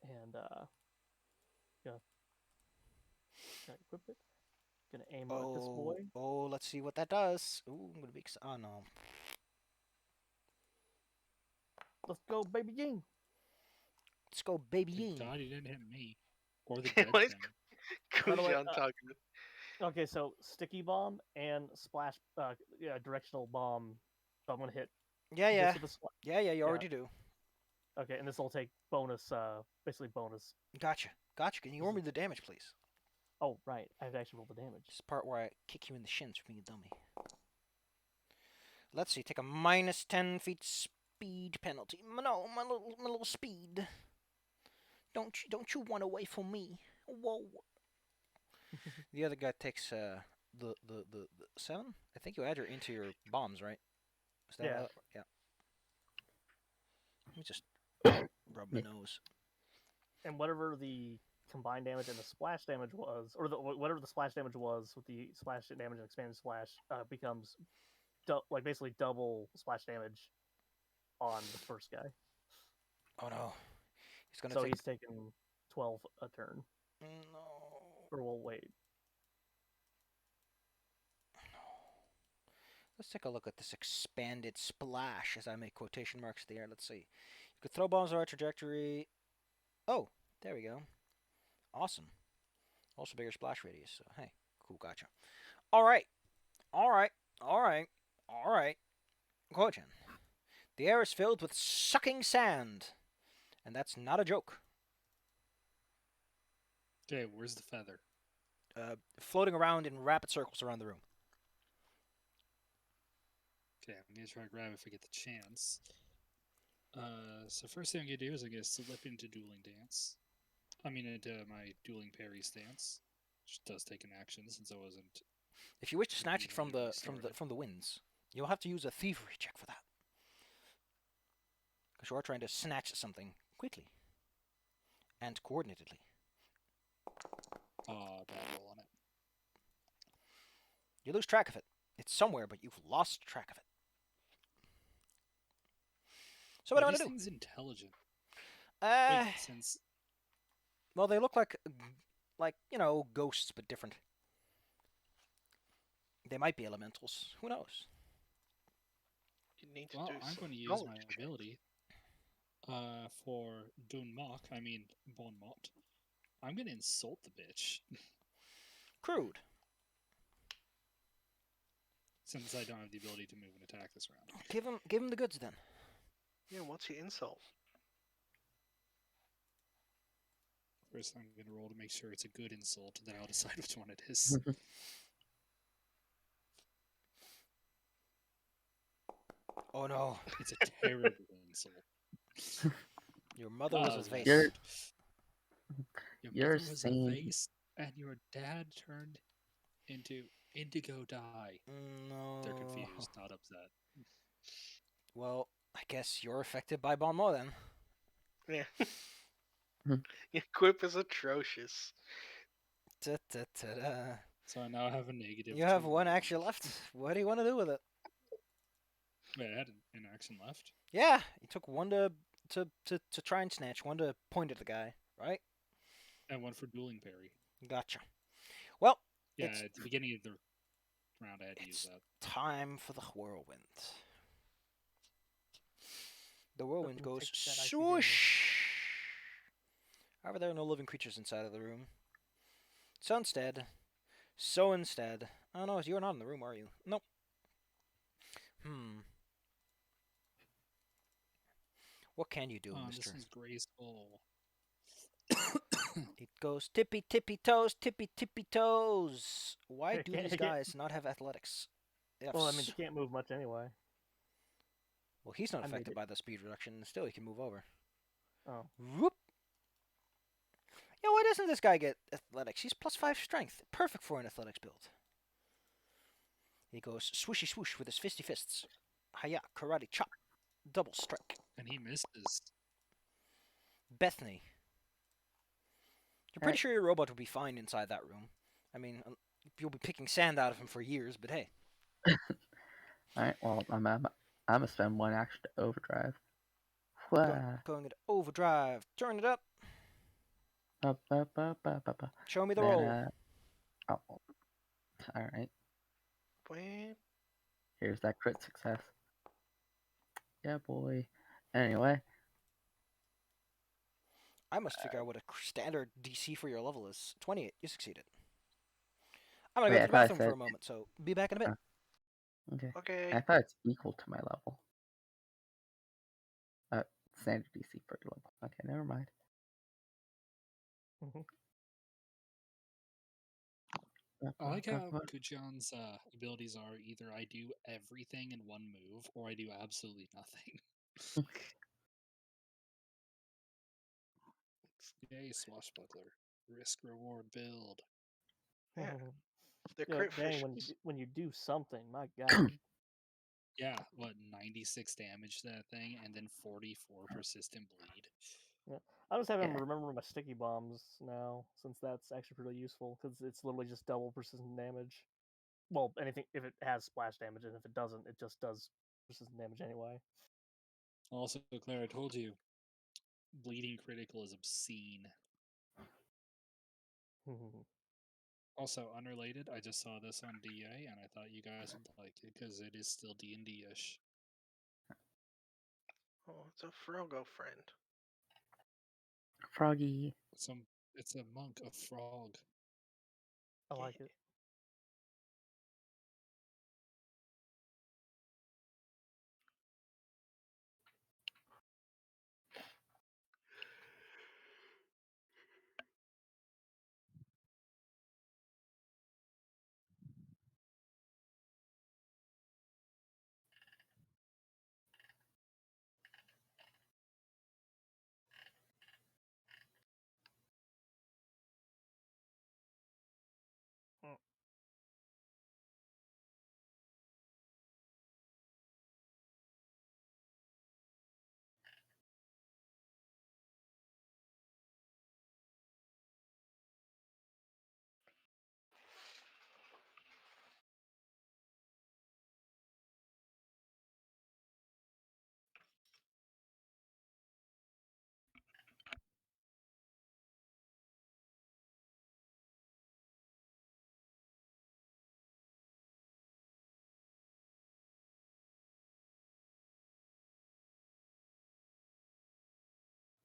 And gonna equip it. Gonna aim at this boy. Oh, let's see what that does. Ooh, I'm gonna be oh no. Let's go, baby Ying. Let's go, baby. Thank Ying. God he didn't hit me. Or the Yeah, dead what is thing. By the way, Kojian talking. Okay, so sticky bomb and splash, directional bomb. So I'm gonna hit. Yeah, this yeah. with the Yeah, yeah, you Yeah. already do. Okay, and this will take bonus, basically bonus. Gotcha. Gotcha. Can you roll me the damage, please? Oh, right. I have to actually roll the damage. This is the part where I kick you in the shins for being a dummy. Let's see. Take a minus 10 feet speed penalty. No, my little speed. Don't you run away from me? Whoa. The other guy takes the 7. I think you add your into your bombs, right? Is that Yeah. right? Yeah. Let me just rub my nose. And whatever the combined damage and the splash damage was, or whatever the splash damage was with the splash damage and expanded splash, becomes like basically double splash damage on the first guy. Oh no. He's gonna So take. he's taking 12 a turn. No. Or we'll wait. Let's take a look at this expanded splash as I make quotation marks there. Let's see. You could throw bombs on our trajectory. Oh, there we go. Awesome. Also bigger splash radius. So, hey, cool, gotcha. All right. Gojen. The air is filled with sucking sand. And that's not a joke. Okay, where's the feather? Floating around in rapid circles around the room. Okay, I'm gonna try to grab it if I get the chance. So first thing I'm gonna do is I'm gonna slip into dueling dance. Into my dueling parry stance, which does take an action since I wasn't. If you wish to snatch it from immediately the started. winds, you'll have to use a thievery check for that. Because you are trying to snatch something quickly and coordinatedly. Bad roll on it. You lose track of it. It's somewhere, but you've lost track of it. So what do I want to do? Things intelligent. Uh, Wait, since well, they look like ghosts, but different. They might be elementals. Who knows? You need to well, do I'm some going to use knowledge my check. ability. For Dunmok, Bonmot. I'm gonna insult the bitch. Crude. Since I don't have the ability to move and attack this round. Give him the goods then. Yeah, what's your insult? First, I'm gonna roll to make sure it's a good insult, then I'll decide which one it is. Oh no. It's a terrible insult. Your mother was a vase. You're- Your You're mother was saying- a vase, and your dad turned into indigo dye. No. They're confused, not upset. Well, I guess you're affected by Bonmot then. Yeah. Your quip is atrocious. Ta-ta-ta-da. So I now have a negative. You have 2. one action left. What do you want to do with it? Wait, I had an action left. Yeah, you took one to try and snatch, one to point at the guy, right? And one for dueling parry. Gotcha. Well, Yeah, it's at the beginning of the round, I had to use that. time for the whirlwind. The whirlwind me goes take that icy swoosh. However, there are no living creatures inside of the room. So instead, oh no, you're not in the room, are you? Nope. What can you do, mister? This is graceful. It goes tippy tippy toes, tippy tippy toes. Why do these guys not have athletics? Well, I mean, they can't move much anyway. Well, he's not I made affected it. by the speed reduction. Still, he can move over. Oh. Whoop. Yeah, why doesn't this guy get athletics? He's +5 strength. Perfect for an athletics build. He goes swooshy swoosh with his fisty fists. Hiya, karate chop. Double strike. And he misses. Bethany. You're pretty sure your robot will be fine inside that room. I mean, you'll be picking sand out of him for years, but hey. Alright, well, I'm gonna spend one action to overdrive. Wah. Going into overdrive. Turn it up. Ba-ba-ba-ba-ba-ba. Show me the Then, roll. oh. Alright, Wait. here's that crit success. Yeah, boy. Anyway, I must figure out what a standard DC for your level is. 28. You succeeded. I'm gonna Wait, go I to the thought I bathroom for said- a moment, so be back in a bit. okay. Okay. I thought it's equal to my level. Standard DC for your level. Okay, never mind. I like how Kujan's abilities are either I do everything in one move, or I do absolutely nothing. Yay, swashbuckler. Risk reward build. Yeah. They're Yeah, crit dang, fishes. when you do something, my god. Yeah, what, 96 damage to that thing, and then 44 persistent bleed. I just having Yeah. to remember my sticky bombs now, since that's actually pretty useful, because it's literally just double persistent damage. Well, anything if it has splash damage, and if it doesn't, it just does persistent damage anyway. Also, Claire, I told you, bleeding critical is obscene. Also, unrelated, I just saw this on DA, and I thought you guys would like it because it is still D&D-ish. Oh, it's a Frogo friend. Froggy. It's a monk, a frog. I like it.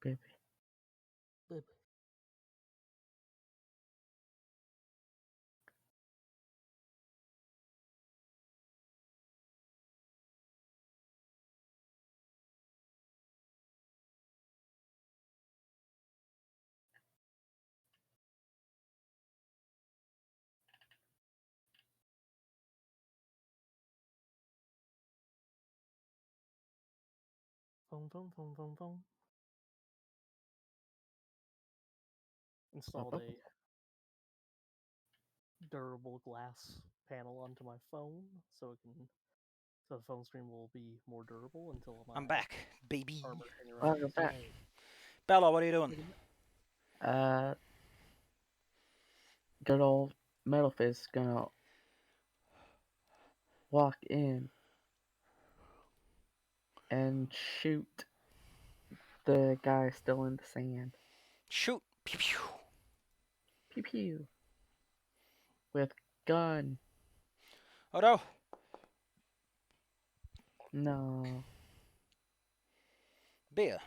Baby. Boom, boom, boom, boom, boom. Installed a durable glass panel onto my phone, so the phone screen will be more durable until my I'm back, baby. armor training Welcome runs. back. Yay. Bella, what are you doing? Good old Metal Fist gonna walk in and shoot the guy still in the sand. Shoot. Pew pew. Pew pew. With gun. Oh no. No. Beer.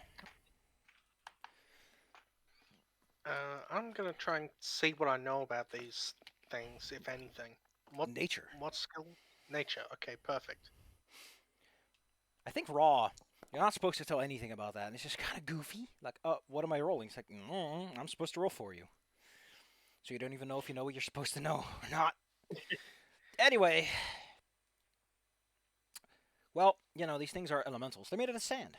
I'm gonna try and see what I know about these things, if anything. Nature. What skill? Nature. Okay, perfect. I think raw. You're not supposed to tell anything about that, and it's just kind of goofy. Like, what am I rolling? It's like, I'm supposed to roll for you. So you don't even know if you know what you're supposed to know or not. Anyway. Well, these things are elementals. They're made out of sand.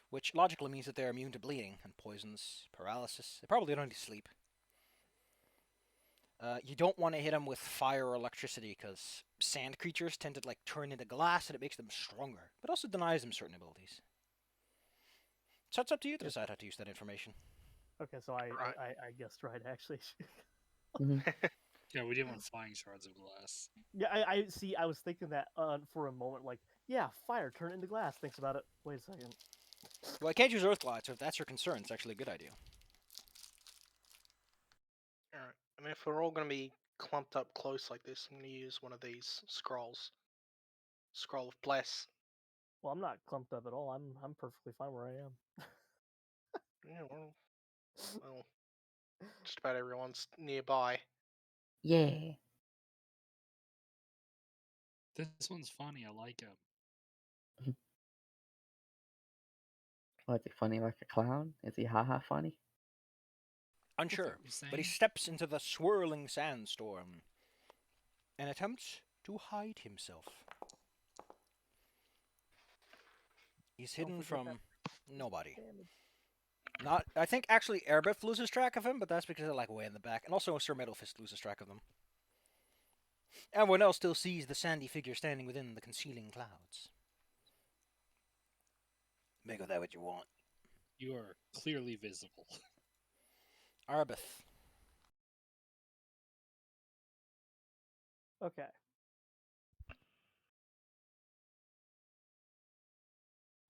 Which logically means that they're immune to bleeding and poisons, paralysis. They probably don't need sleep. You don't want to hit them with fire or electricity because sand creatures tend to turn into glass and it makes them stronger, but also denies them certain abilities. So it's up to you to decide how to use that information. Okay, so I guessed right actually. Yeah, we didn't want flying shards of glass. Yeah, I see. I was thinking that for a moment, yeah, fire turn it into glass. Thinks about it. Wait a second. Well, I can't use Earth Glide, so if that's your concern, it's actually a good idea. Alright. I mean, if we're all gonna be clumped up close like this, I'm gonna use one of these scrolls. Scroll of Bless. Well, I'm not clumped up at all. I'm perfectly fine where I am. Yeah, well, just about everyone's nearby. Yeah. This one's funny. I like him. Is he funny like a clown? Is he haha funny? Unsure, What you're but he saying? steps into the swirling sandstorm and attempts to hide himself. He's hidden forget from nobody. Damage. I think actually Airbeth loses track of him, but that's because they're way in the back, and also Sir Metalfist loses track of them. Everyone else still sees the sandy figure standing within the concealing clouds. Make of that what you want. You are clearly visible. Arbith. Okay.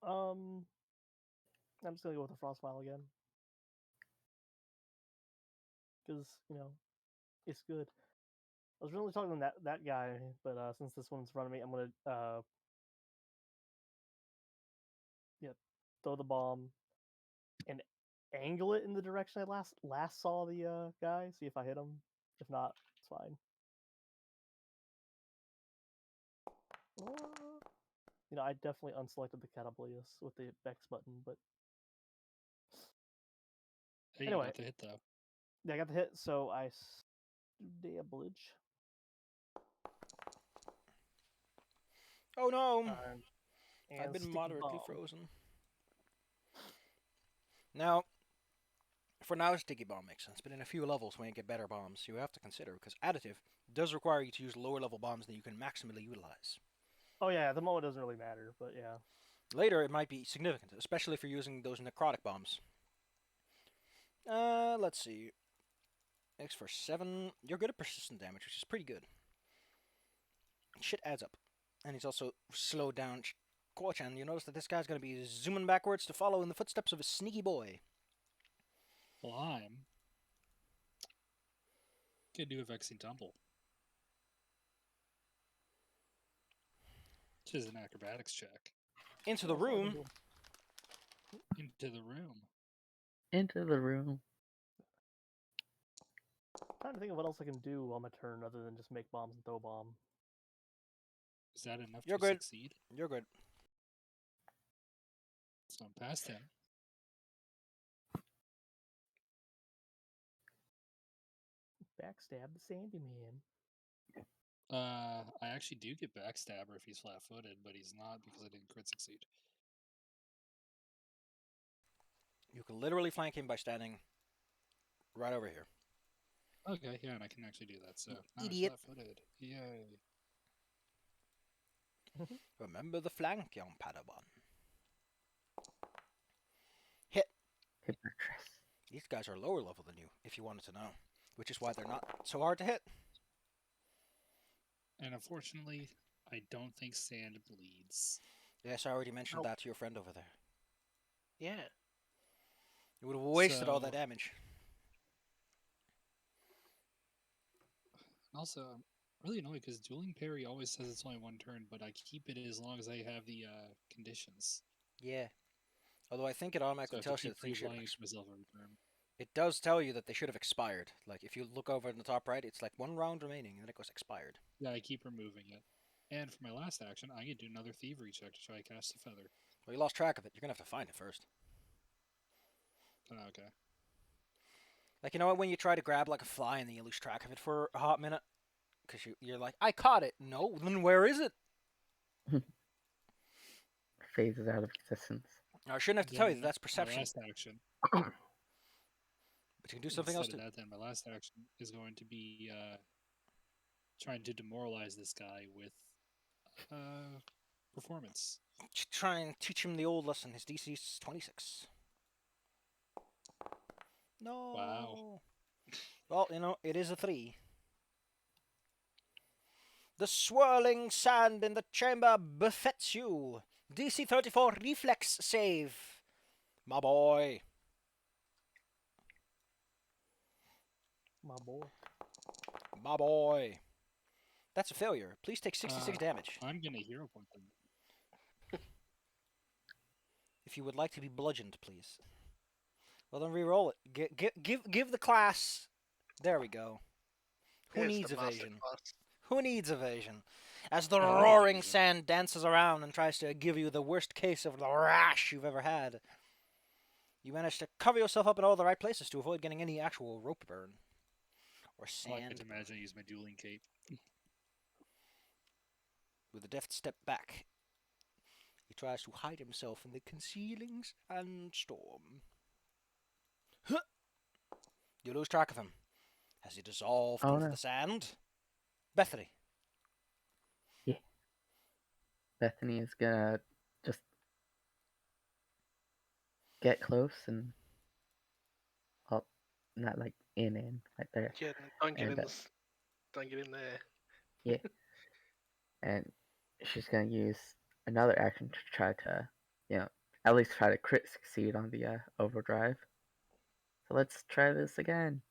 I'm just gonna go with the frost vial again. Because, it's good. I was really talking to that guy, but since this one's in front of me, I'm gonna throw the bomb and angle it in the direction I last saw the guy. See if I hit him. If not, it's fine. I definitely unselected the Catablius with the Bex button, but Hey, Anyway. you got the hit though. yeah, I got the hit, so I damage. Oh no! And I've been sticky moderately bomb. frozen. Now, for now, sticky bomb makes sense, but in a few levels, when you get better bombs, you have to consider, because additive does require you to use lower level bombs than you can maximally utilize. Oh yeah, at the moment it doesn't really matter, but yeah. Later, it might be significant, especially if you're using those necrotic bombs. Let's see. X for 7. You're good at persistent damage, which is pretty good. Shit adds up. And he's also slowed down. Korchan, you notice that this guy's going to be zooming backwards to follow in the footsteps of a sneaky boy. Well, I'm gonna do a vexing tumble, which is an acrobatics check. Into the That's all I can room. do. Into the room. Into the room. Trying to think of what else I can do on my turn other than just make bombs and throw bomb. Is that enough You're to good. succeed? You're good. So I'm past him. Backstab the Sandy Man. I actually do get backstabber if he's flat-footed, but he's not because I didn't crit succeed. You can literally flank him by standing right over here. Okay, yeah, and I can actually do that. So now he's Idiot. flat-footed. Yay! Remember the flank, young Padawan. Hit my chest. These guys are lower level than you, if you wanted to know. Which is why they're not so hard to hit. And unfortunately, I don't think sand bleeds. Yes, I already mentioned Nope. that to your friend over there. Yeah. You would have wasted all that So- damage. Also, I'm really annoyed because dueling parry always says it's only one turn, but I keep it as long as I have the conditions. Yeah. Although I think it So I automatically have to tells you keep that things should replying to myself every turn. It does tell you that they should have expired. Like, if you look over in the top right, it's like 1 round remaining, and then it goes expired. Yeah, I keep removing it. And for my last action, I can do another thievery check to try to cast a feather. Well, you lost track of it. You're going to have to find it first. Oh, okay. Like, you know what, when you try to grab, like, a fly, and then you lose track of it for a hot minute? Because you're like, I caught it. No, then where is it? Phases out of existence. I shouldn't have to tell you that Then that's perception. My last action. But you can do something else Instead too. of that, then my last action is going to be trying to demoralize this guy with performance. Try and teach him the old lesson. His DC is 26. No. Wow. Well, you know, it is a 3. The swirling sand in the chamber befits you. DC 34 reflex save. My boy. My boy. My boy. That's a failure. Please take 66 damage. I'm going to hero point them. If you would like to be bludgeoned, please. Well, then re-roll it. Give the class. There we go. Who It's needs the master evasion? class. Who needs evasion? As the I need roaring evasion. sand dances around and tries to give you the worst case of the rash you've ever had, you manage to cover yourself up in all the right places to avoid getting any actual rope burn. Or I like sand. to imagine I use my dueling cape. With a deft step back, he tries to hide himself in the concealing sandstorm. Huh! You lose track of him. Has he dissolved Oh, into no. the sand? Bethany. Bethany is gonna just get close and up, not like in, right there. Yeah, don't get And in this. Don't get in there. yeah, and she's gonna use another action to try to, at least try to crit succeed on the overdrive. So let's try this again.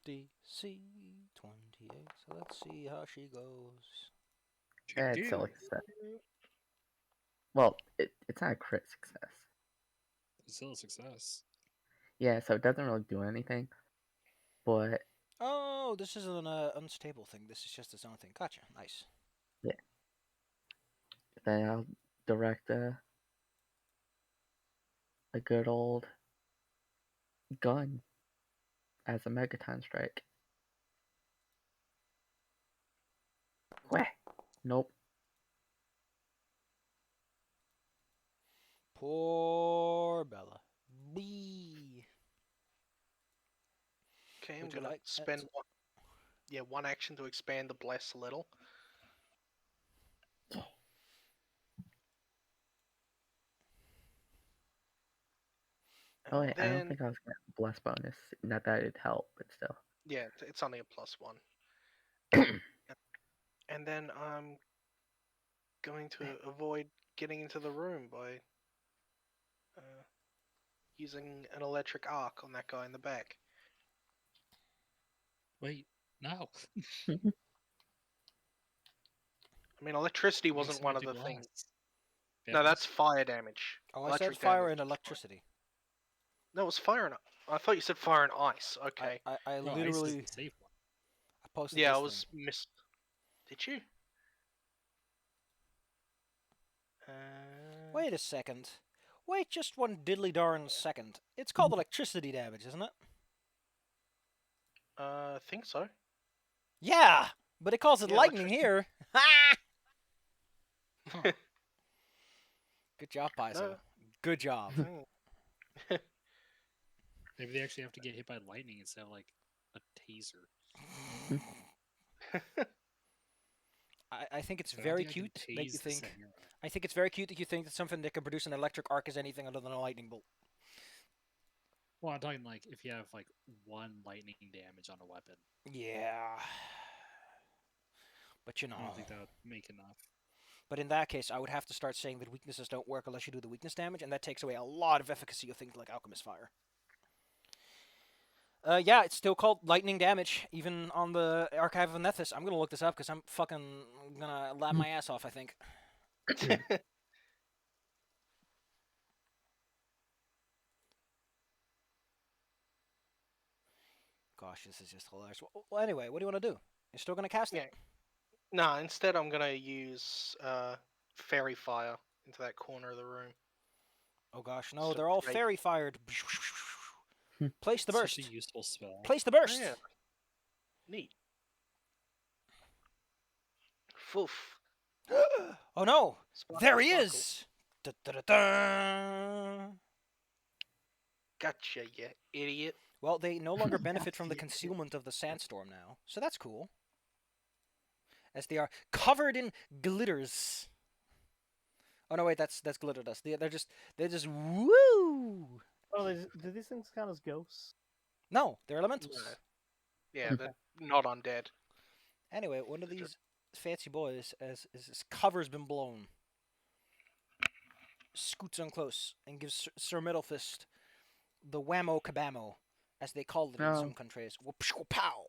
DC 28. So let's see how she goes. It's still a success. Well, it's not a crit success. It's still a success. Yeah, so it doesn't really do anything. But Oh, this isn't an unstable thing. This is just its own thing. Gotcha. Nice. yeah, then I'll direct a good old gun as a megaton strike. Wah! Nope. Poor Bella. Bee. Okay, I'm Would you gonna like spend one action to expand the bless a little. Oh wait, I don't Then think I was gonna have a bless bonus. Not that it'd help, but still. yeah, it's only a +1. And then I'm going to avoid getting into the room by using an electric arc on that guy in the back. Wait, no. I mean, electricity Makes wasn't him one of into the things. glass. No, that's Fitness? fire damage. Oh, I Electric said fire damage and is fire. electricity. No, it was fire and. I thought you said fire and ice. Okay. I No, ice is literally the safe one. I posted Yeah, I this was thing. Did you? Wait a second. Wait just one diddly darn second. It's called electricity damage, isn't it? I think so. Yeah, but it calls it Yeah, lightning electricity. here. Ha! Huh. Good job, Paizo. No. Good job. Maybe they actually have to get hit by lightning instead of like a taser. I think it's So I don't very think I can cute that you tase the think. Sahara. I think it's very cute that you think that something that can produce an electric arc is anything other than a lightning bolt. Well, I'm talking like if you have like one lightning damage on a weapon. Yeah. But you I know. don't think that would make enough. But in that case, I would have to start saying that weaknesses don't work unless you do the weakness damage, and that takes away a lot of efficacy of things like Alchemist Fire. Yeah, it's still called lightning damage, even on the Archive of Nethys. I'm gonna look this up because I'm fucking gonna laugh my ass off, I think. Gosh, this is just hilarious. Well, anyway, what do you want to do? You're still gonna cast it? Yeah. No, instead I'm gonna use fairy fire into that corner of the room. Oh gosh, no, So they're all great. fairy fired. Place the It's burst. such a useful spell. Place the burst. Oh, yeah. Neat. Foof. Oh no! Sparkle, There he sparkle. is! Da-da-da-da. Gotcha, you idiot. Well, they no longer benefit from the Yeah. concealment of the sandstorm now, so that's cool. As they are covered in glitters. Oh no, wait, that's glitter dust. They're just woo. Oh, do these things count as ghosts? No, they're elementals. No. Yeah, they're not undead. Anyway, one of these fancy boys, as his cover's been blown, scoots on close and gives Sir Middlefist the whammo kabamo, as they call it in some countries. Pow!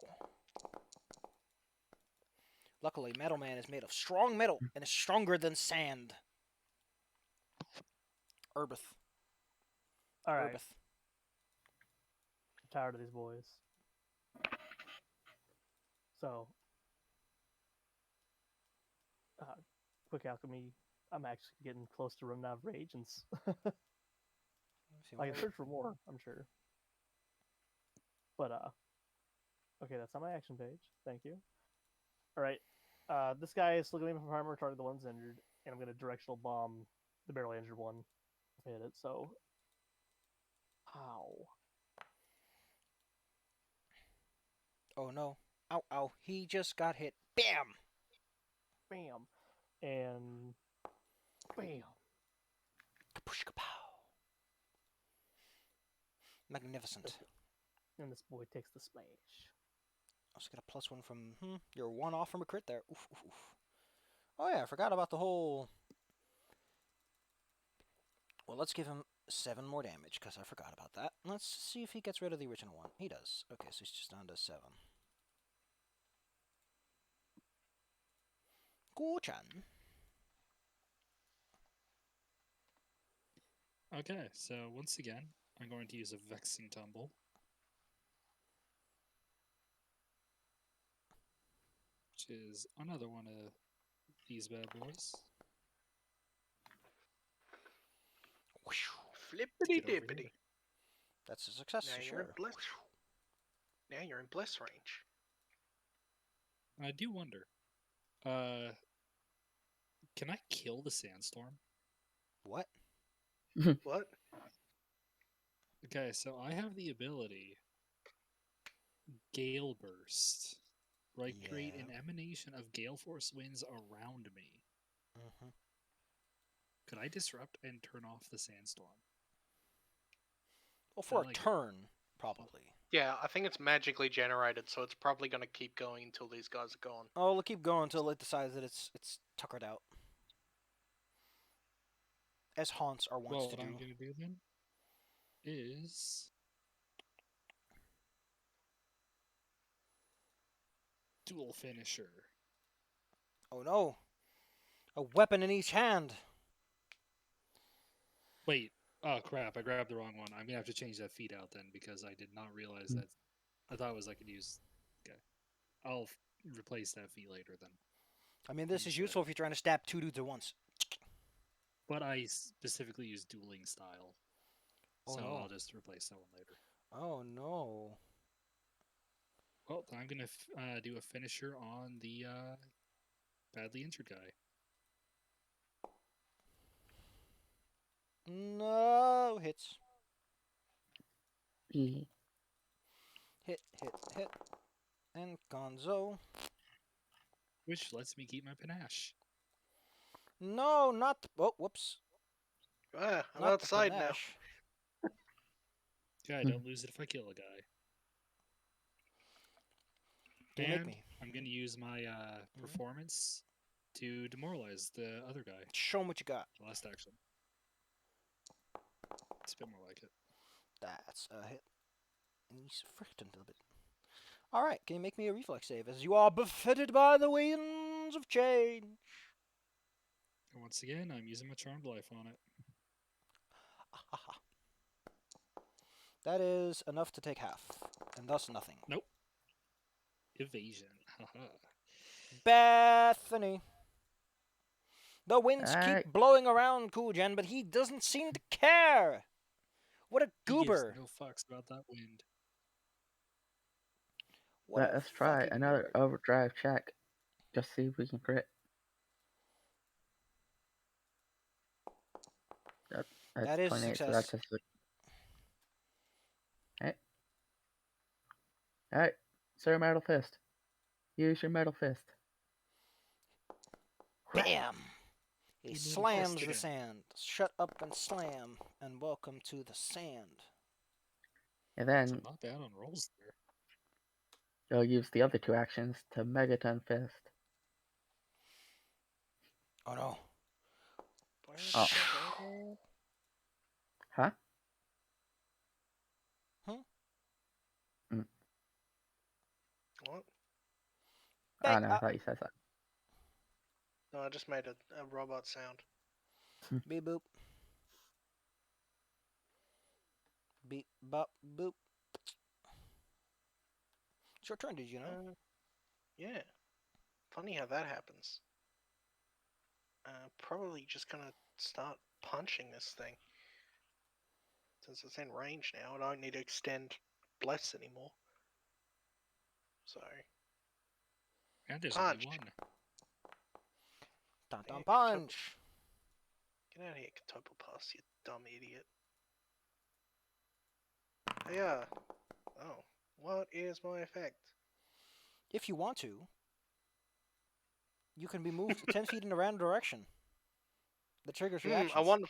Luckily, Metal Man is made of strong metal and is stronger than sand. Erbeth. All right, Erbeth. I'm tired of these boys. So, quick alchemy. I'm actually getting close to running out of reagents. I can search for more, I'm sure. But okay, that's on my action page. Thank you. All right, this guy is still going from primary target the one's injured, and I'm going to directional bomb the barely injured one. If I hit it, so. Ow. Oh no. Ow, ow. He just got hit. Bam! Bam. And. Bam. Kapush kapow. Magnificent. And this boy takes the smash. Also get a +1 from your 1 off from a crit there. Oof, oof, oof. Oh yeah, I forgot about the whole. Well, let's give him 7 more damage because I forgot about that. Let's see if he gets rid of the original one. He does. Okay, so he's just down to 7. Go-chan. Okay, so once again, I'm going to use a Vexing Tumble. Which is another one of these bad boys. Flippity Get over dippity. here. That's a success, Now for you're in sure. bliss. Now you're in bliss range. I do wonder. Can I kill the sandstorm? What? What? Okay, so I have the ability Gale Burst. Where I create an emanation of gale force winds around me. Mm-hmm. Could I disrupt and turn off the sandstorm? Well, for like a it. turn, probably. Yeah, I think it's magically generated, so it's probably going to keep going until these guys are gone. Oh, it'll keep going until it decides that it's tuckered out. As haunts are wont Well, to what I'm do. going to do then is dual finisher. Oh no! A weapon in each hand! Wait, oh crap, I grabbed the wrong one. I'm going to have to change that feat out then because I did not realize that. I thought it was I could use. Okay. I'll replace that feat later then. I mean, this is useful if you're trying to stab 2 dudes at once. But I specifically use dueling style. Oh, so no. I'll just replace that one later. Oh no. Well, I'm going to do a finisher on the badly injured guy. No hits. E. Hit, hit, hit. And Gonzo. Which lets me keep my panache. No, not. Oh, whoops. Ah, I'm Not the outside now. panache. Okay, I don't lose it if I kill a guy. Can you make And me? I'm going to use my performance to demoralize the other guy. Show 'em what you got. The last action. It's a bit more like it. That's a hit. And he's fricked a little bit. Alright, can you make me a reflex save as you are buffeted by the winds of change? And once again, I'm using my Charmed Life on it. That is enough to take half, and thus nothing. Nope. Evasion. Haha. Bethany. The winds Alright. keep blowing around Kujan, but he doesn't seem to care. What a He gives goober. no fucks about that wind. What Let a us try fucking another goober. overdrive check. Just see if we can crit. That's That is 28, so success. that's just Alright. Alright. Sir Metal Fist. Use your Metal Fist. Bam! He He made a slams fist the again. sand. Shut up and slam, and welcome to the sand. And So then not bad on rolls there. you'll use the other 2 actions to Megaton Fist. Oh no. Oh. Huh? What? Oh no, I thought you said that. No, I just made a robot sound. Beep boop. Beep bop boop. It's your turn, did you know? Yeah. Funny how that happens. Probably just gonna start punching this thing. Since it's in range now, I don't need to extend Bless anymore. So, And there's Punch. only one. Dun dun Yeah, punch. get out of here, Katopopass, you dumb idiot. Yeah. Oh, what is my effect? If you want to, you can be moved 10 feet in a random direction. That triggers reactions. I wonder.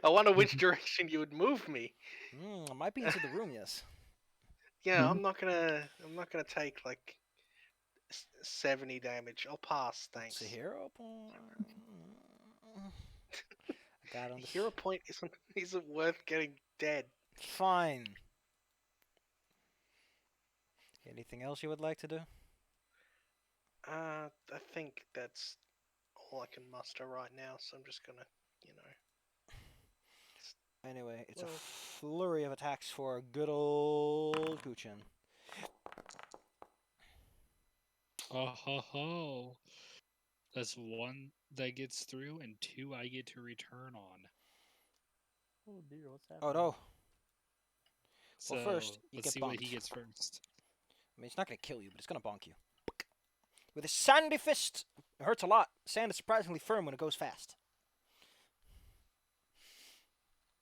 I wonder which direction you would move me. It might be into the room, yes. Yeah, Mhm. I'm not gonna take like 70 damage. I'll pass, It's a thanks. hero point. I got on this. Hero point isn't worth getting dead. Fine. Anything else you would like to do? I think that's all I can muster right now. So I'm just gonna, you know. Anyway, it's Well- a flurry of attacks for good old Kuchin. Oh ho ho! That's one that gets through, and 2 I get to return on. Oh dear, what's happening? Oh no. So Well, first, you let's get see what he bonked. gets first. I mean, it's not going to kill you, but it's going to bonk you. With his sandy fist. It hurts a lot. Sand is surprisingly firm when it goes fast.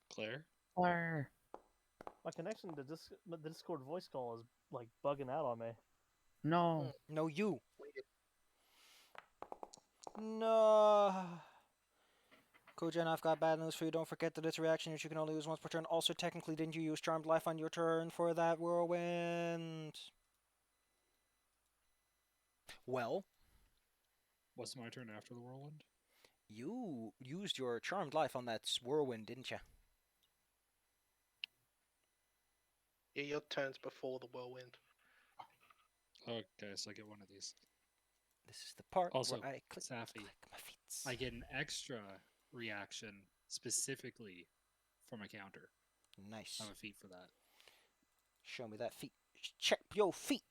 Claire. Or My connection to the Discord voice call is like bugging out on me. no. No, you. No. Kojan, I've got bad news for you. Don't forget that it's a reaction that you can only use once per turn. Also, technically, didn't you use Charmed Life on your turn for that whirlwind? Well, Was it my turn after the whirlwind? you used your Charmed Life on that whirlwind, didn't you? Yeah, your turn's before the whirlwind. Okay, so I get one of these. This is the part Also, where I click Safi, my feet. I get an extra reaction specifically for my counter. Nice. I have a feat for that. Show me that feet. Check your feet.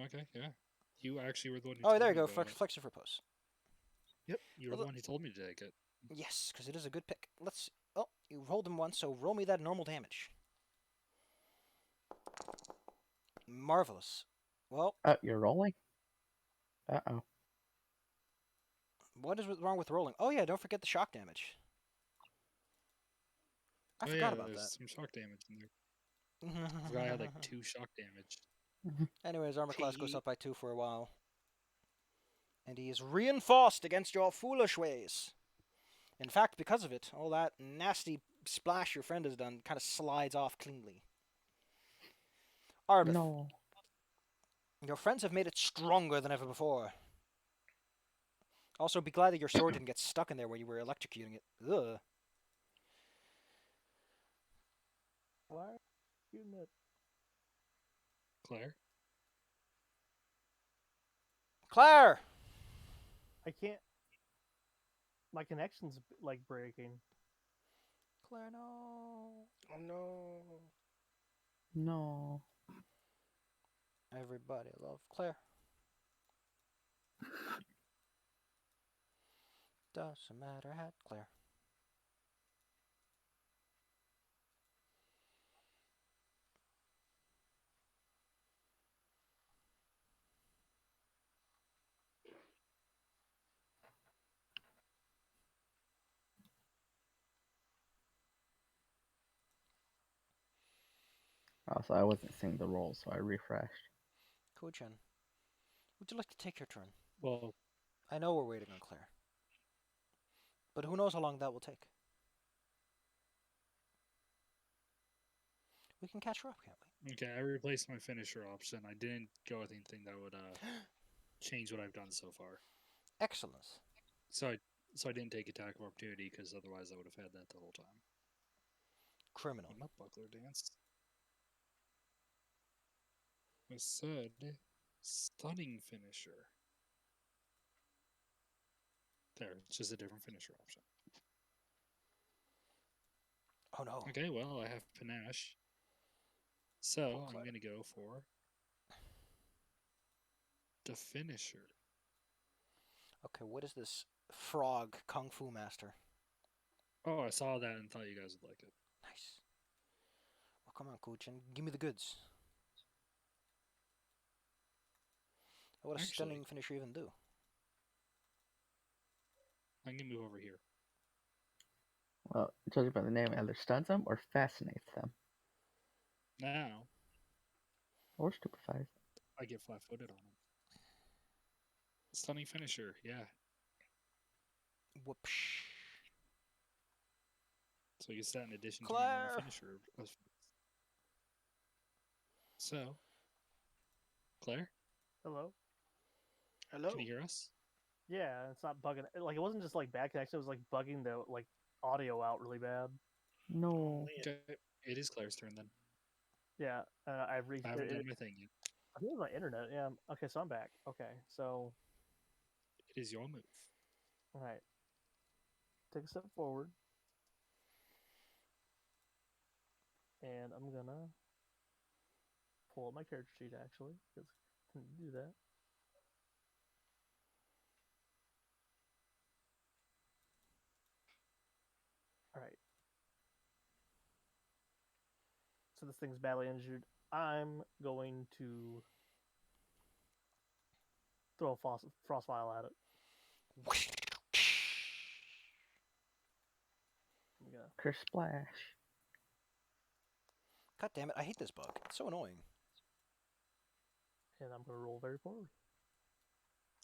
Okay, yeah. You actually were the one who Oh, told there you me go. about it. Flex your pose. Yep, you were Well, the one who told me to take it. Yes, because it is a good pick. Let's. Oh, you rolled him once, so roll me that normal damage. Marvelous. Well, Oh, you're rolling? Uh-oh. what is wrong with rolling? Oh yeah, don't forget the shock damage. I Oh forgot yeah, about there's some shock damage in there. that. I forgot I had like 2 shock damage. Anyways, armor class goes T- up by 2 for a while. And he is reinforced against your foolish ways. In fact, because of it, all that nasty splash your friend has done kind of slides off cleanly. Arbith, No. your friends have made it stronger than ever before. Also, be glad that your sword didn't get stuck in there when you were electrocuting it. Ugh. Why are you shooting it? Claire? Claire! I can't. My connection's like breaking. Claire, no. Oh no. No. Everybody love Claire. Doesn't matter, hat Claire. Also, I wasn't seeing the roll, so I refreshed. Kojin, would you like to take your turn? Well, I know we're waiting on Claire. But who knows how long that will take? We can catch her up, can't we? okay, I replaced my finisher option. I didn't go with anything that would change what I've done so far. Excellent. So I didn't take attack of opportunity because otherwise I would have had that the whole time. Criminal. Not buckler dance. I said stunning finisher. There, it's just a different finisher option. Oh no. Okay, well I have panache. So I'm Claire. gonna go for the finisher. Okay, what is this frog kung fu master? Oh, I saw that and thought you guys would like it. Nice. Well, come on, Kojin. Give me the goods. What does Actually- stunning finisher even do? I'm gonna move over here. Well, judging by the name, it either stuns them or fascinates them. Now Or stupefies. I get flat-footed on him. Stunning finisher, yeah. Whoopsh. So I guess that in addition to my normal Claire! finisher. So, Claire, Hello. Hello. can you hear us? Yeah, it's not bugging. Like, it wasn't just like bad connection. It was like bugging the like audio out really bad. No. Okay, it is Claire's turn then. Yeah, I've reached. I haven't done my thing yet. I think it was my internet. Yeah. Okay, so I'm back. Okay, so It is your move. all right. Take a step forward, and I'm gonna pull up my character sheet actually, because I can do that. All right. So this thing's badly injured. I'm going to throw a frost vial at it. I'm gonna Curse splash. God damn it, I hate this bug. It's so annoying. and I'm gonna roll very poorly.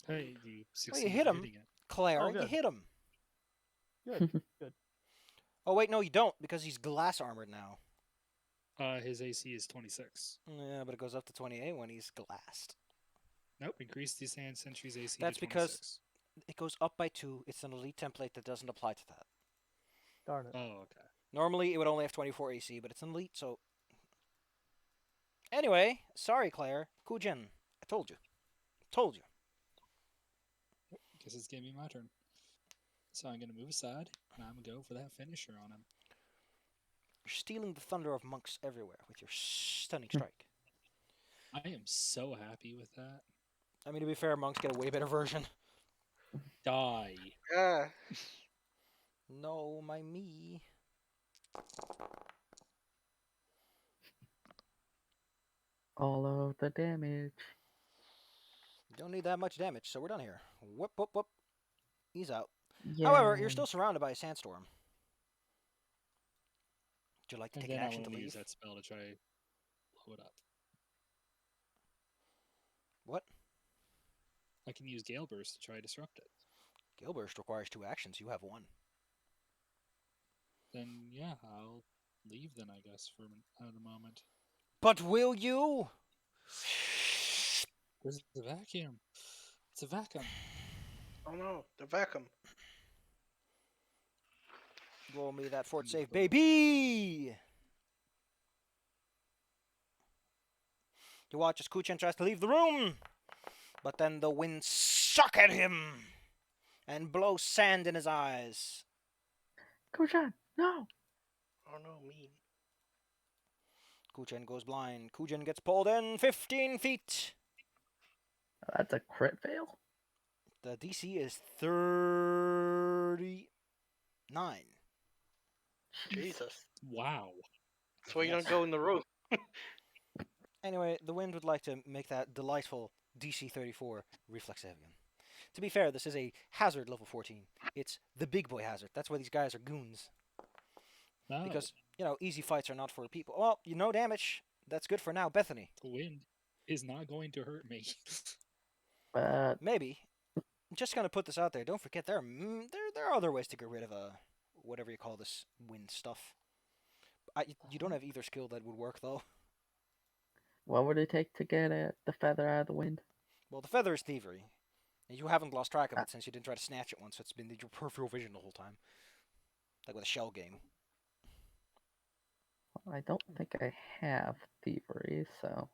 Hey, you Oh, you succeeded hit him, hitting it. Claire. Oh, You good. hit him. Good. Good. Oh, wait, no, you don't, because he's glass armored now. His AC is 26. Yeah, but it goes up to 28 when he's glassed. Nope, increased his hand sentry's AC That's to 26. because it goes up by 2. It's an elite template that doesn't apply to that. Darn it. Oh, okay. Normally, it would only have 24 AC, but it's an elite, so... Anyway, sorry, Claire. Kujin, I told you. Told you. Guess it's gonna be my turn. So I'm gonna move aside, and I'm gonna go for that finisher on him. You're stealing the thunder of monks everywhere with your stunning strike. I am so happy with that. I mean, to be fair, monks get a way better version. Die. Yeah. No, my me. All of the damage. Don't need that much damage, so we're done here. Whoop, whoop, whoop. He's out. Yeah. However, you're still surrounded by a sandstorm. Would you like to And take an then I action want to to use leave? that spell to try blow it up. What? I can use Gale Burst to try to disrupt it. Gale Burst requires 2 actions. You have 1. Then yeah, I'll leave then, I guess, for a moment. But will you? Where's the vacuum? It's a vacuum. Oh no, the vacuum. Roll me that fort save, baby! You watch as Kuchen tries to leave the room, but then the wind suck at him and blow sand in his eyes. Kujan, no. Oh no, mean. Kuchen goes blind. Kuchen gets pulled in 15 feet. That's a crit fail. The DC is 39. Jesus. Wow. That's why you Yes. don't go in the room. Anyway, the wind would like to make that delightful DC 34 reflex save again. To be fair, this is a hazard level 14. It's the big boy hazard. That's why these guys are goons. No, Because, you know, easy fights are not for people. Well, you know damage. That's good for now, Bethany. the wind is not going to hurt me. But Maybe. I'm just gonna put this out there. Don't forget there are other ways to get rid of whatever you call this wind stuff. You don't have either skill that would work though. what would it take to get the feather out of the wind? Well, the feather is thievery. And you haven't lost track of it since you didn't try to snatch it once. So it's been your peripheral vision the whole time, like with a shell game. Well, I don't think I have thievery, so.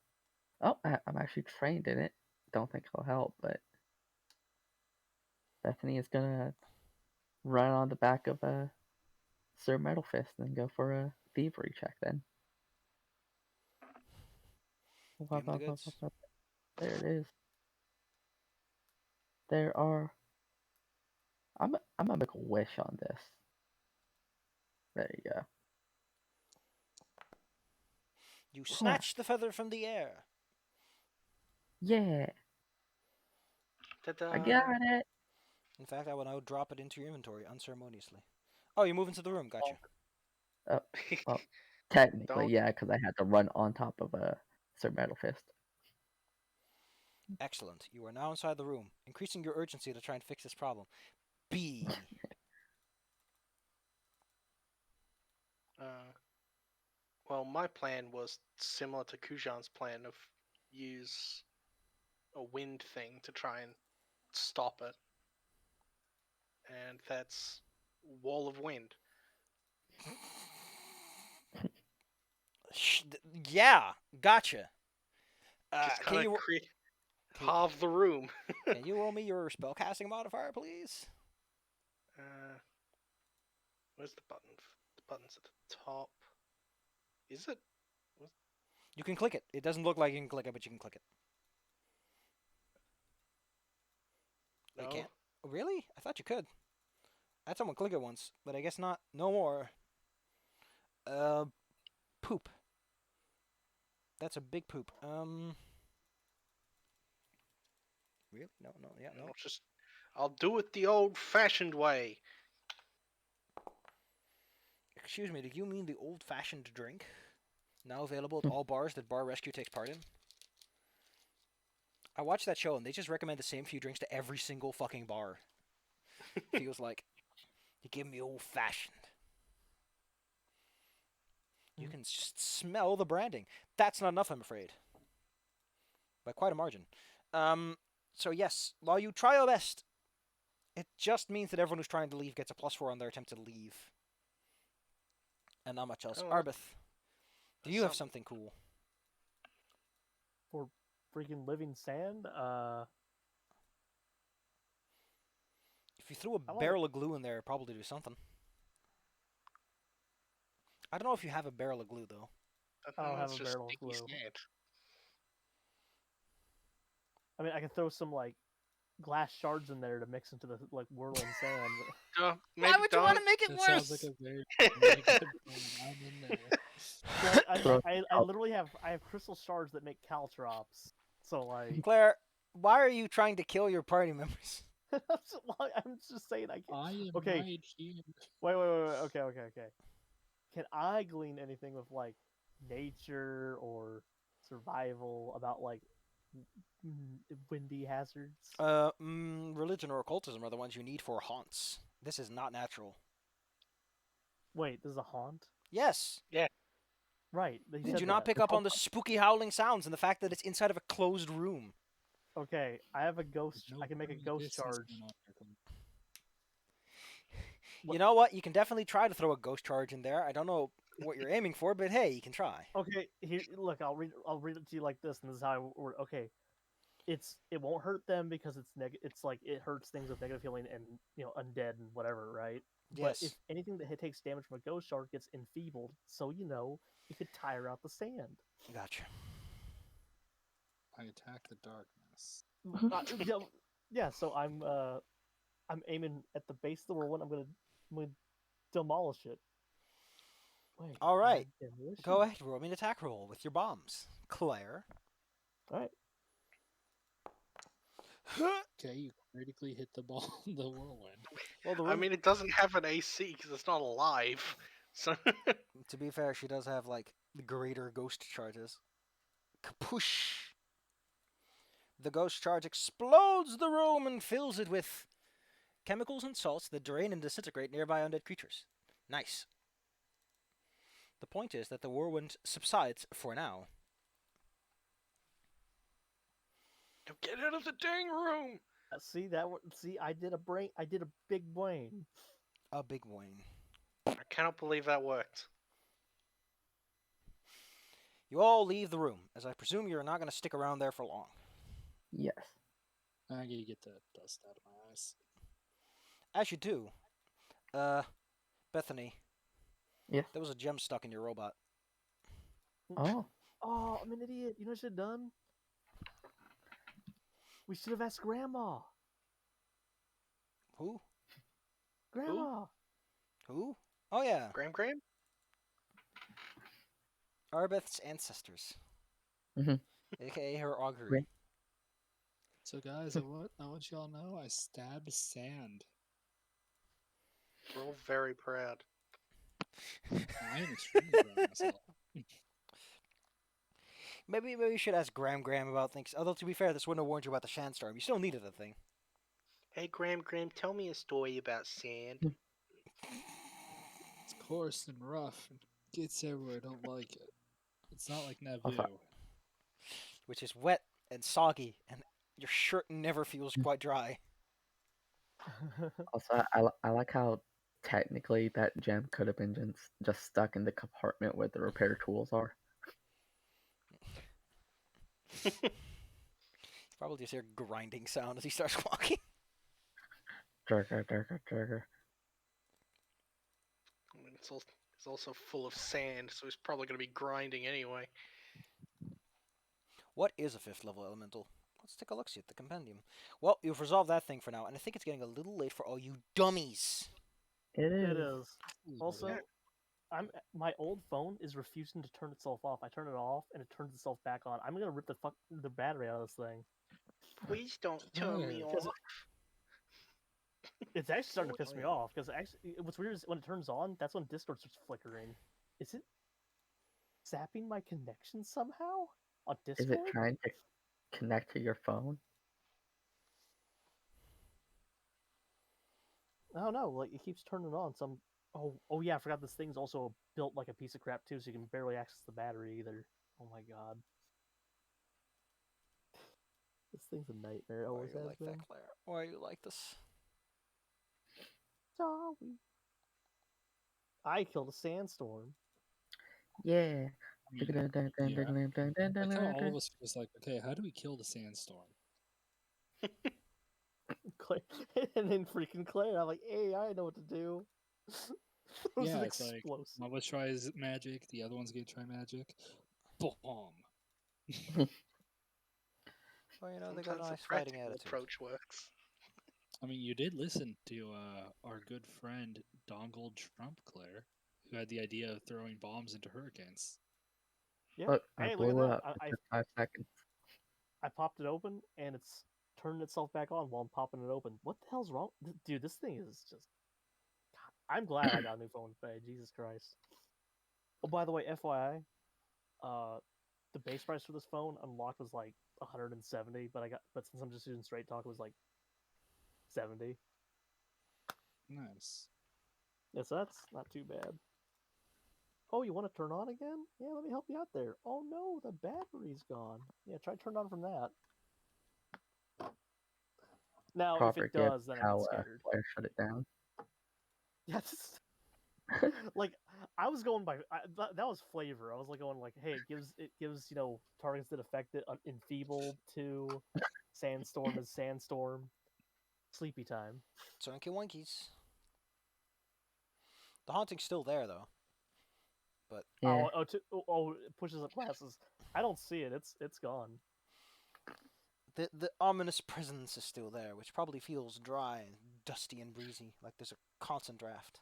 Oh, I'm actually trained in it. Don't think it'll help, but Bethany is gonna run on the back of Sir Metal Fist and go for a thievery check then. Give him the goods. There it is. There are. I'm gonna make a wish on this. There you go. You snatch the feather from the air. Yeah, Ta-da. I got it. In fact, I will now drop it into your inventory unceremoniously. Oh, you move into the room. Gotcha. Well, technically, Don't- yeah, because I had to run on top of Sir Metal Fist. Excellent. You are now inside the room, increasing your urgency to try and fix this problem. B. Well, my plan was similar to Kujan's plan of use a wind thing to try and stop it. And that's Wall of Wind. Yeah, gotcha. Just Can kind you of create can- halve the room. can you roll me your spellcasting modifier, please? Where's the button? The button's at the top. Is it? You can click it. It doesn't look like you can click it, but you can click it. No. You can't? Really? I thought you could. I had someone click it once, but I guess not. No more. Poop. That's a big poop. Really? No, yeah, no. I'll do it the old-fashioned way. Excuse me, do you mean the old-fashioned drink? Now available at all bars that Bar Rescue takes part in? I watched that show and they just recommend the same few drinks to every single fucking bar. Feels like, you give me old-fashioned. You can just smell the branding. That's not enough, I'm afraid. By quite a margin. So yes, while you try your best, it just means that everyone who's trying to leave gets a +4 on their attempt to leave. And not much else. Oh, Arbeth, do you have something. something cool? For freaking living sand? If you threw a I like- barrel of glue in there, it'd probably do something. I don't know if you have a barrel of glue, though. I don't have It's a just barrel of sticky glue. sand. I mean, I can throw some, like, glass shards in there to mix into the, like, whirling sand. Maybe would you want to don't. make it That worse? sounds like a very good plan. I'm in there. I literally have crystal shards that make caltrops. So, like... Claire, why are you trying to kill your party members? I'm just saying I can... I am Okay. right here. Wait. Okay. Can I glean anything with, like, nature or survival about, like, windy hazards? Religion or occultism are the ones you need for haunts. This is not natural. Wait, this is a haunt? Yes. Right. they Did said you not that. pick up on the spooky howling sounds and the fact that it's inside of a closed room? Okay, I have a ghost. There's no I can make a burning ghost distance charge. going on here, Cole. You know what? You can definitely try to throw a ghost charge in there. I don't know what you're aiming for, but hey, you can try. Okay, here. Look, I'll read it to you like this, and this is how I word. Okay, it won't hurt them because it's like it hurts things with negative healing and undead and whatever, right? Yes. But if anything that takes damage from a ghost shard gets enfeebled, so it could tire out the sand. Gotcha. I attack the darkness. Yeah. So I'm aiming at the base of the whirlwind. I'm gonna demolish it. Wait. All right. demolition? Go ahead, roll me an attack roll with your bombs, Claire. All right. Okay, you critically hit the ball, the whirlwind. Well, the I room, mean, it doesn't have an AC because it's not alive. So to be fair, she does have like the greater ghost charges. Kapoosh! The ghost charge explodes the room and fills it with chemicals and salts that drain and disintegrate nearby undead creatures. Nice. The point is that the whirlwind subsides for now. now get out of the dang room. See that? See, I did a big brain. A big wing. I cannot believe that worked. You all leave the room, as I presume you're not going to stick around there for long. Yes. I gotta get that dust out of my eyes. As you do, Bethany. Yes. There was a gem stuck in your robot. Oh. Oh, I'm an idiot. You know what I should have done? We should have asked Grandma. Who? Grandma. Who? Oh yeah, Graham? Arbeth's ancestors. Mhm. AKA her augury. Great. So guys, I want y'all to know I stabbed sand. We're all very proud. I am extremely proud of myself. Maybe you should ask Graham about things. Although to be fair, this wouldn't have warned you about the sandstorm. You still needed the thing. Hey, Graham, tell me a story about sand. It's coarse and rough. And gets everywhere. I don't like it. It's not like Naboo. Also- Which is wet and soggy, and your shirt never feels quite dry. Also, I like how technically that gem could have been just stuck in the compartment where the repair tools are. Probably just hear grinding sound as he starts walking. Durga, durga, durga. I mean, it's also full of sand, so it's probably going to be grinding anyway. What is a 5th level elemental? Let's take a look see at the compendium. Well, you've resolved that thing for now, and I think it's getting a little late for all you dummies. It is. It is. Also, my old phone is refusing to turn itself off. I turn it off and it turns itself back on. I'm gonna rip the battery out of this thing. Please don't turn me Why? off. It's actually starting to piss me Why? off because actually, what's weird is when it turns on, that's when Discord starts flickering. Is it zapping my connection somehow on Is Discord? it trying to connect to your phone? I don't know. Like it keeps turning on. Some. Oh yeah. I forgot this thing's also built like a piece of crap too, so you can barely access the battery either. Oh my god. This thing's a nightmare. It Why are always you has like been. that, Claire? Why are you like this? Sorry. I killed a sandstorm. Yeah. I mean, like how all of us are just like, okay, how do we kill the sandstorm? Claire, and then freaking Claire, I'm like, hey, I know what to do. It was Yeah, an it's like, explosive. one of us tries magic, the other one's gonna try magic. Boom! Well, you know, they got Sometimes a the nice fighting practical attitude. approach works. I mean, you did listen to our good friend Donald Trump, Claire, who had the idea of throwing bombs into hurricanes. Yeah. Look, I Hey, look at blew it that. up in just 5 seconds. I popped it open and it's turning itself back on while I'm popping it open. What the hell's wrong? Dude, this thing is just. God, I'm glad I got a new phone today. Jesus Christ. Oh, by the way, FYI, the base price for this phone unlocked was like 170, but since I'm just using straight talk, it was like 70. Nice. Yeah, so that's not too bad. Oh, you want to turn on again? Yeah, let me help you out there. Oh no, the battery's gone. Yeah, try turn on from that. Now, Proper if it gift does, then I how get scared. Claire shut it down. Yeah, like I was going by that was flavor. I was like going like, hey, it gives targets that affect it enfeebled to sandstorm is sandstorm, sleepy time. Twinkie Winkies. The haunting's still there, though. But Yeah. It pushes up glasses. I don't see it. It's gone. the ominous presence is still there, which probably feels dry and dusty and breezy, like there's a constant draft.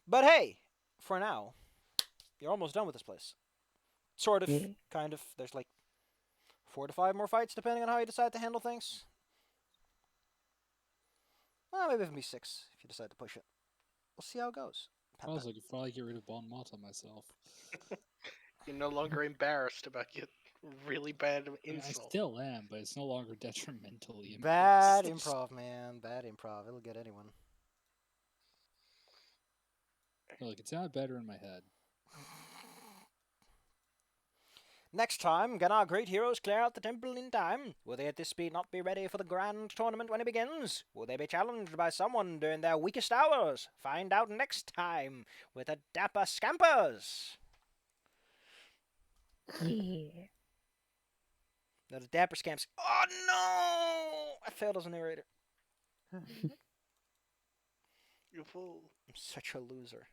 But hey, for now, you're almost done with this place. Sort of, Yeah. kind of. There's like 4 to 5 more fights, depending on how you decide to handle things. Well, maybe even be 6 if you decide to push it. We'll see how it goes. I was like, if I get rid of Bon Mot myself. You're no longer embarrassed about your really bad I mean, I insult. still am, but it's no longer detrimentally Bad embarrassed. improv, man. Bad improv. It'll get anyone. Look, it sounded better in my head. Next time, can our great heroes clear out the temple in time? Will they at this speed not be ready for the grand tournament when it begins? Will they be challenged by someone during their weakest hours? Find out next time with the Dapper Scampers! Yeah. No, the Dapper Scamps. Oh no! I failed as a narrator. You fool. I'm such a loser.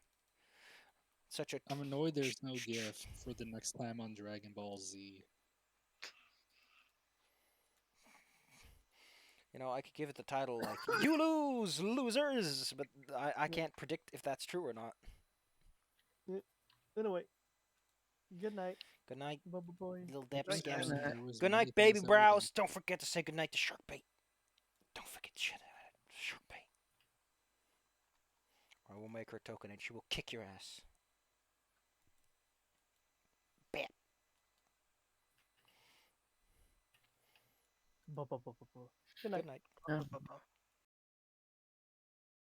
Such a. I'm annoyed there's no GIF for the next time on Dragon Ball Z. You know, I could give it the title like, You lose, losers! But I can't predict if that's true or not. Anyway, good night, Good night, bye boy. little Dapper Night, Scamps. night. There was Good many night, baby things that were done. brows. Don't forget to say good night to Sharkbait. Don't forget shit out of it. Sharkbait. Or we'll make her a token and she will kick your ass. Bet. Good night. Good night. Um, Ba-ba-ba.